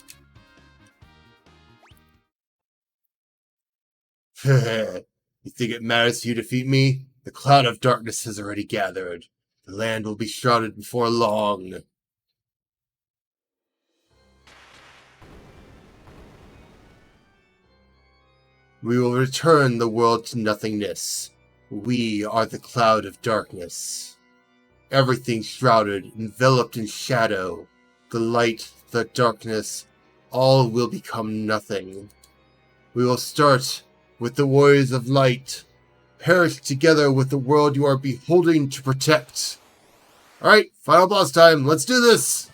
You think it matters if you defeat me? The cloud of darkness has already gathered. The land will be shrouded before long. We will return the world to nothingness. We are the cloud of darkness. Everything shrouded, enveloped in shadow. The light, the darkness, all will become nothing. We will start with the warriors of light. Perish together with the world you are beholding to protect. Alright, final boss time. Let's do this!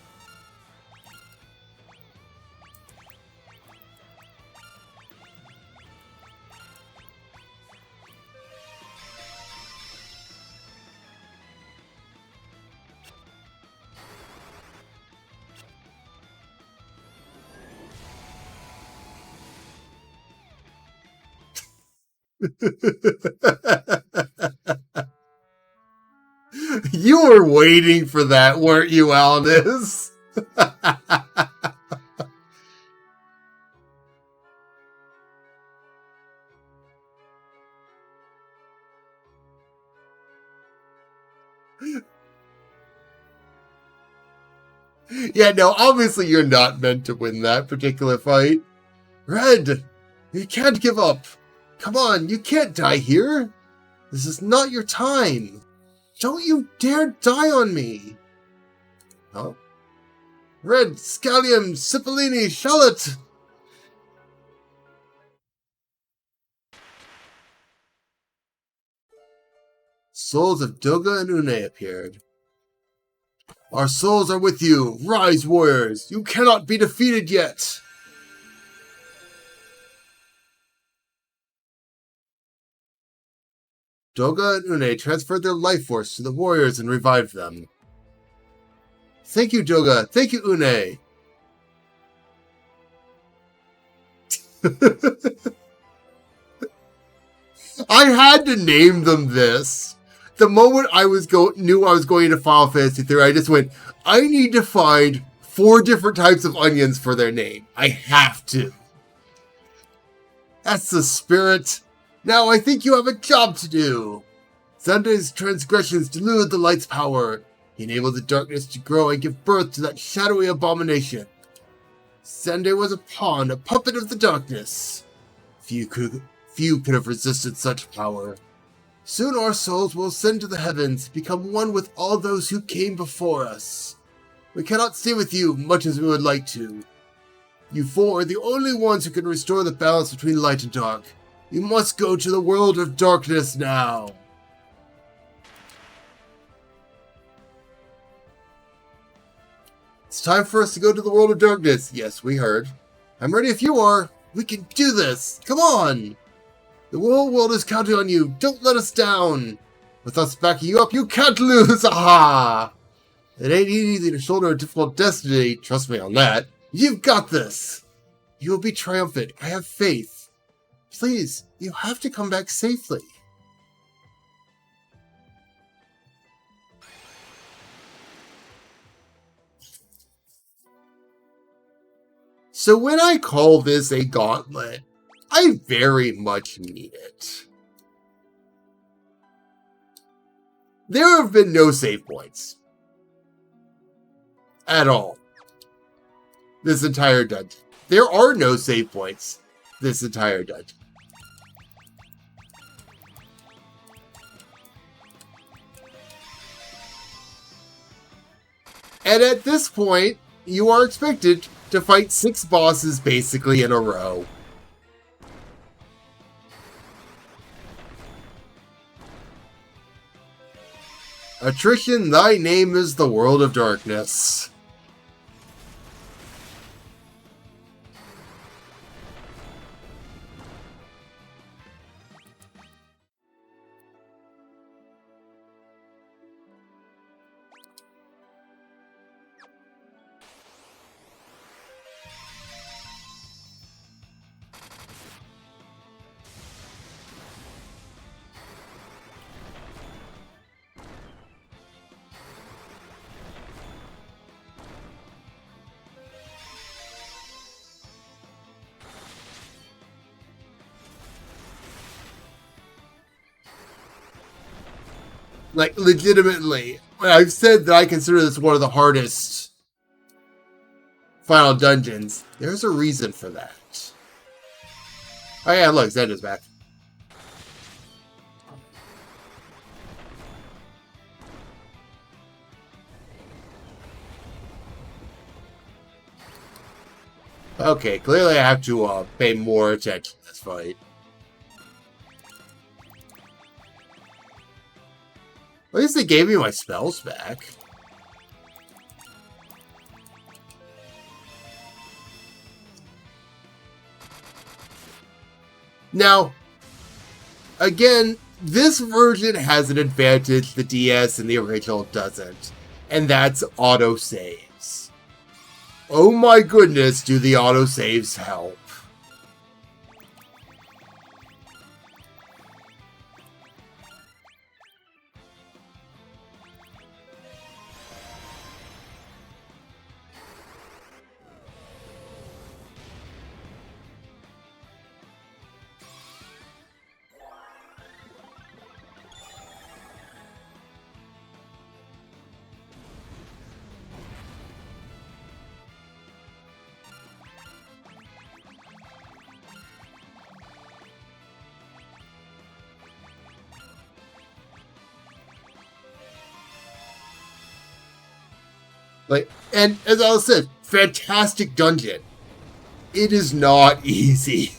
You were waiting for that, weren't you, Aldous? Yeah, no, obviously you're not meant to win that particular fight. Red, you can't give up. Come on, you can't die here. This is not your time. Don't you dare die on me. Huh? Red, Scallium, Cipollini, Shallot. Souls of Doga and Une appeared. Our souls are with you. Rise, warriors. You cannot be defeated yet. Doga and Une transferred their life force to the warriors and revived them. Thank you, Doga. Thank you, Une. I had to name them this. The moment I knew I was going to Final Fantasy 3, I just went, I need to find 4 different types of onions for their name. I have to. That's the spirit. Now I think you have a job to do. Xande's transgressions diluted the light's power. He enabled the darkness to grow and give birth to that shadowy abomination. Xande was a pawn, a puppet of the darkness. Few could have resisted such power. Soon our souls will ascend to the heavens, become one with all those who came before us. We cannot stay with you much as we would like to. You 4 are the only ones who can restore the balance between light and dark. You must go to the world of darkness now. It's time for us to go to the world of darkness. Yes, we heard. I'm ready if you are. We can do this. Come on. The whole world is counting on you. Don't let us down. With us backing you up, you can't lose. Aha! It ain't easy to shoulder a difficult destiny. Trust me on that. You've got this. You will be triumphant. I have faith. Please, you have to come back safely. So when I call this a gauntlet, I very much mean it. There have been no save points. At all. This entire dungeon. There are no save points. This entire dungeon. And at this point, you are expected to fight 6 bosses basically in a row. Attrition, thy name is the world of darkness. Like, legitimately, when I've said that I consider this one of the hardest final dungeons, there's a reason for that. Oh yeah, look, Xande's back. Okay, clearly I have to pay more attention to this fight. At least they gave me my spells back. Now, again, this version has an advantage the DS and the original doesn't, and that's autosaves. Oh my goodness, do the autosaves help. Like, and as I said, fantastic dungeon. It is not easy.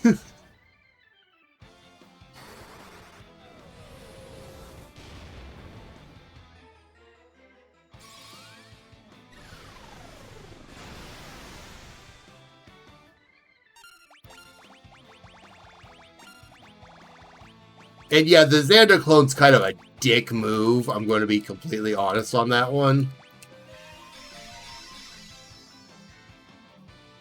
And yeah, the Xande clone's kind of a dick move. I'm going to be completely honest on that one.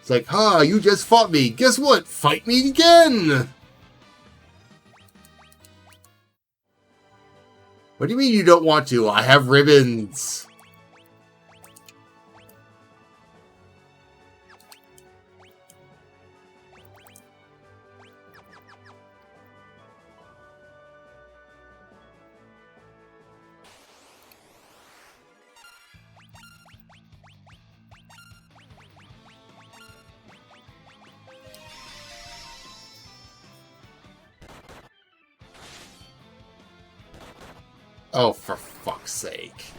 It's like, ha, you just fought me. Guess what? Fight me again! What do you mean you don't want to? I have ribbons. Oh, for fuck's sake.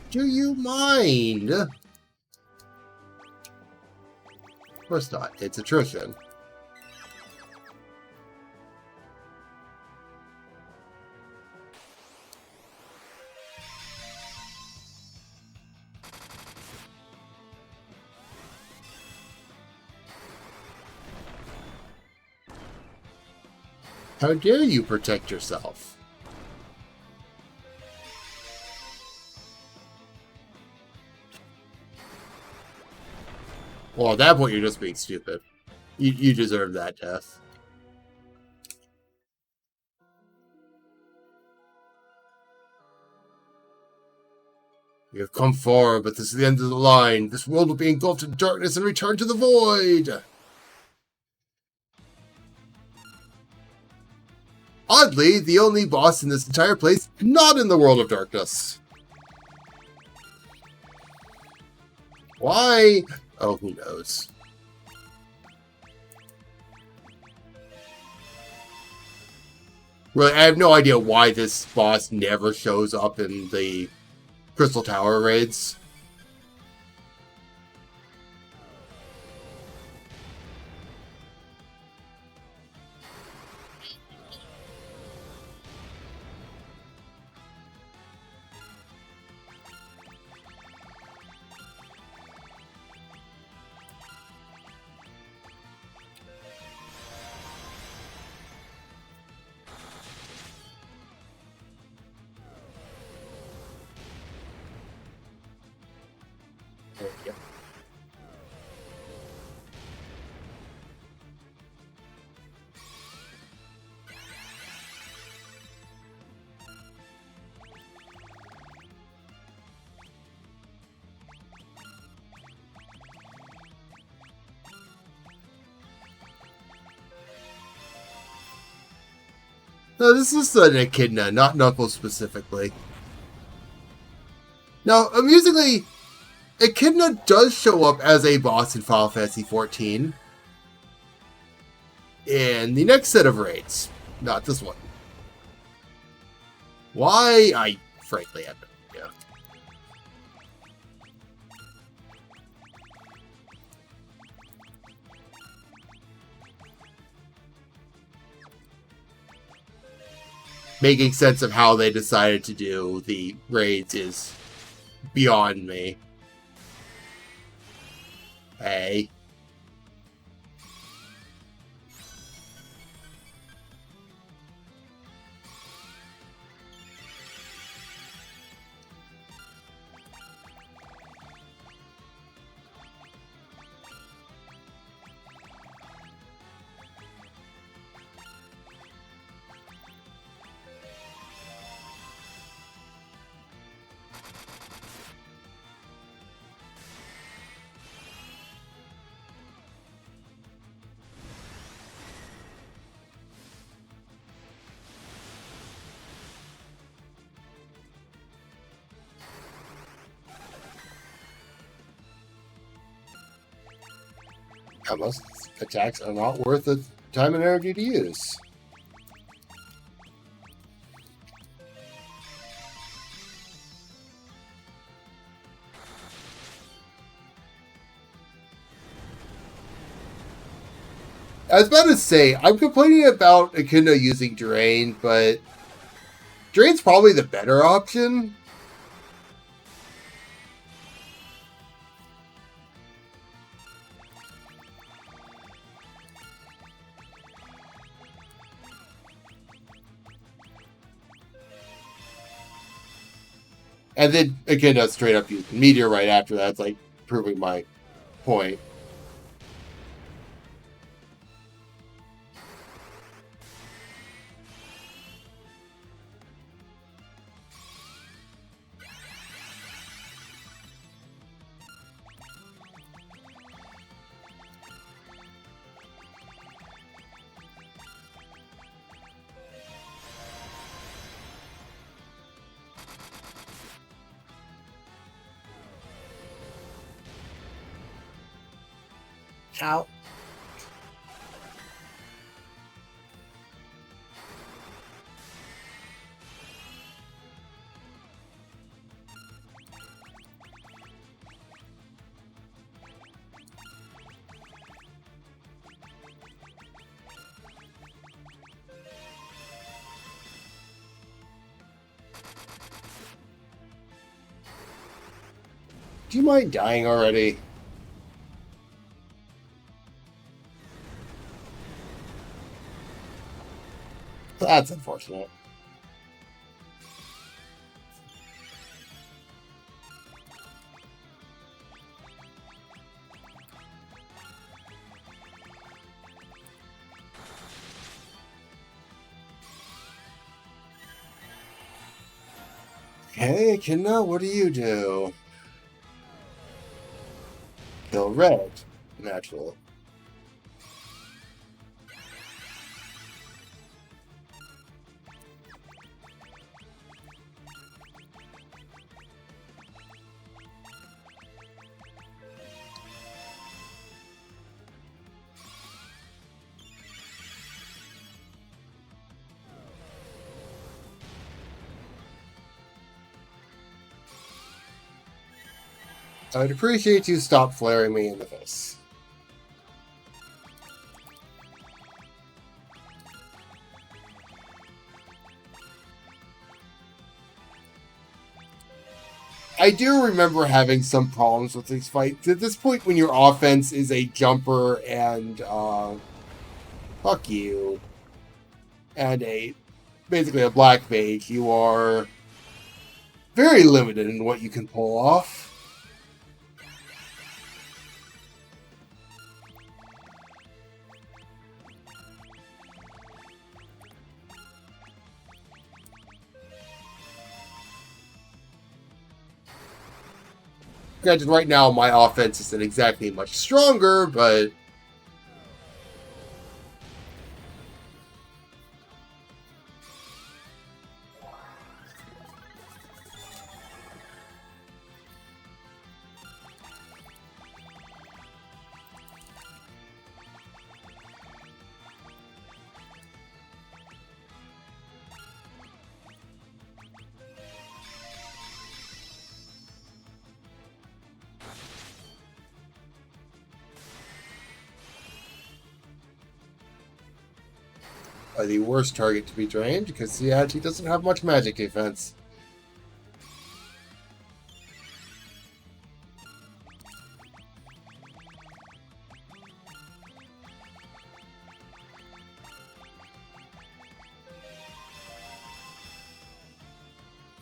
Do you mind? Of course not. It's attrition. How dare you protect yourself? Well, at that point, you're just being stupid. You deserve that death. You have come far, but this is the end of the line. This world will be engulfed in darkness and return to the void. Oddly, the only boss in this entire place not in the World of Darkness. Why? Oh, who knows? Really, I have no idea why this boss never shows up in the Crystal Tower raids. Yep. No, this is an Echidna, not Knuckles specifically. Now, amusingly, Echidna does show up as a boss in Final Fantasy XIV in the next set of raids, not this one. Why? I frankly have no idea. Making sense of how they decided to do the raids is beyond me. Hey. Most attacks are not worth the time and energy to use. I was about to say, I'm complaining about Echidna using Drain, but Drain's probably the better option. And then Echidna straight up used Meteor right after that. It's like proving my point. Ow. Do you mind dying already? That's unfortunate. Hey, Echidna, what do you do? Kill red. Natural. I'd appreciate you stop flaring me in the face. I do remember having some problems with these fights. At this point, when your offense is a jumper and fuck you, and basically a black mage, you are very limited in what you can pull off. Granted, right now my offense isn't exactly much stronger, but are the worst target to be drained because he actually doesn't have much magic defense.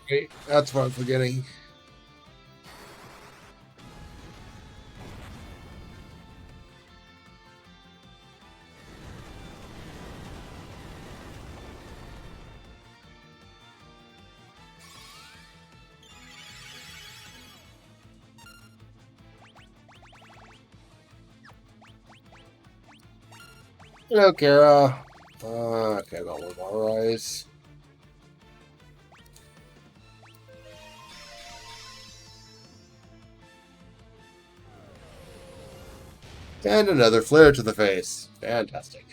Okay, that's what I'm forgetting. Hello, Kara. Okay, I got one more rise. And another flare to the face. Fantastic.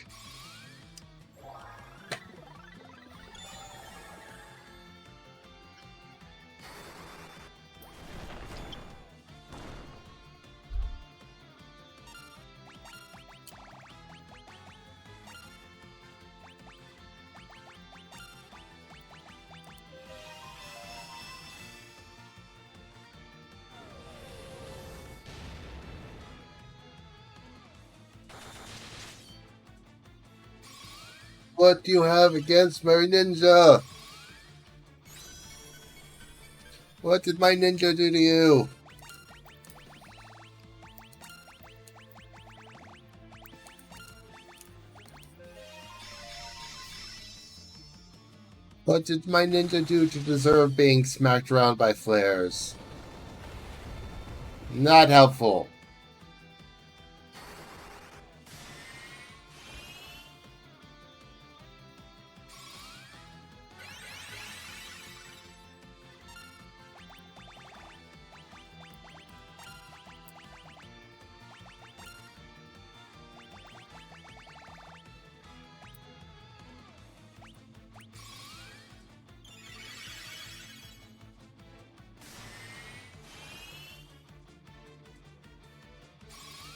What do you have against my ninja? What did my ninja do to you? What did my ninja do to deserve being smacked around by flares? Not helpful.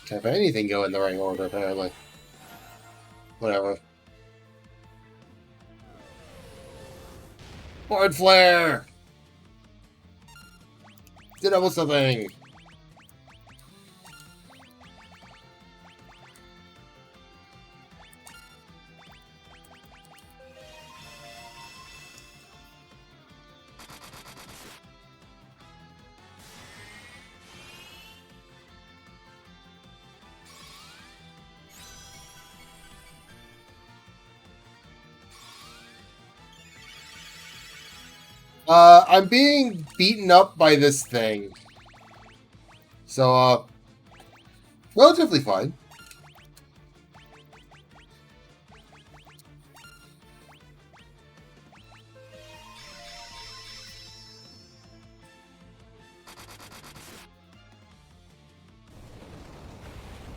Can't have anything go in the right order, apparently. Whatever. Board flare! Did almost something! I'm being beaten up by this thing. So, relatively fine.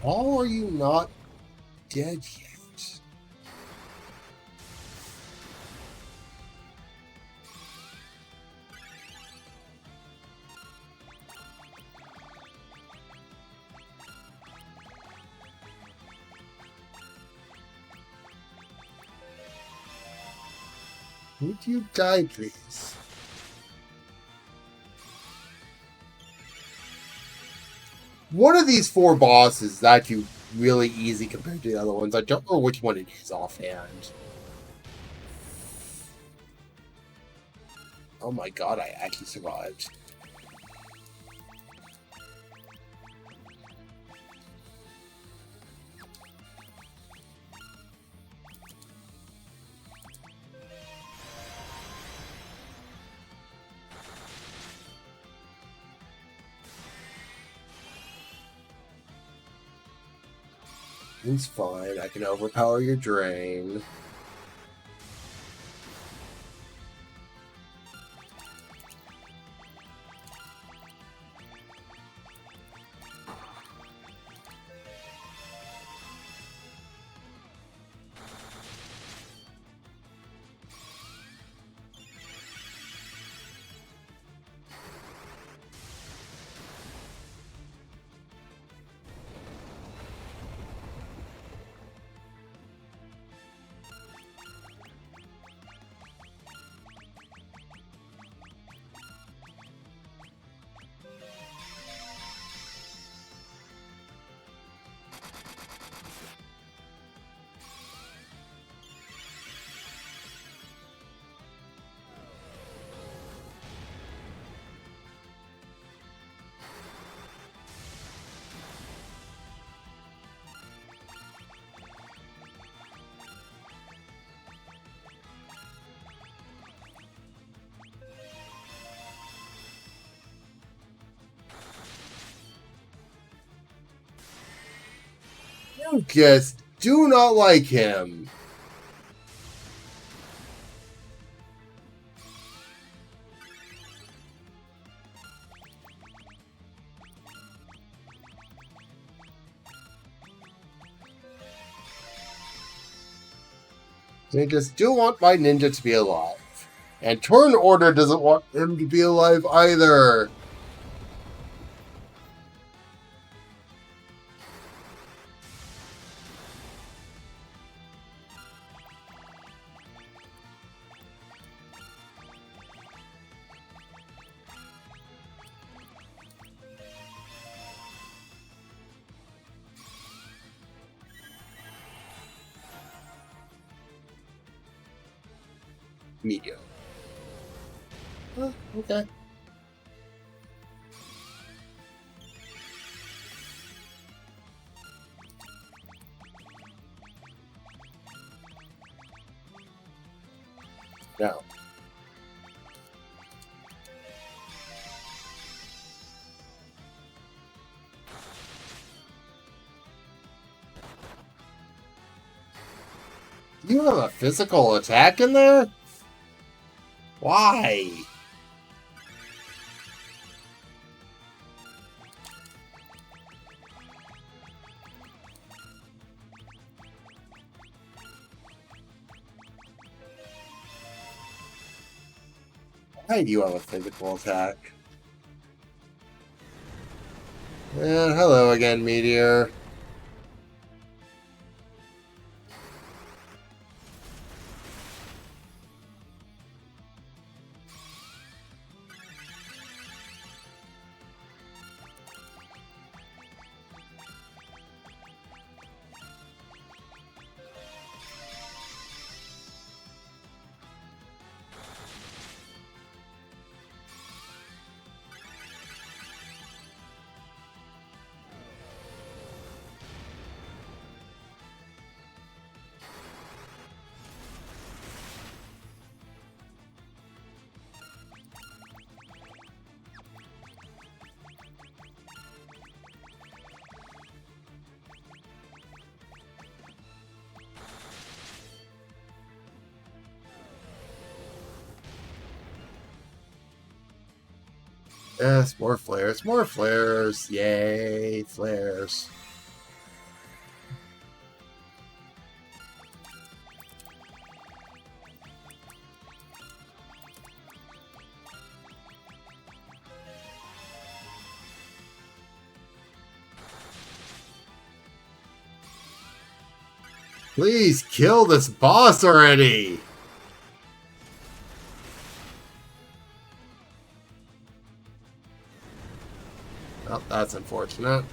How are you not dead yet? Would you die, please? One of these 4 bosses is actually really easy compared to the other ones. I don't know which one it is offhand. Oh my god, I actually survived. It's fine. I can overpower your drain. You just do not like him. They just do want my ninja to be alive. And Turn Order doesn't want him to be alive either. Medium. Okay. Now. You have a physical attack in there? Why? Why do you have a physical attack? And hello again, Meteor. Yes, more flares, more flares. Yay, flares. Please kill this boss already! Well, that's unfortunate.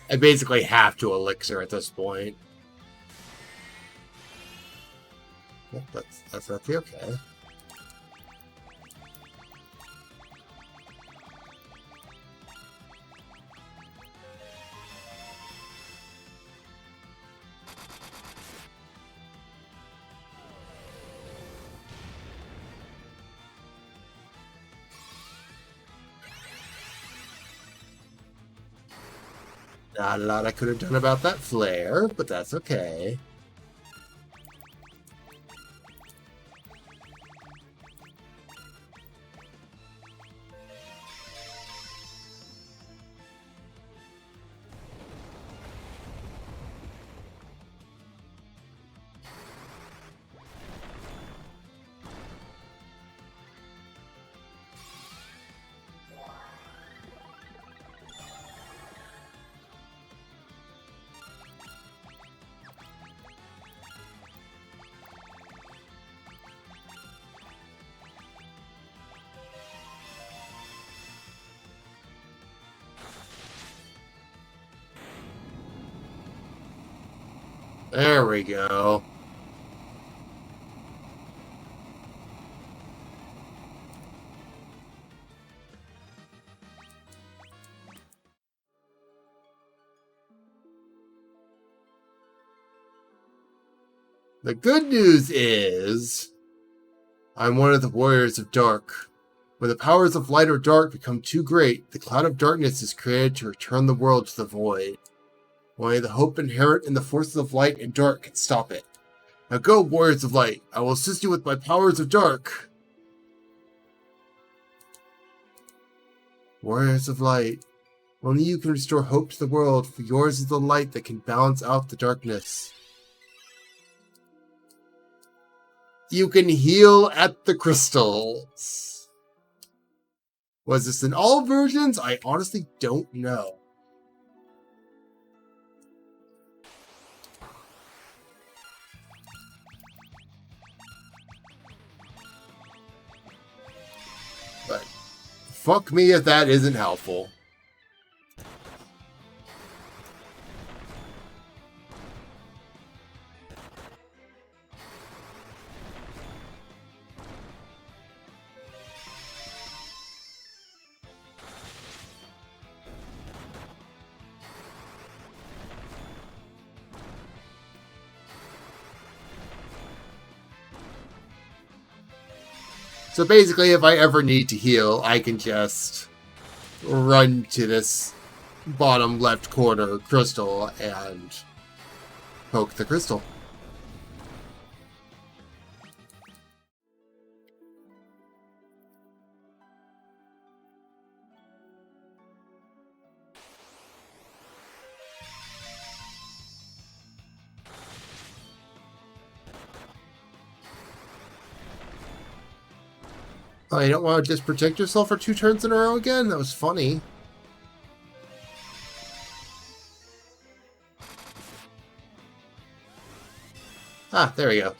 I basically have to elixir at this point. Well, that's okay. Not a lot I could have done about that flare, but that's okay. There we go. The good news is, I'm one of the warriors of dark. When the powers of light or dark become too great, the cloud of darkness is created to return the world to the void. Only the hope inherent in the forces of light and dark can stop it. Now go, warriors of light. I will assist you with my powers of dark. Warriors of light. Only you can restore hope to the world, for yours is the light that can balance out the darkness. You can heal at the crystals. Was this in all versions? I honestly don't know. But fuck me if that isn't helpful. So basically, if I ever need to heal, I can just run to this bottom left corner crystal and poke the crystal. Oh, you don't want to just protect yourself for 2 turns in a row again? That was funny. Ah, there we go.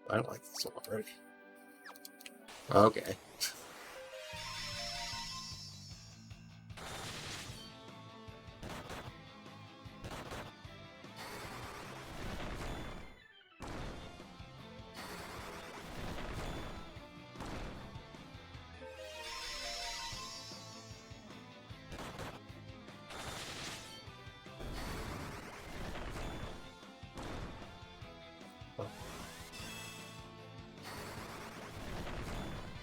I don't like this one already. Okay.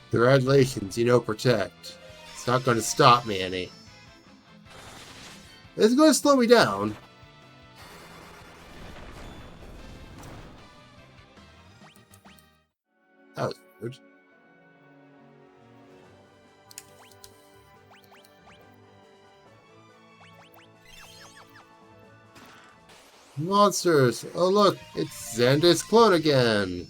Congratulations, you know protect. It's not going to stop me any. It's going to slow me down. That was weird. Monsters! Oh look, it's Xande's clone again!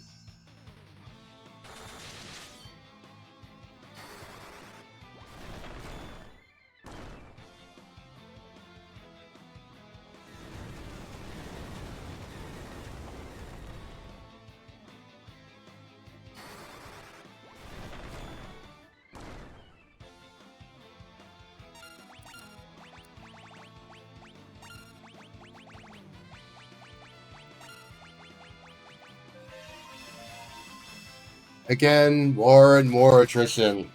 Again, more and more attrition.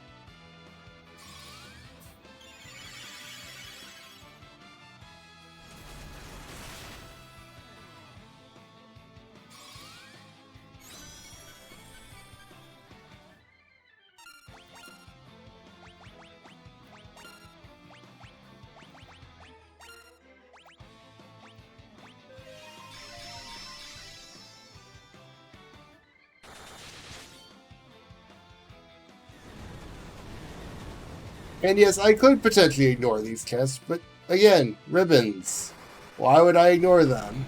And yes, I could potentially ignore these tests, but again, ribbons. Why would I ignore them?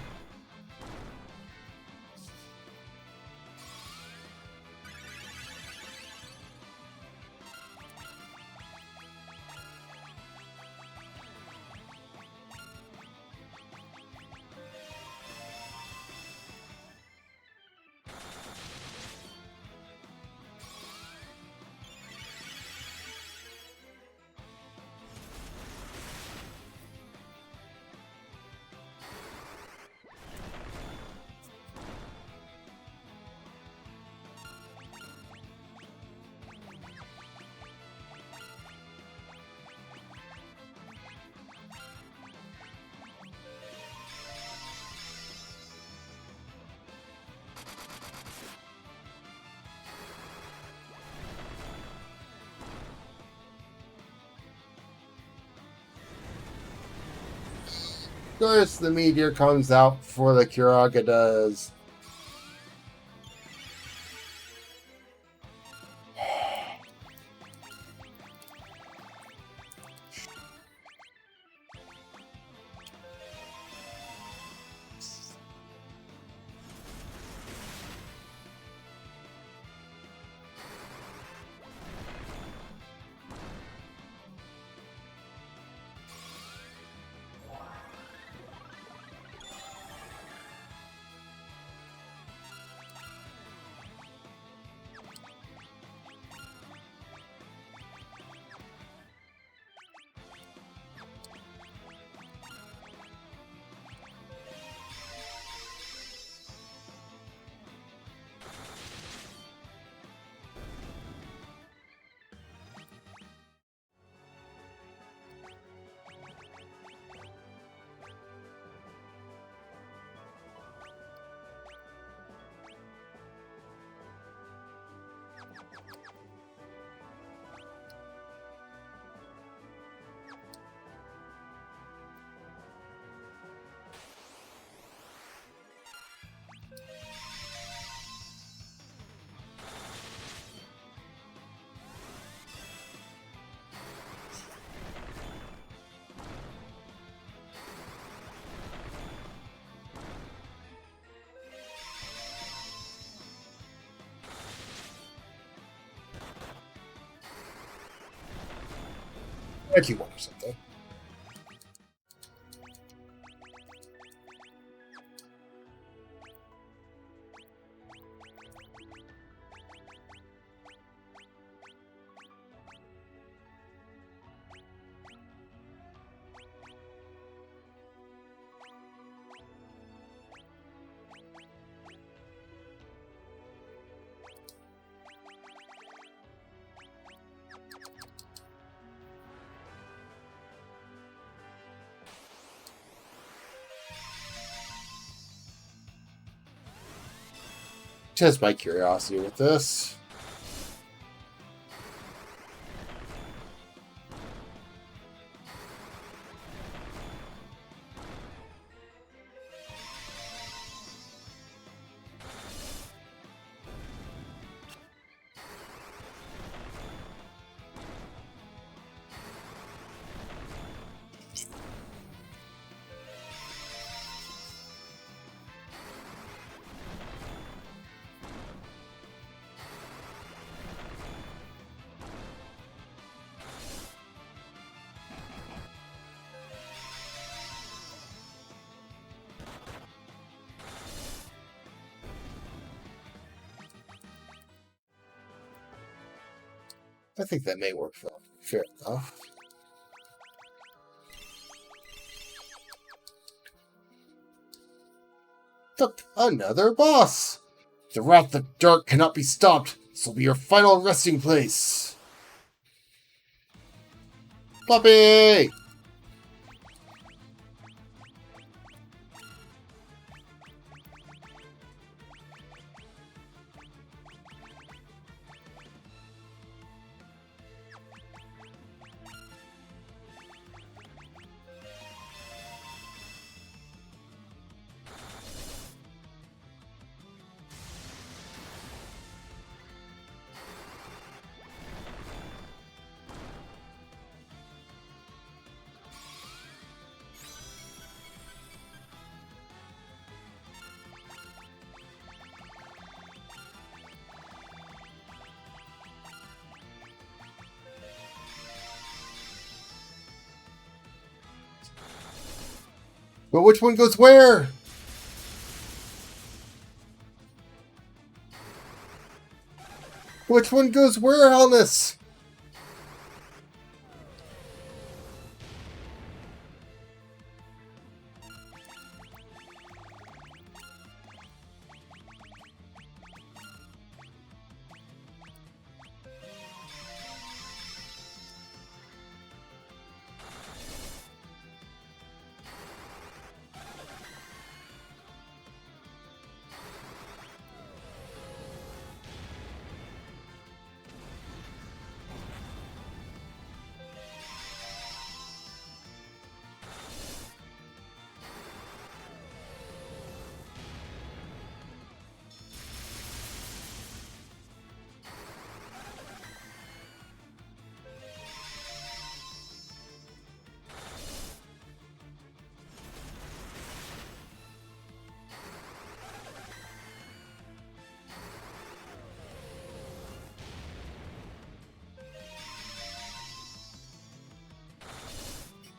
Of course, the meteor comes out before the Kiraga does. If you want or something. Test my curiosity with this. I think that may work for fair enough. Look, another boss! The wrath of the dark cannot be stopped. This will be your final resting place. Puppy! But which one goes where? Which one goes where, Helness?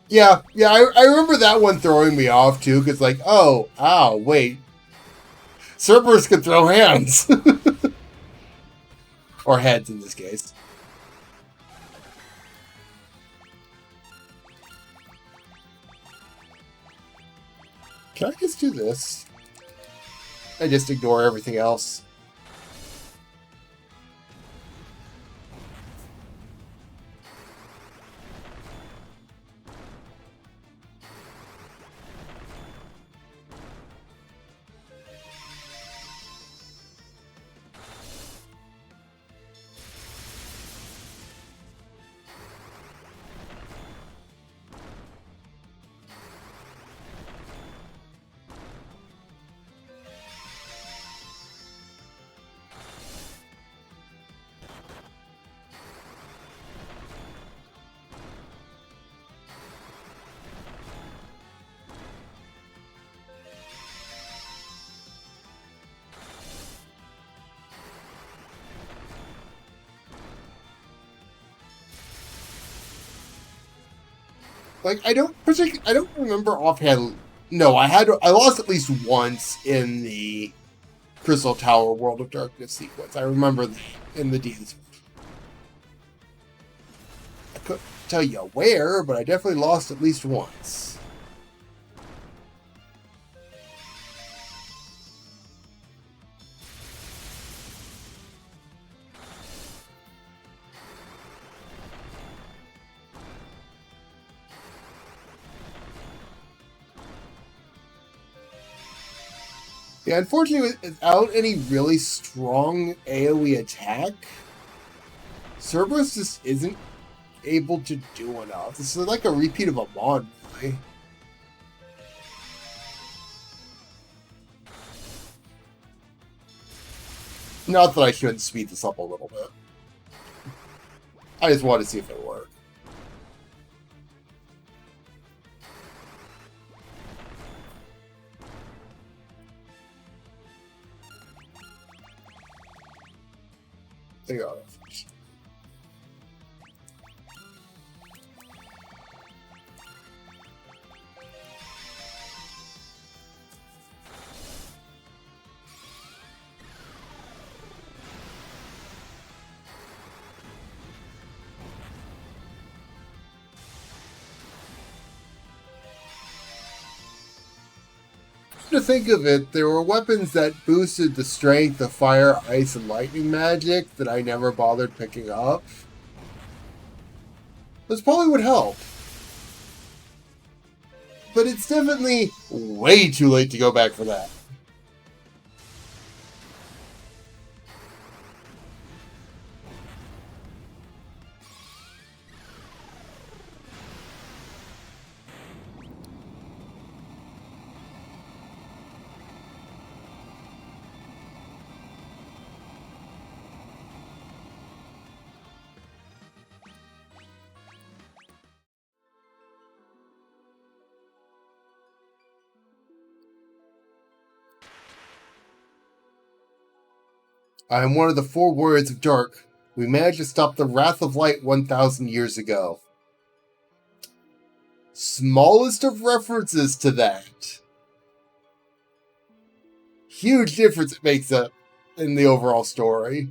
Yeah, I remember that one throwing me off too, because like, oh, ow, wait. Cerberus can throw hands. Or heads in this case. Can I just do this? I just ignore everything else. Like, I don't remember offhand. No, I lost at least once in the Crystal Tower World of Darkness sequence. I remember that in the DNC. I couldn't tell you where, but I definitely lost at least once. Yeah, unfortunately, without any really strong AoE attack, Cerberus just isn't able to do enough. This is like a repeat of a mod, really. Not that I shouldn't speed this up a little bit. I just wanted to see if it worked. There you go. To think of it, there were weapons that boosted the strength of fire, ice, and lightning magic that I never bothered picking up. This probably would help. But it's definitely way too late to go back for that. I am one of the 4 warriors of dark. We managed to stop the Wrath of Light 1,000 years ago. Smallest of references to that. Huge difference it makes up in the overall story.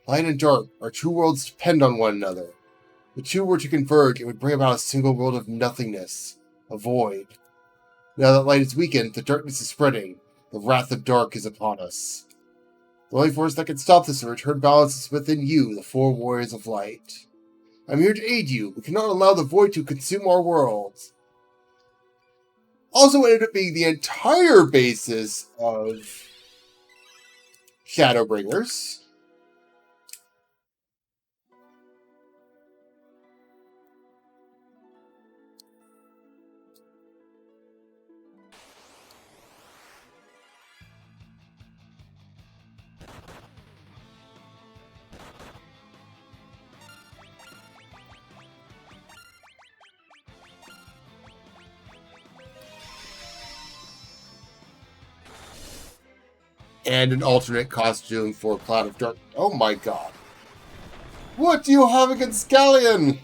Light and dark, our 2 worlds depend on one another. The 2 were to converge, it would bring about a single world of nothingness, a void. Now that light is weakened, the darkness is spreading. The wrath of dark is upon us. The only force that can stop this and return balance is within you, the 4 warriors of light. I'm here to aid you. We cannot allow the void to consume our worlds. Also ended up being the entire basis of Shadowbringers. And an alternate costume for Cloud of Dark. Oh my god. What do you have against Scallion?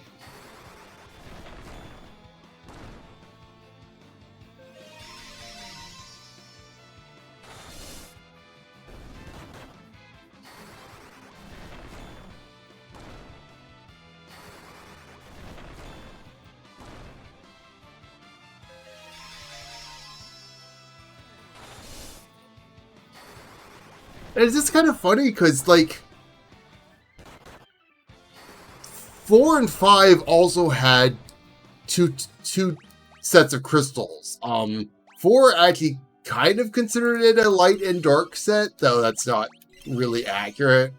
And it's just kind of funny because, like, 4 and 5 also had two sets of crystals. 4 actually kind of considered it a light and dark set, though that's not really accurate.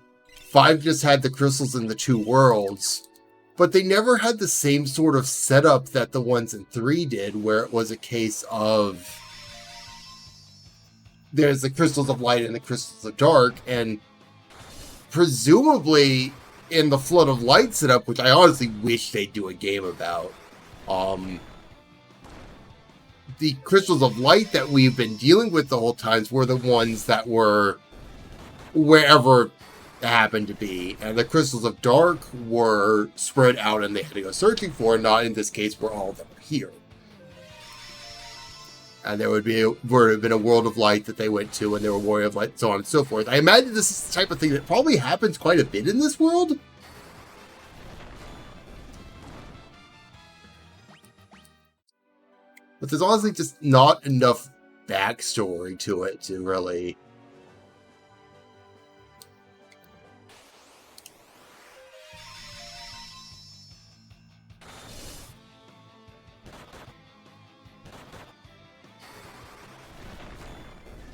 5 just had the crystals in the 2 worlds, but they never had the same sort of setup that the ones in 3 did, where it was a case of there's the crystals of light and the crystals of dark, and presumably in the Flood of Light setup, which I honestly wish they'd do a game about, the crystals of light that we've been dealing with the whole times were the ones that were wherever it happened to be, and the crystals of dark were spread out and they had to go searching for, not in this case where all of them are here. And there would have been a world of light that they went to, and there were warrior of light, so on and so forth. I imagine this is the type of thing that probably happens quite a bit in this world. But there's honestly just not enough backstory to it to really...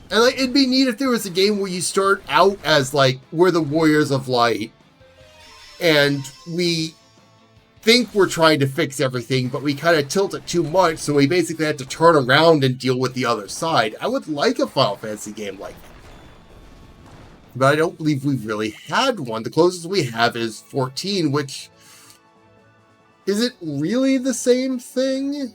And like, it'd be neat if there was a game where you start out as like, we're the warriors of light, and we think we're trying to fix everything, but we kind of tilt it too much, so we basically have to turn around and deal with the other side. I would like a Final Fantasy game like that. But I don't believe we've really had one. The closest we have is 14, which... Is it really the same thing?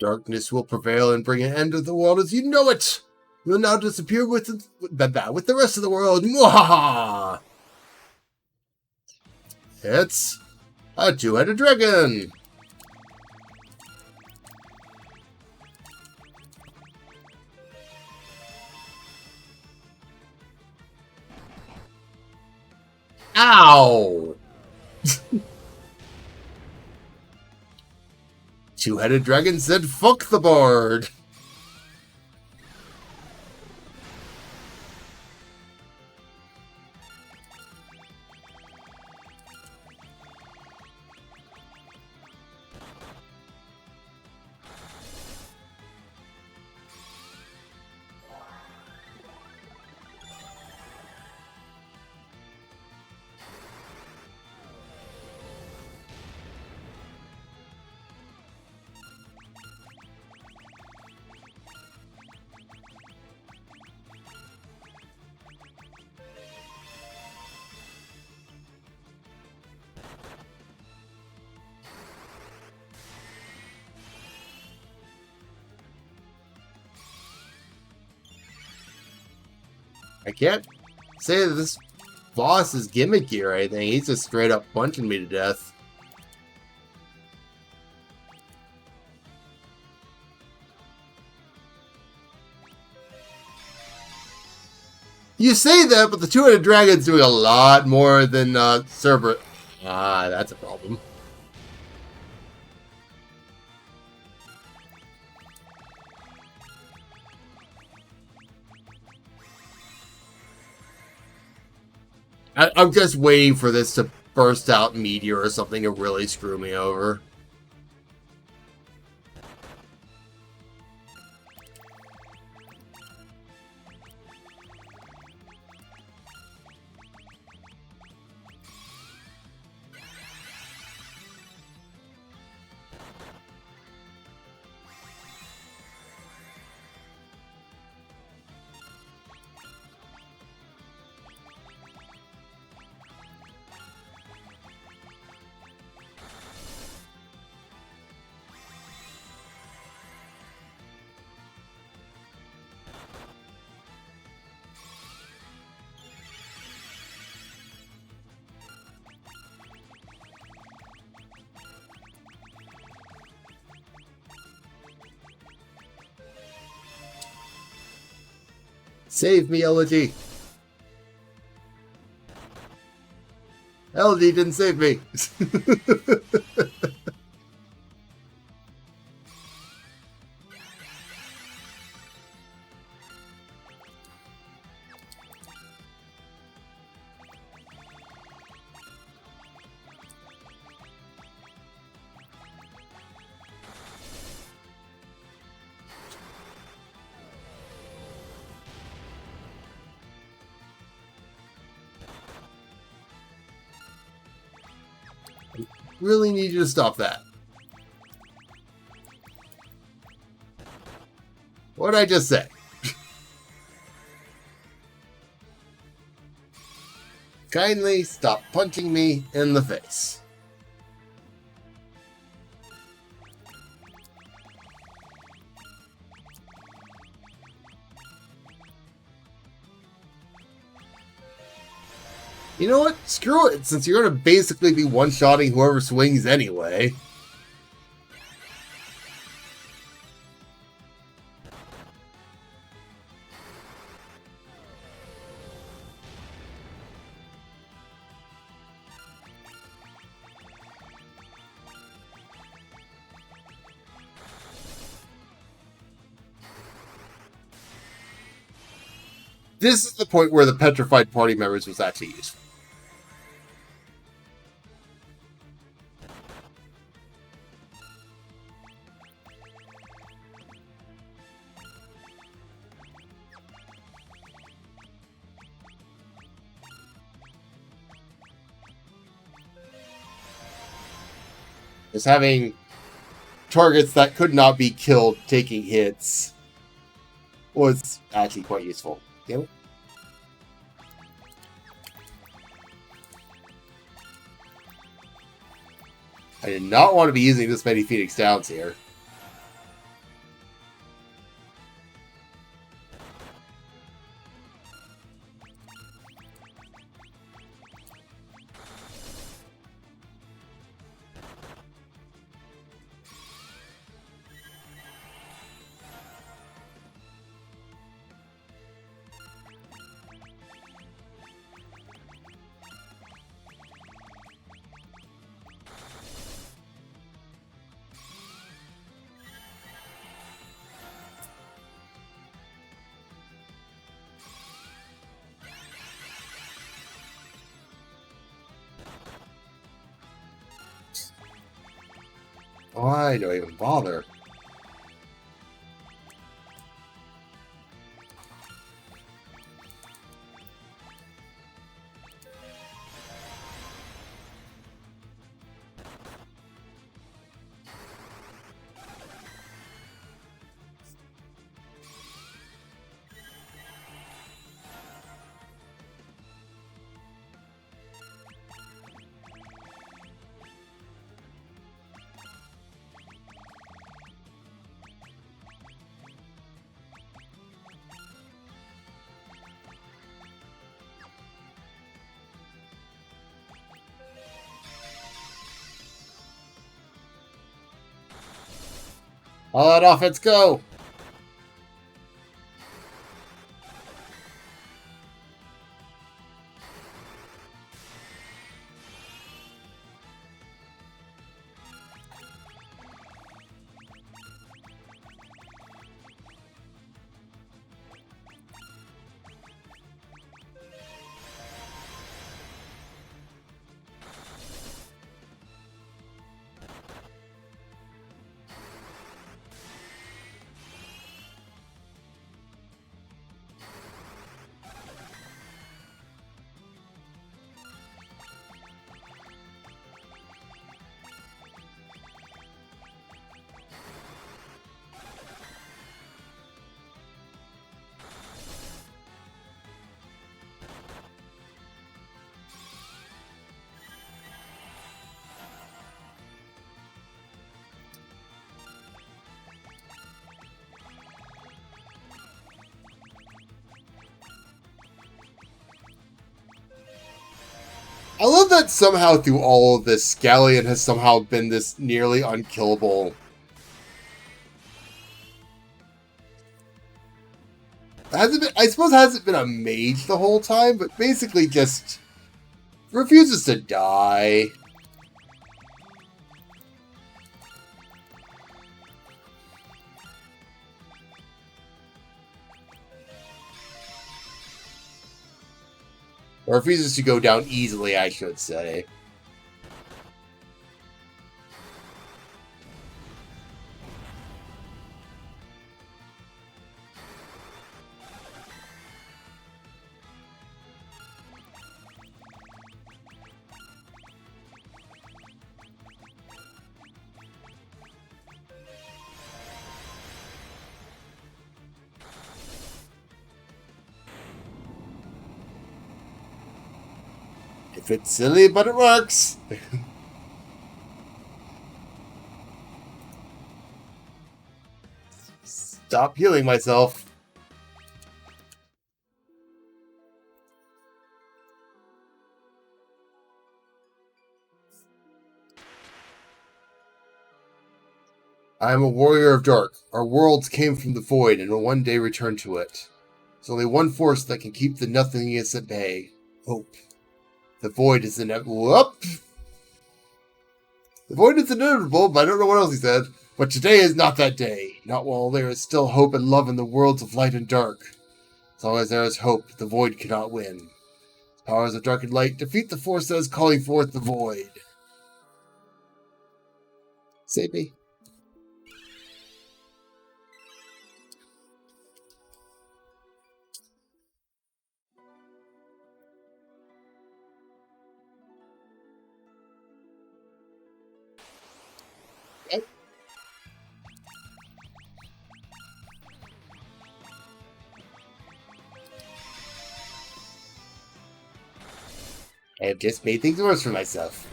Darkness will prevail and bring an end to the world as you know it. You will now disappear with the rest of the world. Mwahaha! It's a 2-headed dragon. Ow! Two-headed dragon said, "Fuck the board." I can't say that this boss is gimmicky or anything. He's just straight up punching me to death. You say that, but the two-headed dragon's doing a lot more than Cerberus. Ah, that's a problem. I'm just waiting for this to burst out meteor or something to really screw me over. Save me, Elegy. Elegy didn't save me. Really need you to stop that. What did I just say? Kindly stop punching me in the face. You know what? Screw it, since you're going to basically be one-shotting whoever swings anyway. This is the point where the petrified party members was actually useful. Is having targets that could not be killed taking hits was actually quite useful. Damn it. I did not want to be using this many Phoenix Downs here. Why do I even bother? All out offense, go! I love that somehow through all of this, Scallion has somehow been this nearly unkillable. Hasn't been, I suppose hasn't been a mage the whole time, but basically just refuses to die. Or refuses to go down easily, I should say. If it's silly, but it works. Stop healing myself. I am a warrior of dark. Our worlds came from the void and will one day return to it. There's only one force that can keep the nothingness at bay. Hope. The void is inevitable. Whoop! The void is inevitable, but I don't know what else he said. But today is not that day. Not while there is still hope and love in the worlds of light and dark. As long as there is hope, the void cannot win. Powers of dark and light defeat the force that is calling forth the void. Save me. I have just made things worse for myself.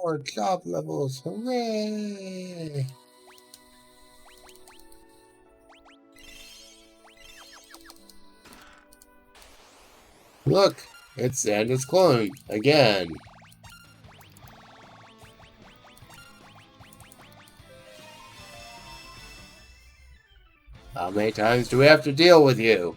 More job levels. Hooray! Look, it's Xande's clone again. How many times do we have to deal with you?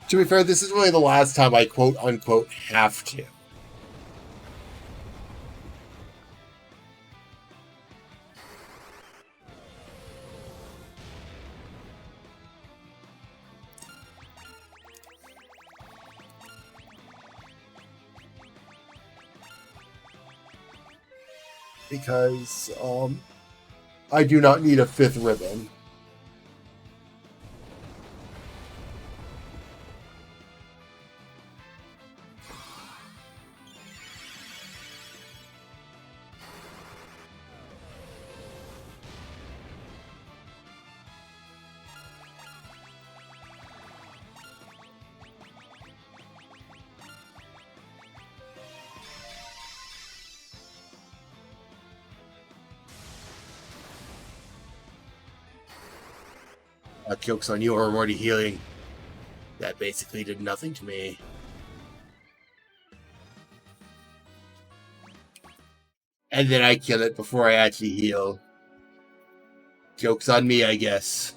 To be fair, this is really the last time I quote-unquote have to. Because, I do not need a fifth ribbon. Joke's on you, I'm already healing. That basically did nothing to me. And then I kill it before I actually heal. Joke's on me, I guess.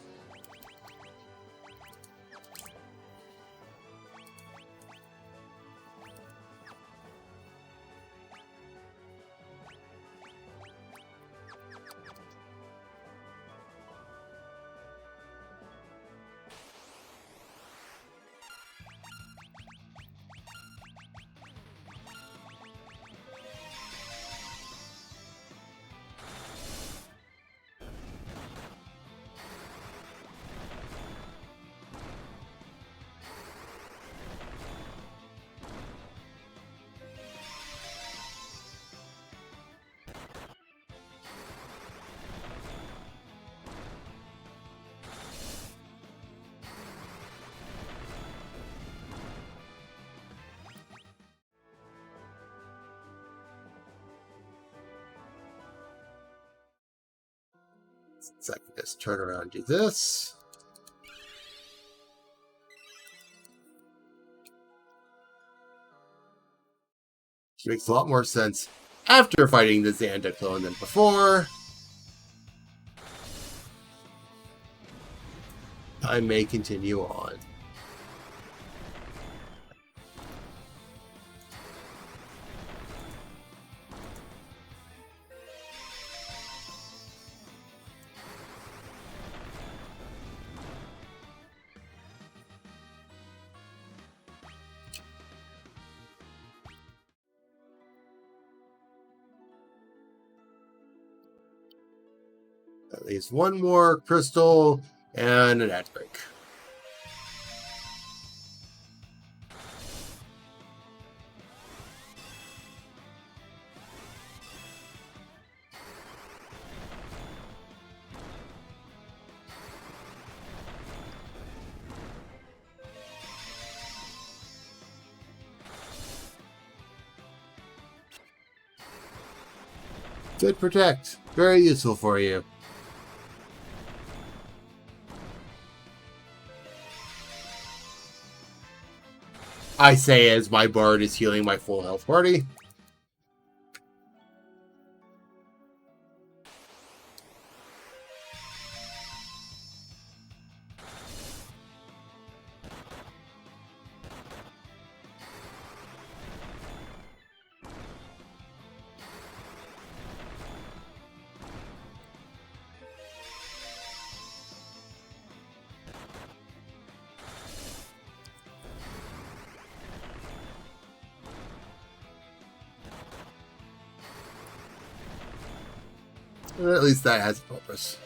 So I can just turn around and do this. Which makes a lot more sense after fighting the Xande clone than before. I may continue on. At least one more crystal and an edge break. Good protect. Very useful for you. I say as my bard is healing my full health party. At least that has a purpose.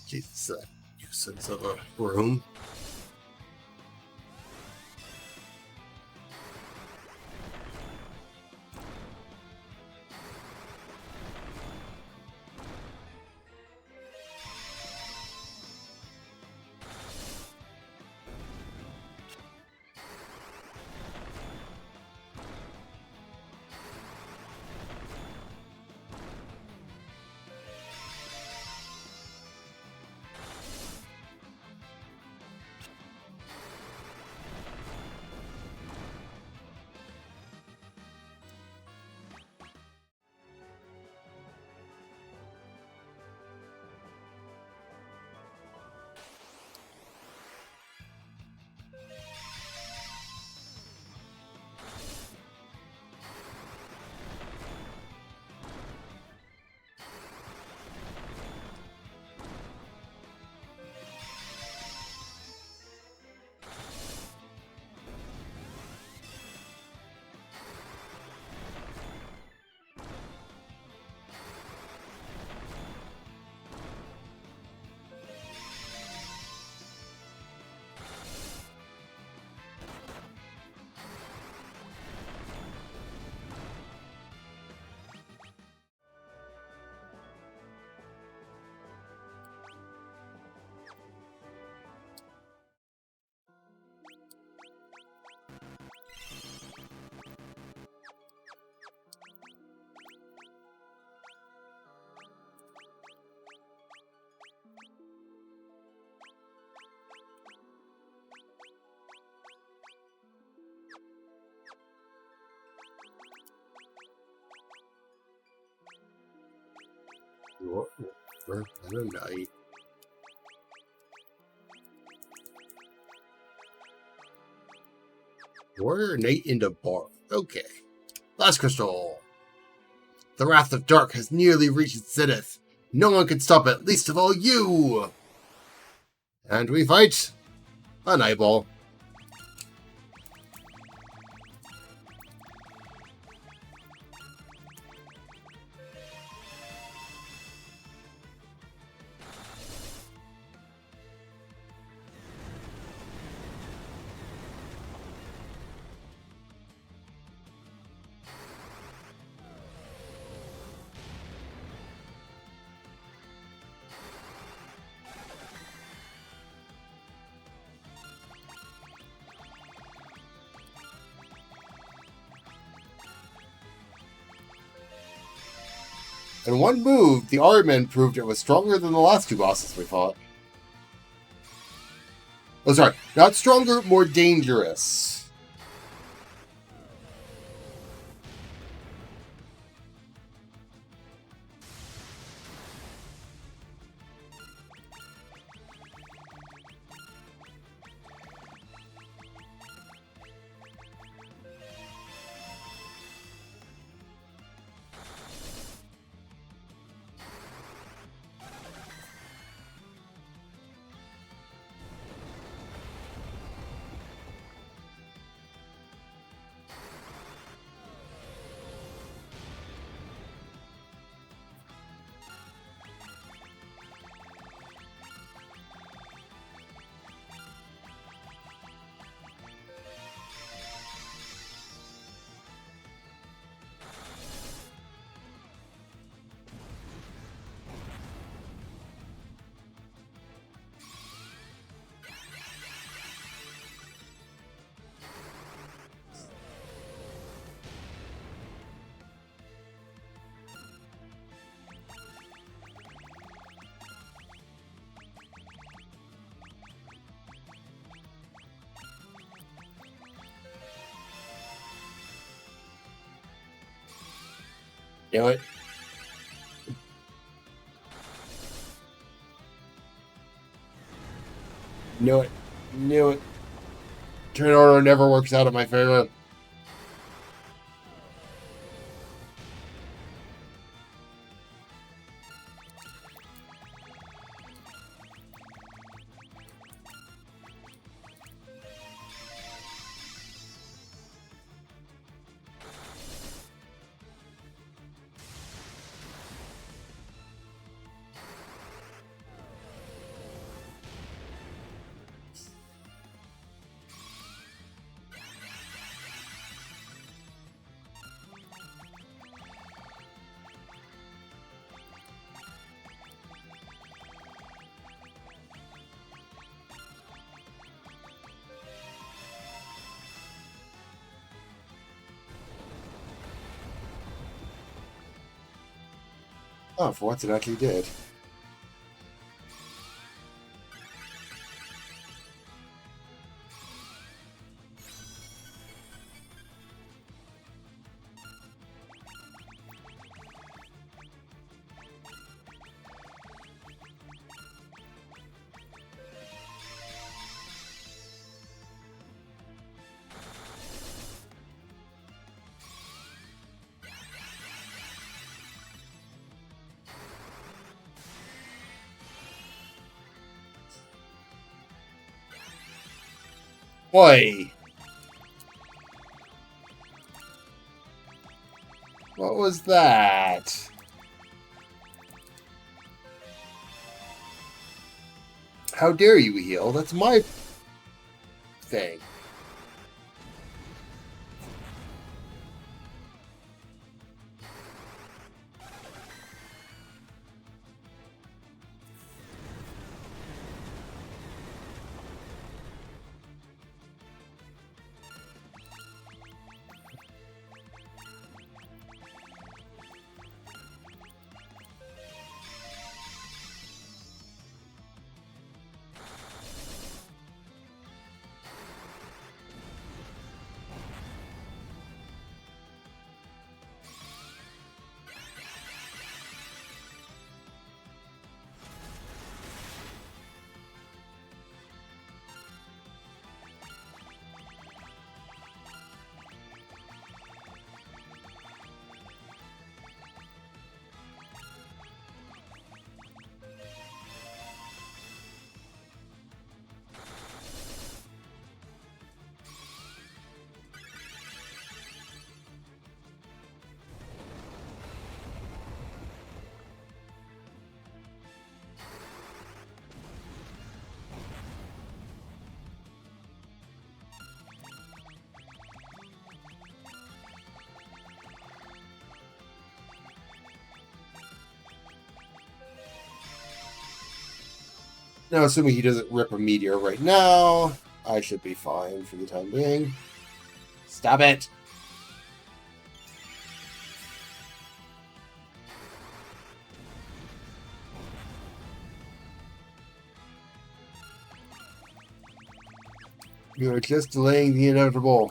Jesus, nuisance of a room. For a night. Warrior Nate into bar. Okay. Last crystal. The wrath of dark has nearly reached its zenith. No one can stop it, least of all you. And we fight an eyeball. In one move, the Ironman proved it was stronger than the last two bosses we fought. Oh, sorry. Not stronger, more dangerous. Knew it. Knew it. Knew it. Turn order never works out in my favor. Oh, for once it actually did. Boy, what was that? How dare you heal? That's my thing. Now, assuming he doesn't rip a meteor right now, I should be fine for the time being. Stop it! You are just delaying the inevitable.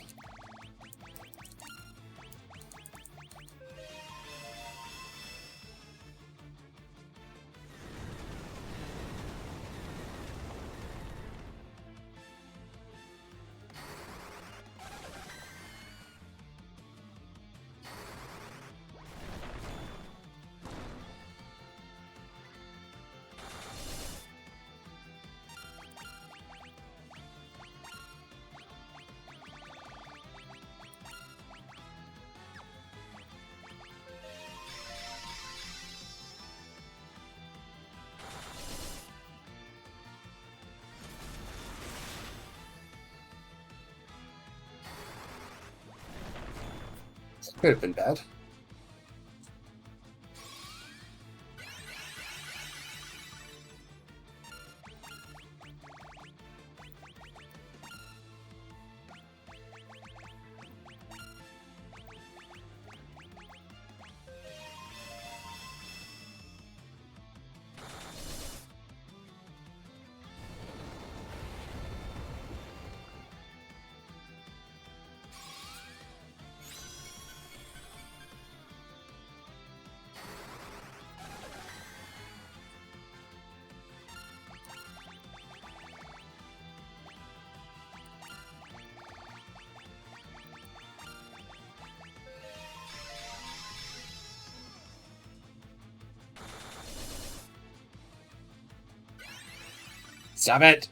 Could have been bad. Stop it!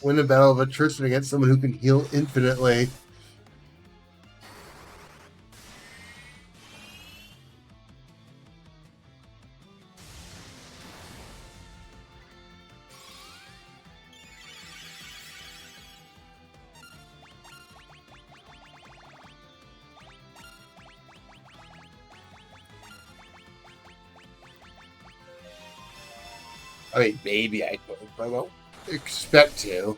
Win a battle of attrition against someone who can heal infinitely. I mean, maybe I could, but I don't expect to.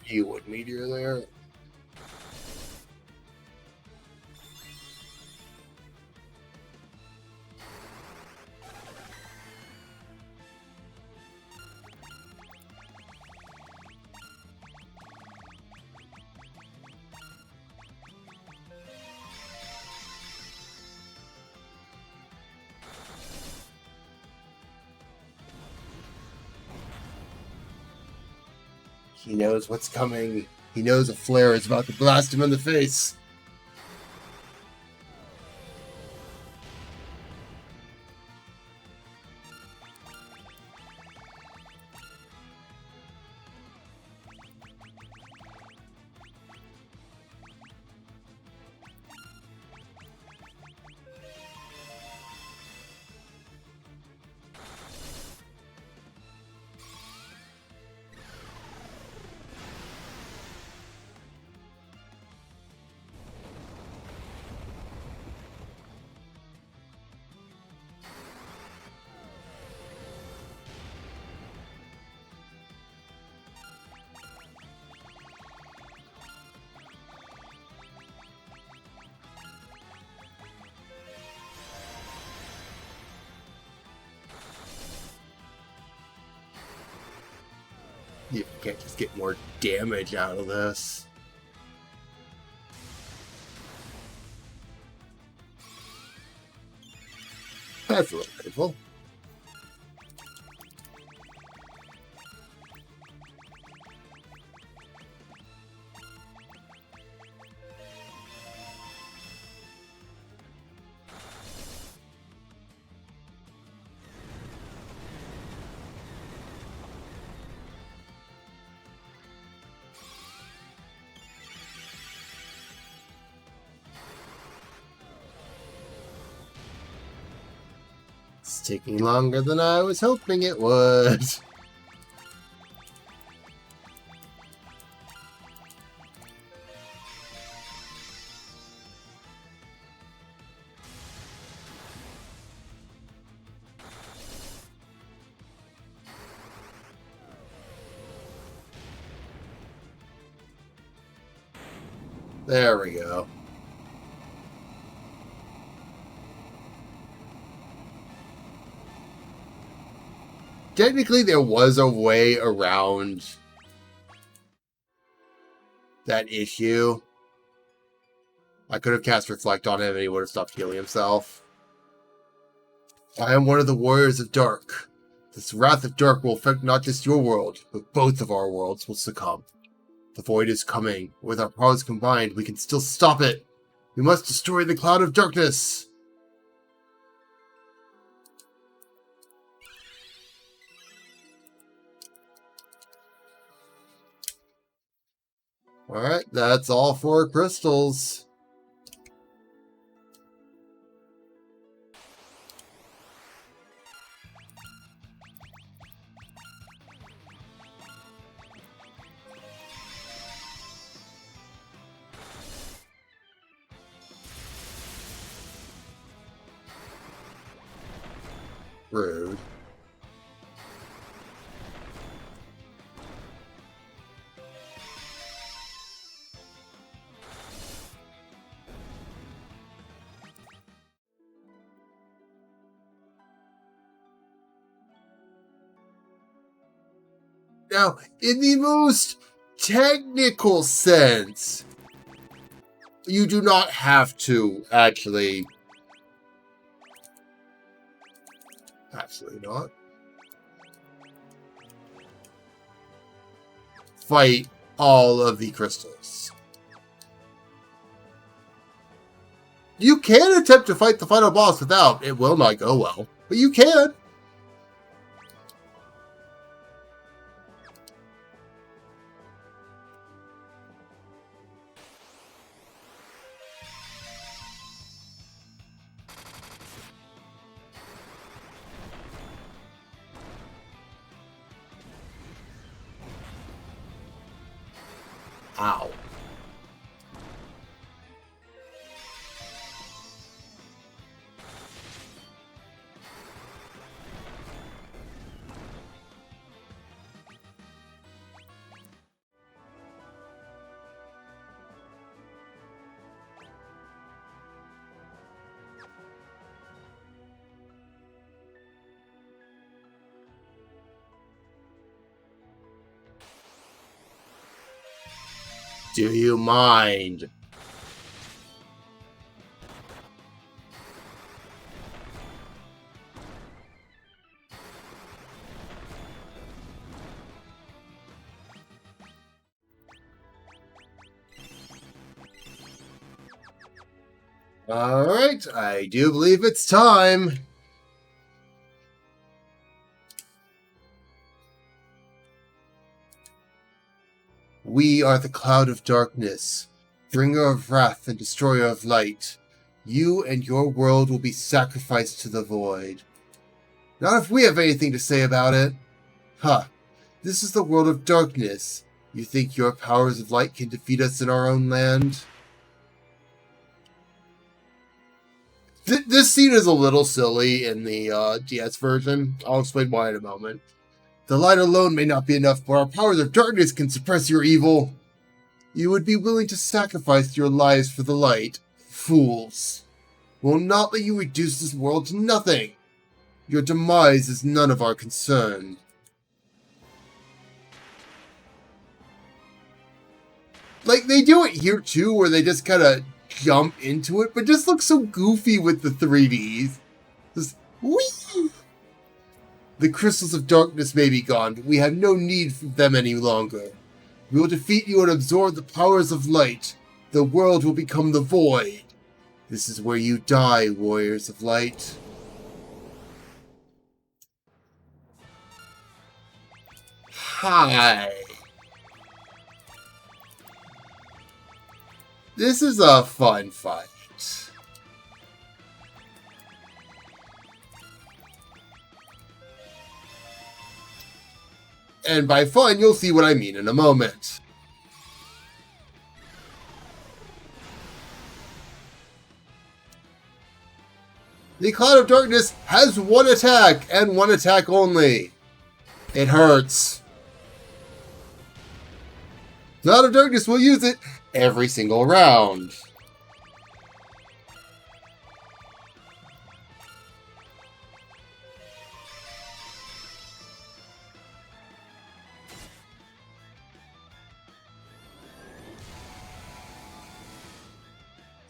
You would meteor there. He knows what's coming. He knows a flare is about to blast him in the face. You can't just get more damage out of this. That's a little painful. It's taking longer than I was hoping it would. There we go. Technically, there was a way around that issue. I could have cast Reflect on him and he would have stopped healing himself. I am one of the Warriors of Dark. This Wrath of Dark will affect not just your world, but both of our worlds will succumb. The Void is coming. With our powers combined, we can still stop it. We must destroy the Cloud of Darkness. Alright, that's all 4 crystals. Rude. Now, in the most technical sense, you do not have to actually... Absolutely not. Fight all of the crystals. You can attempt to fight the final boss without. It will not go well, but you can. Ow. Do you mind? Alright, I do believe it's time. We are the Cloud of Darkness, bringer of wrath and destroyer of light. You and your world will be sacrificed to the void. Not if we have anything to say about it. Huh. This is the world of darkness. You think your powers of light can defeat us in our own land? This scene is a little silly in the DS version. I'll explain why in a moment. The light alone may not be enough, but our powers of darkness can suppress your evil. You would be willing to sacrifice your lives for the light. Fools. We'll not let you reduce this world to nothing. Your demise is none of our concern. Like, they do it here too, where they just kind of jump into it, but just looks so goofy with the 3Ds. Just, whee! The crystals of darkness may be gone, but we have no need for them any longer. We will defeat you and absorb the powers of light. The world will become the void. This is where you die, warriors of light. Hi. This is a fun fight. And by fun, you'll see what I mean in a moment. The Cloud of Darkness has one attack, and one attack only. It hurts. Cloud of Darkness will use it. every single round.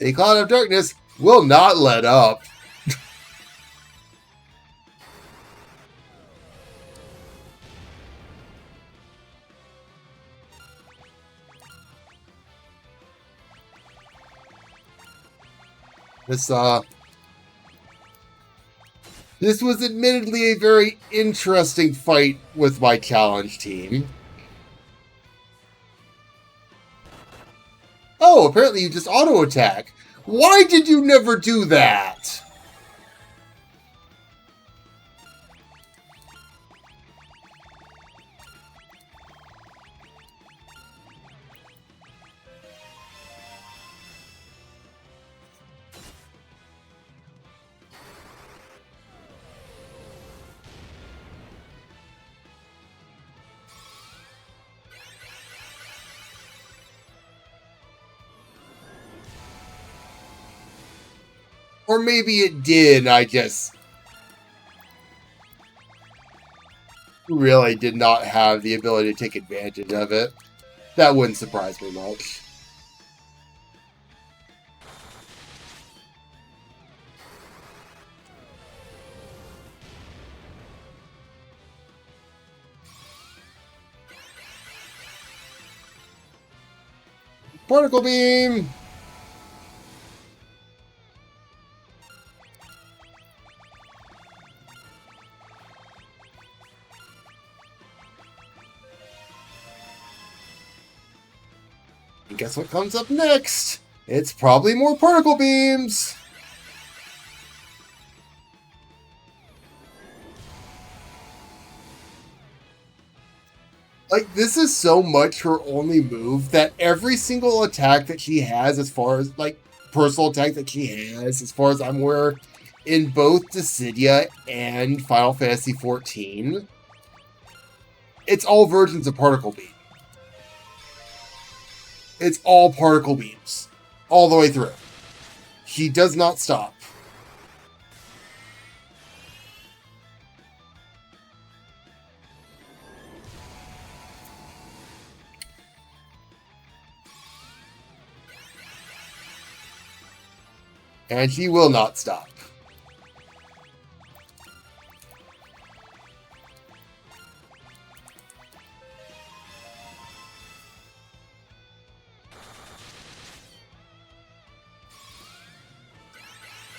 A cloud of darkness will not let up. This was admittedly a very interesting fight with my challenge team. Oh, apparently you just auto-attack. Why did you never do that? Or maybe it did, I just really did not have the ability to take advantage of it. That wouldn't surprise me much. Particle beam! And guess what comes up next? It's probably more particle beams! Like, this is so much her only move that every single attack that she has, as far as, like, personal attack that she has, as far as I'm aware, in both Dissidia and Final Fantasy XIV, it's all versions of Particle Beam. It's all particle beams. All the way through. She does not stop. And she will not stop.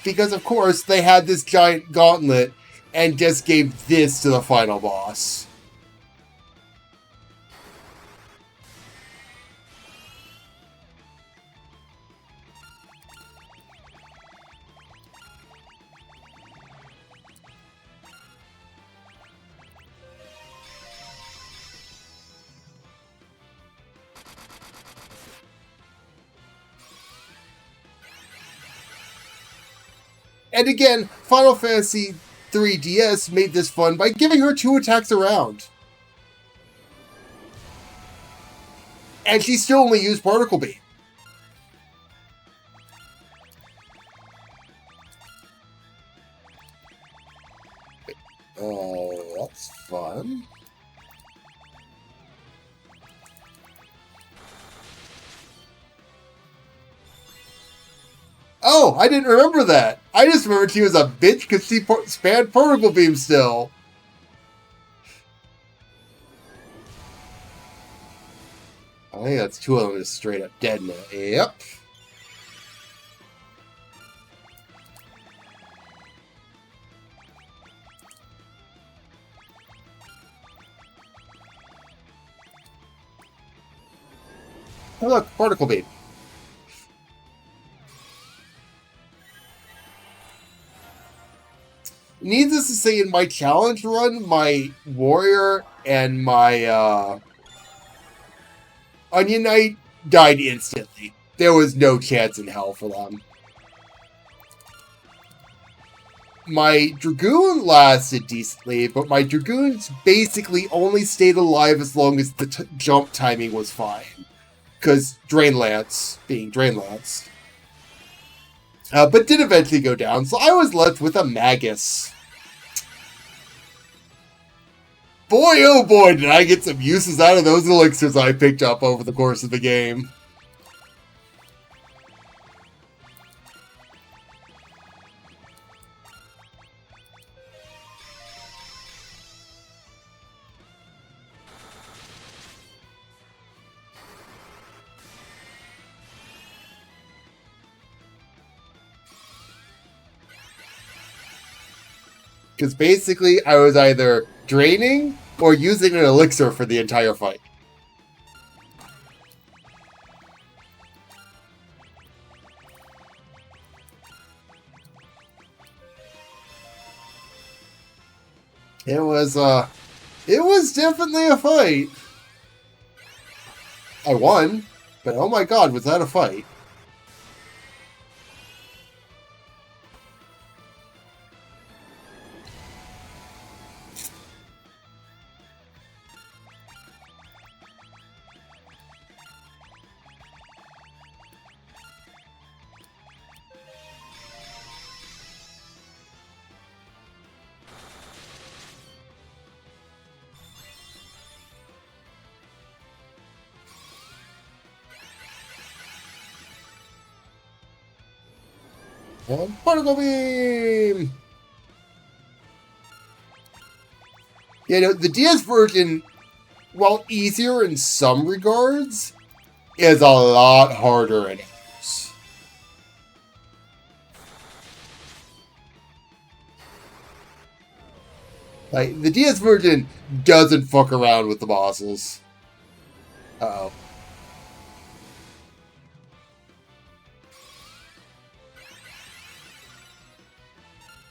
Because, of course, they had this giant gauntlet and just gave this to the final boss. And again, Final Fantasy 3DS made this fun by giving her 2 attacks around. And she still only used Particle Beam. That's fun. Oh, I didn't remember that. I just remembered she was a bitch because she spanned Particle Beam still. I think that's 2 of them just straight up dead now. Yep. Oh, look, Particle Beam. Needless to say, in my challenge run, my warrior and my Onion Knight died instantly. There was no chance in hell for them. My Dragoon lasted decently, but my Dragoons basically only stayed alive as long as the jump timing was fine. because Drainlance being Drainlance. But did eventually go down, so I was left with a Magus. Boy, oh boy, did I get some uses out of those elixirs I picked up over the course of the game. Because basically, I was either draining or using an elixir for the entire fight. It was definitely a fight. I won, but oh my god, was that a fight? And particle beam! You know, the DS version, while easier in some regards, is a lot harder in others. Like, the DS version doesn't fuck around with the bosses. Uh-oh.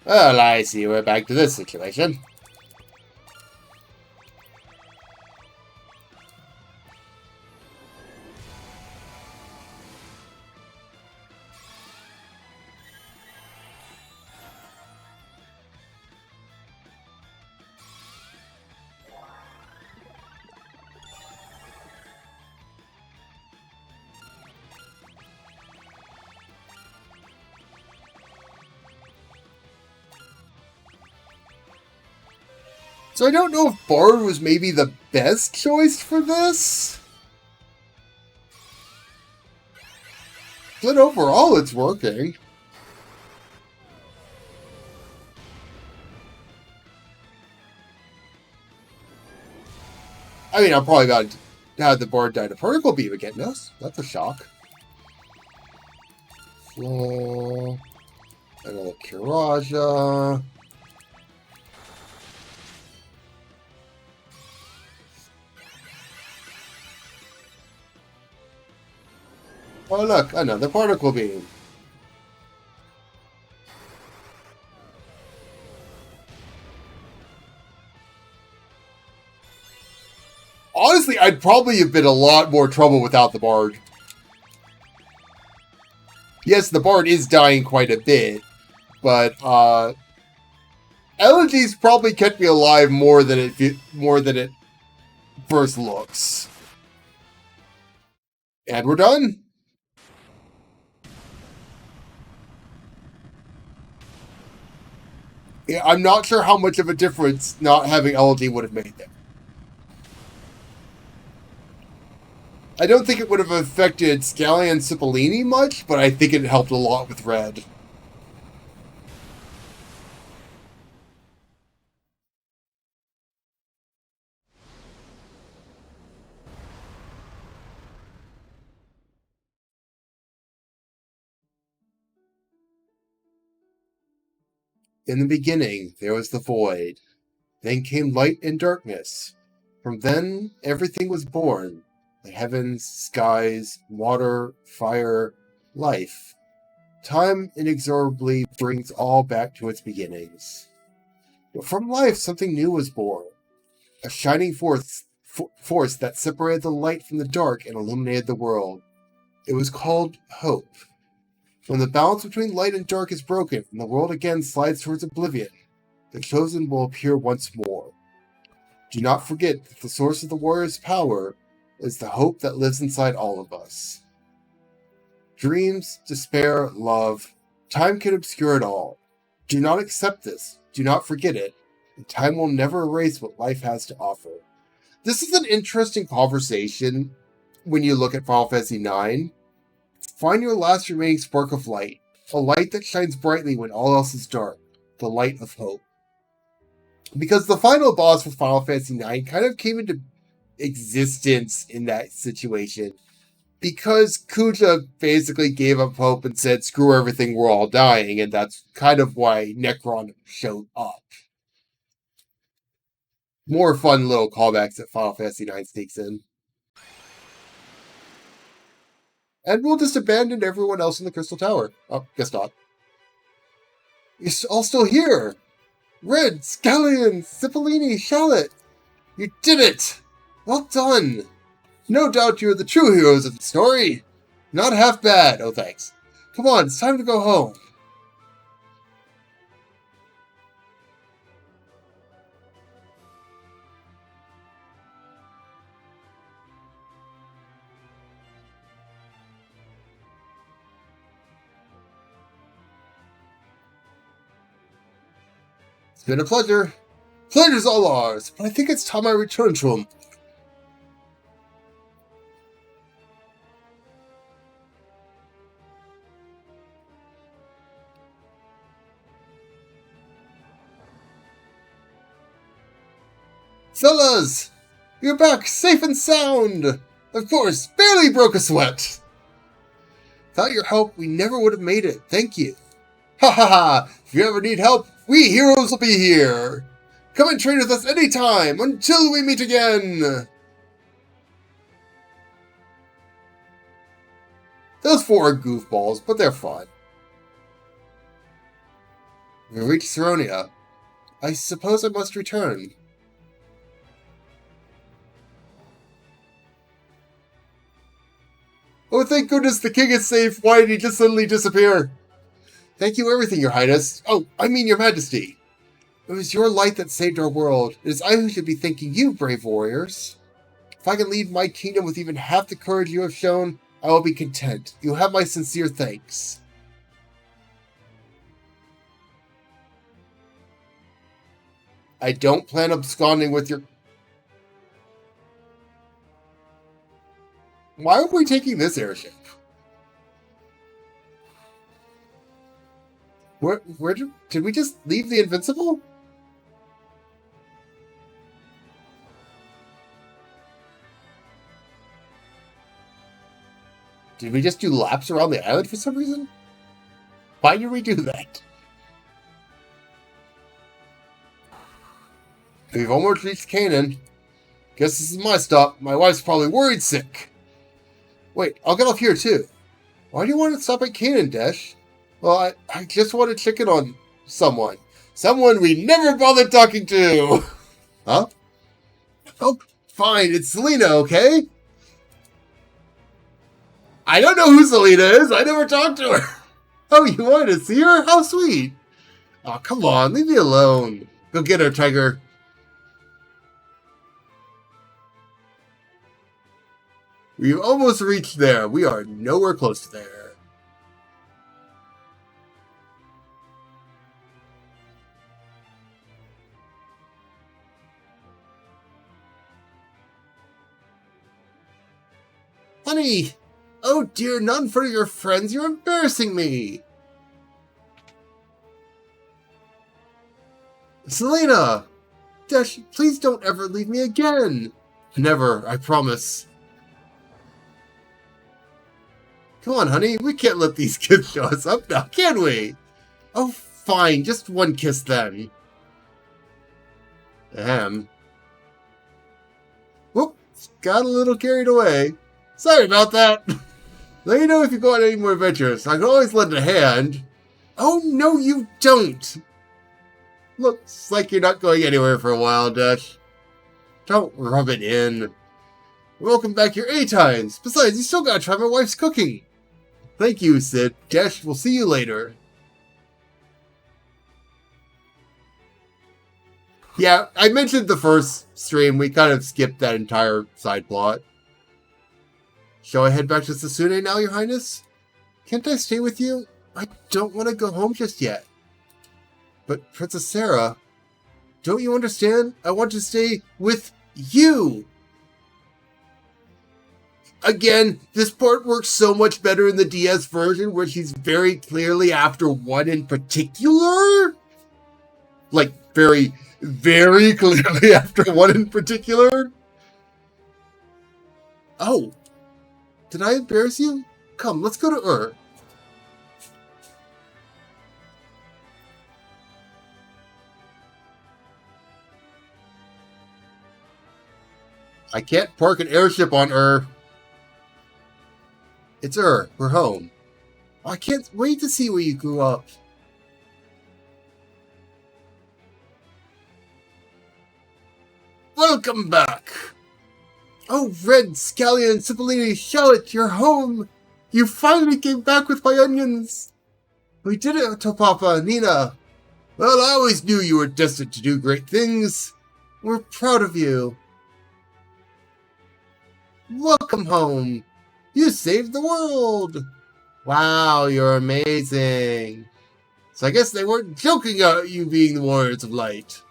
Well, I see we're back to this situation. So I don't know if Bard was maybe the best choice for this. But overall, it's working. I mean, I'm probably about to have the Bard die to Particle Beam again. No, that's a shock. Flow. Another Kiraja. Oh look, another Particle Beam. Honestly, I'd probably have been a lot more trouble without the Bard. Yes, the Bard is dying quite a bit, but Elegy's probably kept me alive more than it first looks. And we're done. Yeah, I'm not sure how much of a difference not having Elegy would have made there. I don't think it would have affected Scallion Cipollini much, but I think it helped a lot with Red. In the beginning, there was the void. Then came light and darkness. From then, everything was born. The heavens, skies, water, fire, life. Time inexorably brings all back to its beginnings. But from life, something new was born. A shining force that separated the light from the dark and illuminated the world. It was called hope. When the balance between light and dark is broken, and the world again slides towards oblivion, the chosen will appear once more. Do not forget that the source of the warrior's power is the hope that lives inside all of us. Dreams, despair, love, time can obscure it all. Do not accept this. Do not forget it. And time will never erase what life has to offer. This is an interesting conversation when you look at Final Fantasy IX. Find your last remaining spark of light, a light that shines brightly when all else is dark, the light of hope. Because the final boss for Final Fantasy IX kind of came into existence in that situation. Because Kuja basically gave up hope and said, screw everything, we're all dying, and that's kind of why Necron showed up. More fun little callbacks that Final Fantasy IX sneaks in. And we'll just abandon everyone else in the Crystal Tower. Oh, guess not. You're all still here! Red, Scallion, Cipollini, Shallot! You did it! Well done! No doubt you're the true heroes of the story. Not half bad. Oh, thanks. Come on, it's time to go home. It's been a pleasure. Pleasure's all ours, but I think it's time I return to him. Fellas! You're back, safe and sound! Of course, barely broke a sweat! Without your help, we never would have made it. Thank you. Ha ha ha! If you ever need help, we heroes will be here! Come and train with us anytime, until we meet again! Those four are goofballs, but they're fun. We reached Saronia. I suppose I must return. Oh, thank goodness the king is safe. Why did he just suddenly disappear? Thank you everything, your highness. Oh, I mean your majesty. It was your light that saved our world. It is I who should be thanking you, brave warriors. If I can leave my kingdom with even half the courage you have shown, I will be content. You have my sincere thanks. I don't plan absconding with your... Why are we taking this airship? Where did we just leave the Invincible? Did we just do laps around the island for some reason? Why did we do that? We've almost reached Canaan. Guess this is my stop. My wife's probably worried sick. Wait, I'll get off here too. Why do you want to stop at Canaan, Dash? Well, I just want to check in on someone. Someone we never bothered talking to! Huh? Oh, fine, it's Selena, okay? I don't know who Selena is, I never talked to her! Oh, you wanted to see her? How sweet! Oh, come on, leave me alone. Go get her, Tiger. We've almost reached there. We are nowhere close to there. Honey! Oh dear, not in front of your friends. You're embarrassing me. Selena! Dash, please don't ever leave me again. Never, I promise. Come on, honey. We can't let these kids show us up now, can we? Oh, fine. Just one kiss then. Whoops. Got a little carried away. Sorry about that. Let me know if you go on any more adventures. I can always lend a hand. Oh, no, you don't. Looks like you're not going anywhere for a while, Dash. Don't rub it in. Welcome back here 8 times. Besides, you still gotta try my wife's cooking. Thank you, Sid. Dash, we'll see you later. Yeah, I mentioned the first stream. We kind of skipped that entire side plot. Shall I head back to Sasune now, Your Highness? Can't I stay with you? I don't want to go home just yet. But Princess Sarah, don't you understand? I want to stay with you! Again, this part works so much better in the DS version where she's very clearly after one in particular. Like, very, very clearly after one in particular. Oh, did I embarrass you? Come, let's go to Ur. I can't park an airship on Ur. It's Ur. We're home. I can't wait to see where you grew up. Welcome back! Oh, Red, Scallion, Cipollini, Shallot, you're home! You finally came back with my onions! We did it to Papa, Nina! Well, I always knew you were destined to do great things. We're proud of you. Welcome home! You saved the world! Wow, you're amazing! So I guess they weren't joking about you being the Warriors of Light.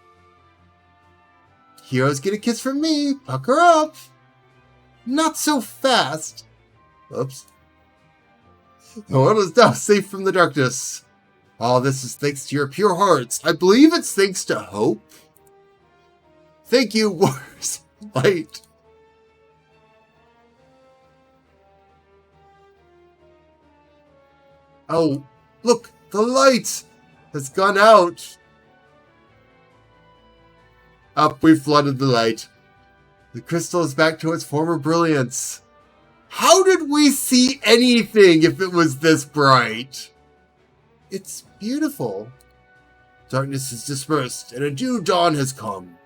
Heroes get a kiss from me. Pucker up. Not so fast. Oops. The world is now safe from the darkness. All this is thanks to your pure hearts. I believe it's thanks to hope. Thank you, Warriors of Light. Oh, look, the light has gone out. Up, we flooded the light. The crystal is back to its former brilliance. How did we see anything if it was this bright? It's beautiful. Darkness is dispersed, and a new dawn has come.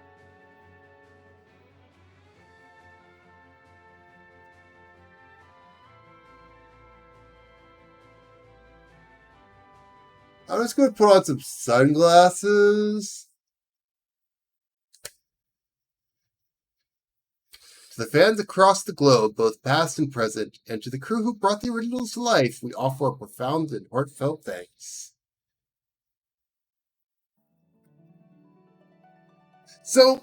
I'm just going to put on some sunglasses. To the fans across the globe, both past and present, and to the crew who brought the originals to life, we offer a profound and heartfelt thanks. So,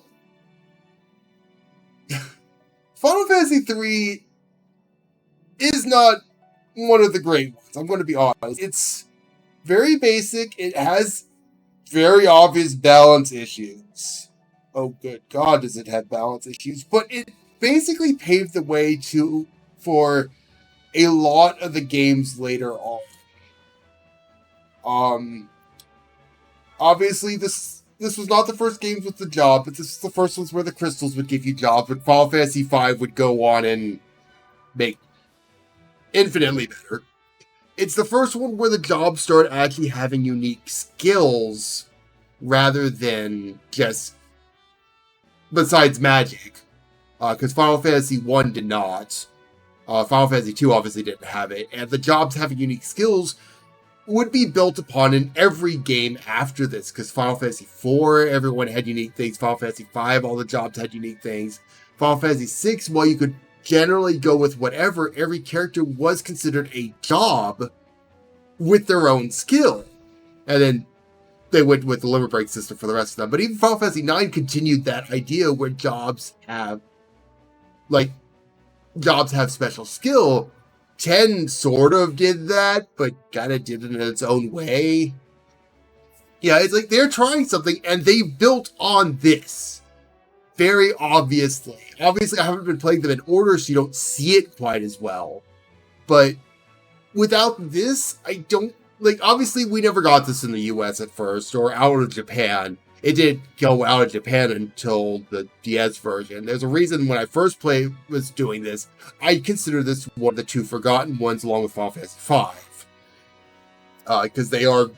Final Fantasy III is not one of the great ones. I'm going to be honest. It's very basic. It has very obvious balance issues. Oh, good God, does it have balance issues? But it basically paved the way for a lot of the games later on. Obviously, this was not the first games with the job, but this is the first ones where the crystals would give you jobs, but Final Fantasy V would go on and make infinitely better. It's the first one where the jobs start actually having unique skills rather than just besides magic. Because Final Fantasy I did not. Final Fantasy II obviously didn't have it. And the jobs having unique skills would be built upon in every game after this. Because Final Fantasy IV, everyone had unique things. Final Fantasy V, all the jobs had unique things. Final Fantasy VI, while you could generally go with whatever, every character was considered a job with their own skill. And then they went with the limit break system for the rest of them. But even Final Fantasy IX continued that idea where jobs have special skill. 10 sort of did that, but kind of did it in its own way. Yeah, it's like they're trying something, and they built on this. Very obviously. Obviously, I haven't been playing them in order, so you don't see it quite as well. But without this, I don't... obviously, we never got this in the US at first, or out of Japan. It didn't go out of Japan until the DS version. There's a reason when I first was doing this, I consider this one of the two forgotten ones along with Final Fantasy V. Because they are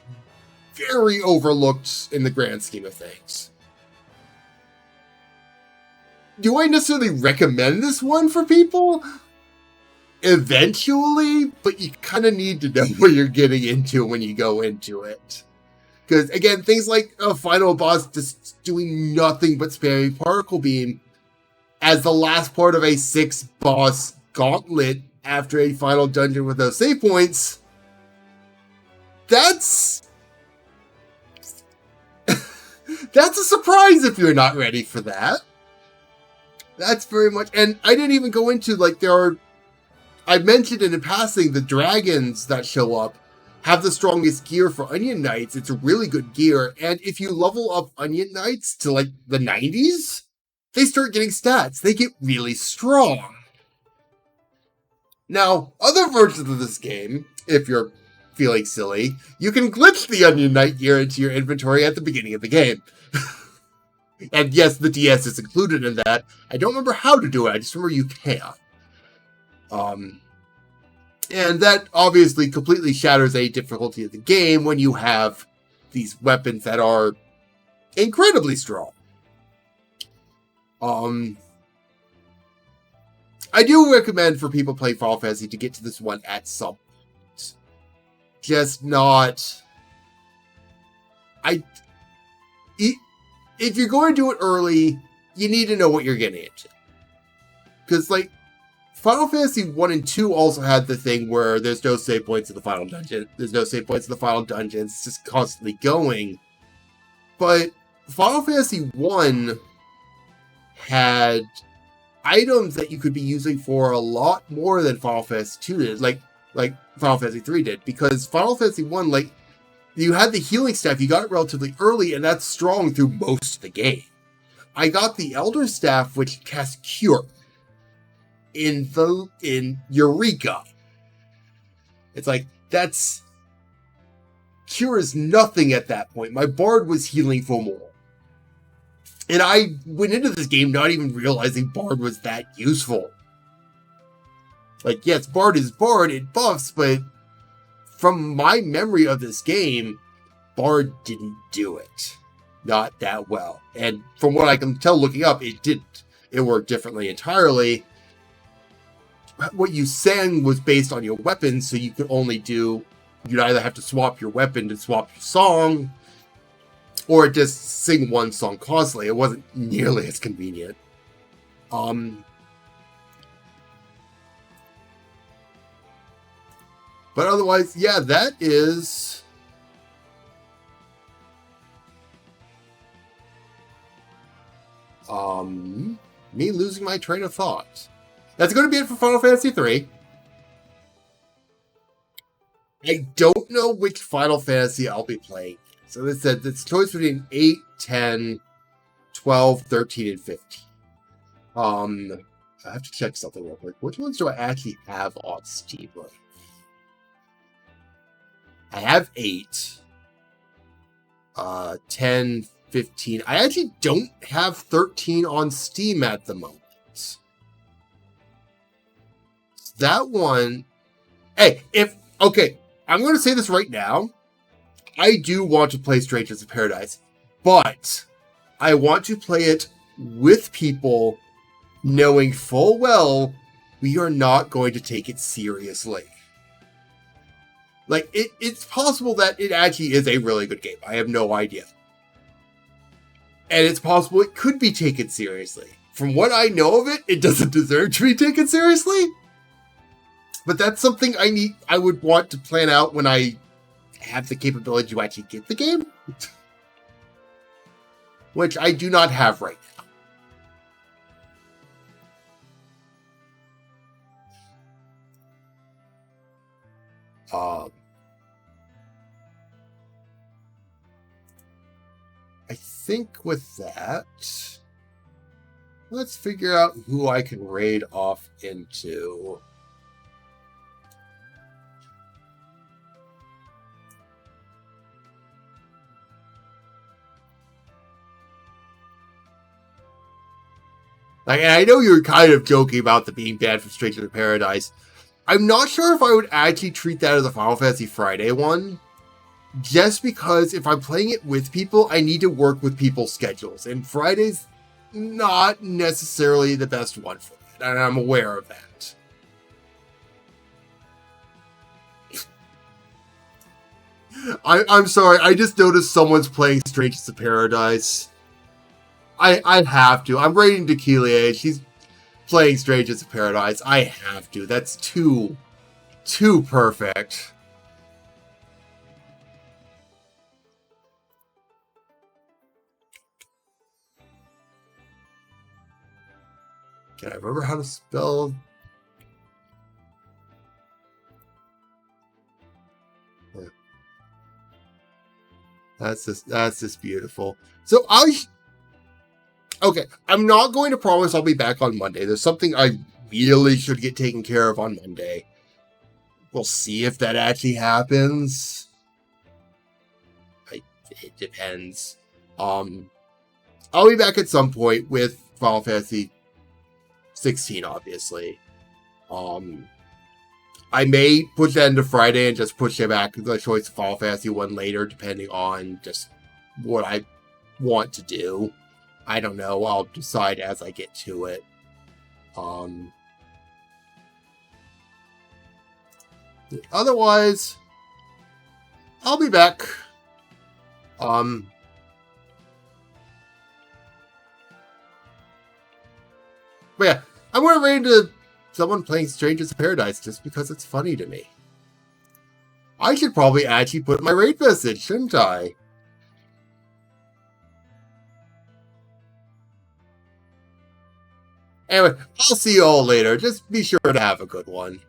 very overlooked in the grand scheme of things. Do I necessarily recommend this one for people? Eventually, but you kind of need to know what you're getting into when you go into it. Because, again, things like a final boss just doing nothing but spamming Particle Beam as the last part of a 6-boss Gauntlet after a final dungeon with those save points, that's a surprise if you're not ready for that. That's very much, and I didn't even go into, like, I mentioned it in passing, the dragons that show up have the strongest gear for Onion Knights. It's a really good gear, and if you level up Onion Knights to, like, the 90s, they start getting stats. They get really strong. Now, other versions of this game, if you're feeling silly, you can glitch the Onion Knight gear into your inventory at the beginning of the game. And yes, the DS is included in that. I don't remember how to do it, I just remember you can. And that obviously completely shatters a difficulty of the game when you have these weapons that are incredibly strong. I do recommend for people playing Final Fantasy to get to this one at some point. Just not... If you're going to do it early, you need to know what you're getting into. Because, like, Final Fantasy 1 and 2 also had the thing where there's no save points in the final dungeon. There's no save points in the final dungeon. It's just constantly going. But Final Fantasy 1 had items that you could be using for a lot more than Final Fantasy 2 did. Like Final Fantasy 3 did. Because Final Fantasy 1, like, you had the healing staff, you got it relatively early, and that's strong through most of the game. I got the Elder Staff, which casts Cure in Eureka. It's like, Cure is nothing at that point. My Bard was healing for more. And I went into this game not even realizing Bard was that useful. Like, yes, Bard is Bard, it buffs, but from my memory of this game, Bard didn't do it. Not that well. And from what I can tell looking up, it didn't. It worked differently entirely. What you sang was based on your weapon, so you could only you'd either have to swap your weapon to swap your song, or just sing one song constantly. It wasn't nearly as convenient. But otherwise, yeah, that is... me losing my train of thought. That's going to be it for Final Fantasy 3. I don't know which Final Fantasy I'll be playing. So it said it's choice between 8, 10, 12, 13, and 15. I have to check something real quick. Which ones do I actually have on Steam? I have 8, 10, 15. I actually don't have 13 on Steam at the moment. That one... Hey, okay, I'm going to say this right now. I do want to play Strangers in Paradise, but I want to play it with people knowing full well we are not going to take it seriously. Like, it's possible that it actually is a really good game. I have no idea. And it's possible it could be taken seriously. From what I know of it, it doesn't deserve to be taken seriously. But that's something I would want to plan out when I have the capability to actually get the game. Which I do not have right now. I think with that, let's figure out who I can raid off into. Like, and I know you're kind of joking about the being banned from Strangers in Paradise. I'm not sure if I would actually treat that as a Final Fantasy Friday one. Just because if I'm playing it with people, I need to work with people's schedules. And Friday's not necessarily the best one for that. And I'm aware of that. I'm sorry, I just noticed someone's playing Strangers in Paradise. I have to. I'm raiding Tequila. playing Strangers in Paradise. I have to. That's too perfect. Can I remember how to spell? That's just beautiful. So okay, I'm not going to promise I'll be back on Monday. There's something I really should get taken care of on Monday. We'll see if that actually happens. It depends. I'll be back at some point with Final Fantasy 16, obviously. I may push that into Friday and just push it back to the choice of Final Fantasy 1 later, depending on just what I want to do. I don't know. I'll decide as I get to it. Otherwise, I'll be back. But yeah, I'm going to raid into someone playing Strangers in Paradise just because it's funny to me. I should probably actually put my raid message, shouldn't I? Anyway, I'll see you all later. Just be sure to have a good one.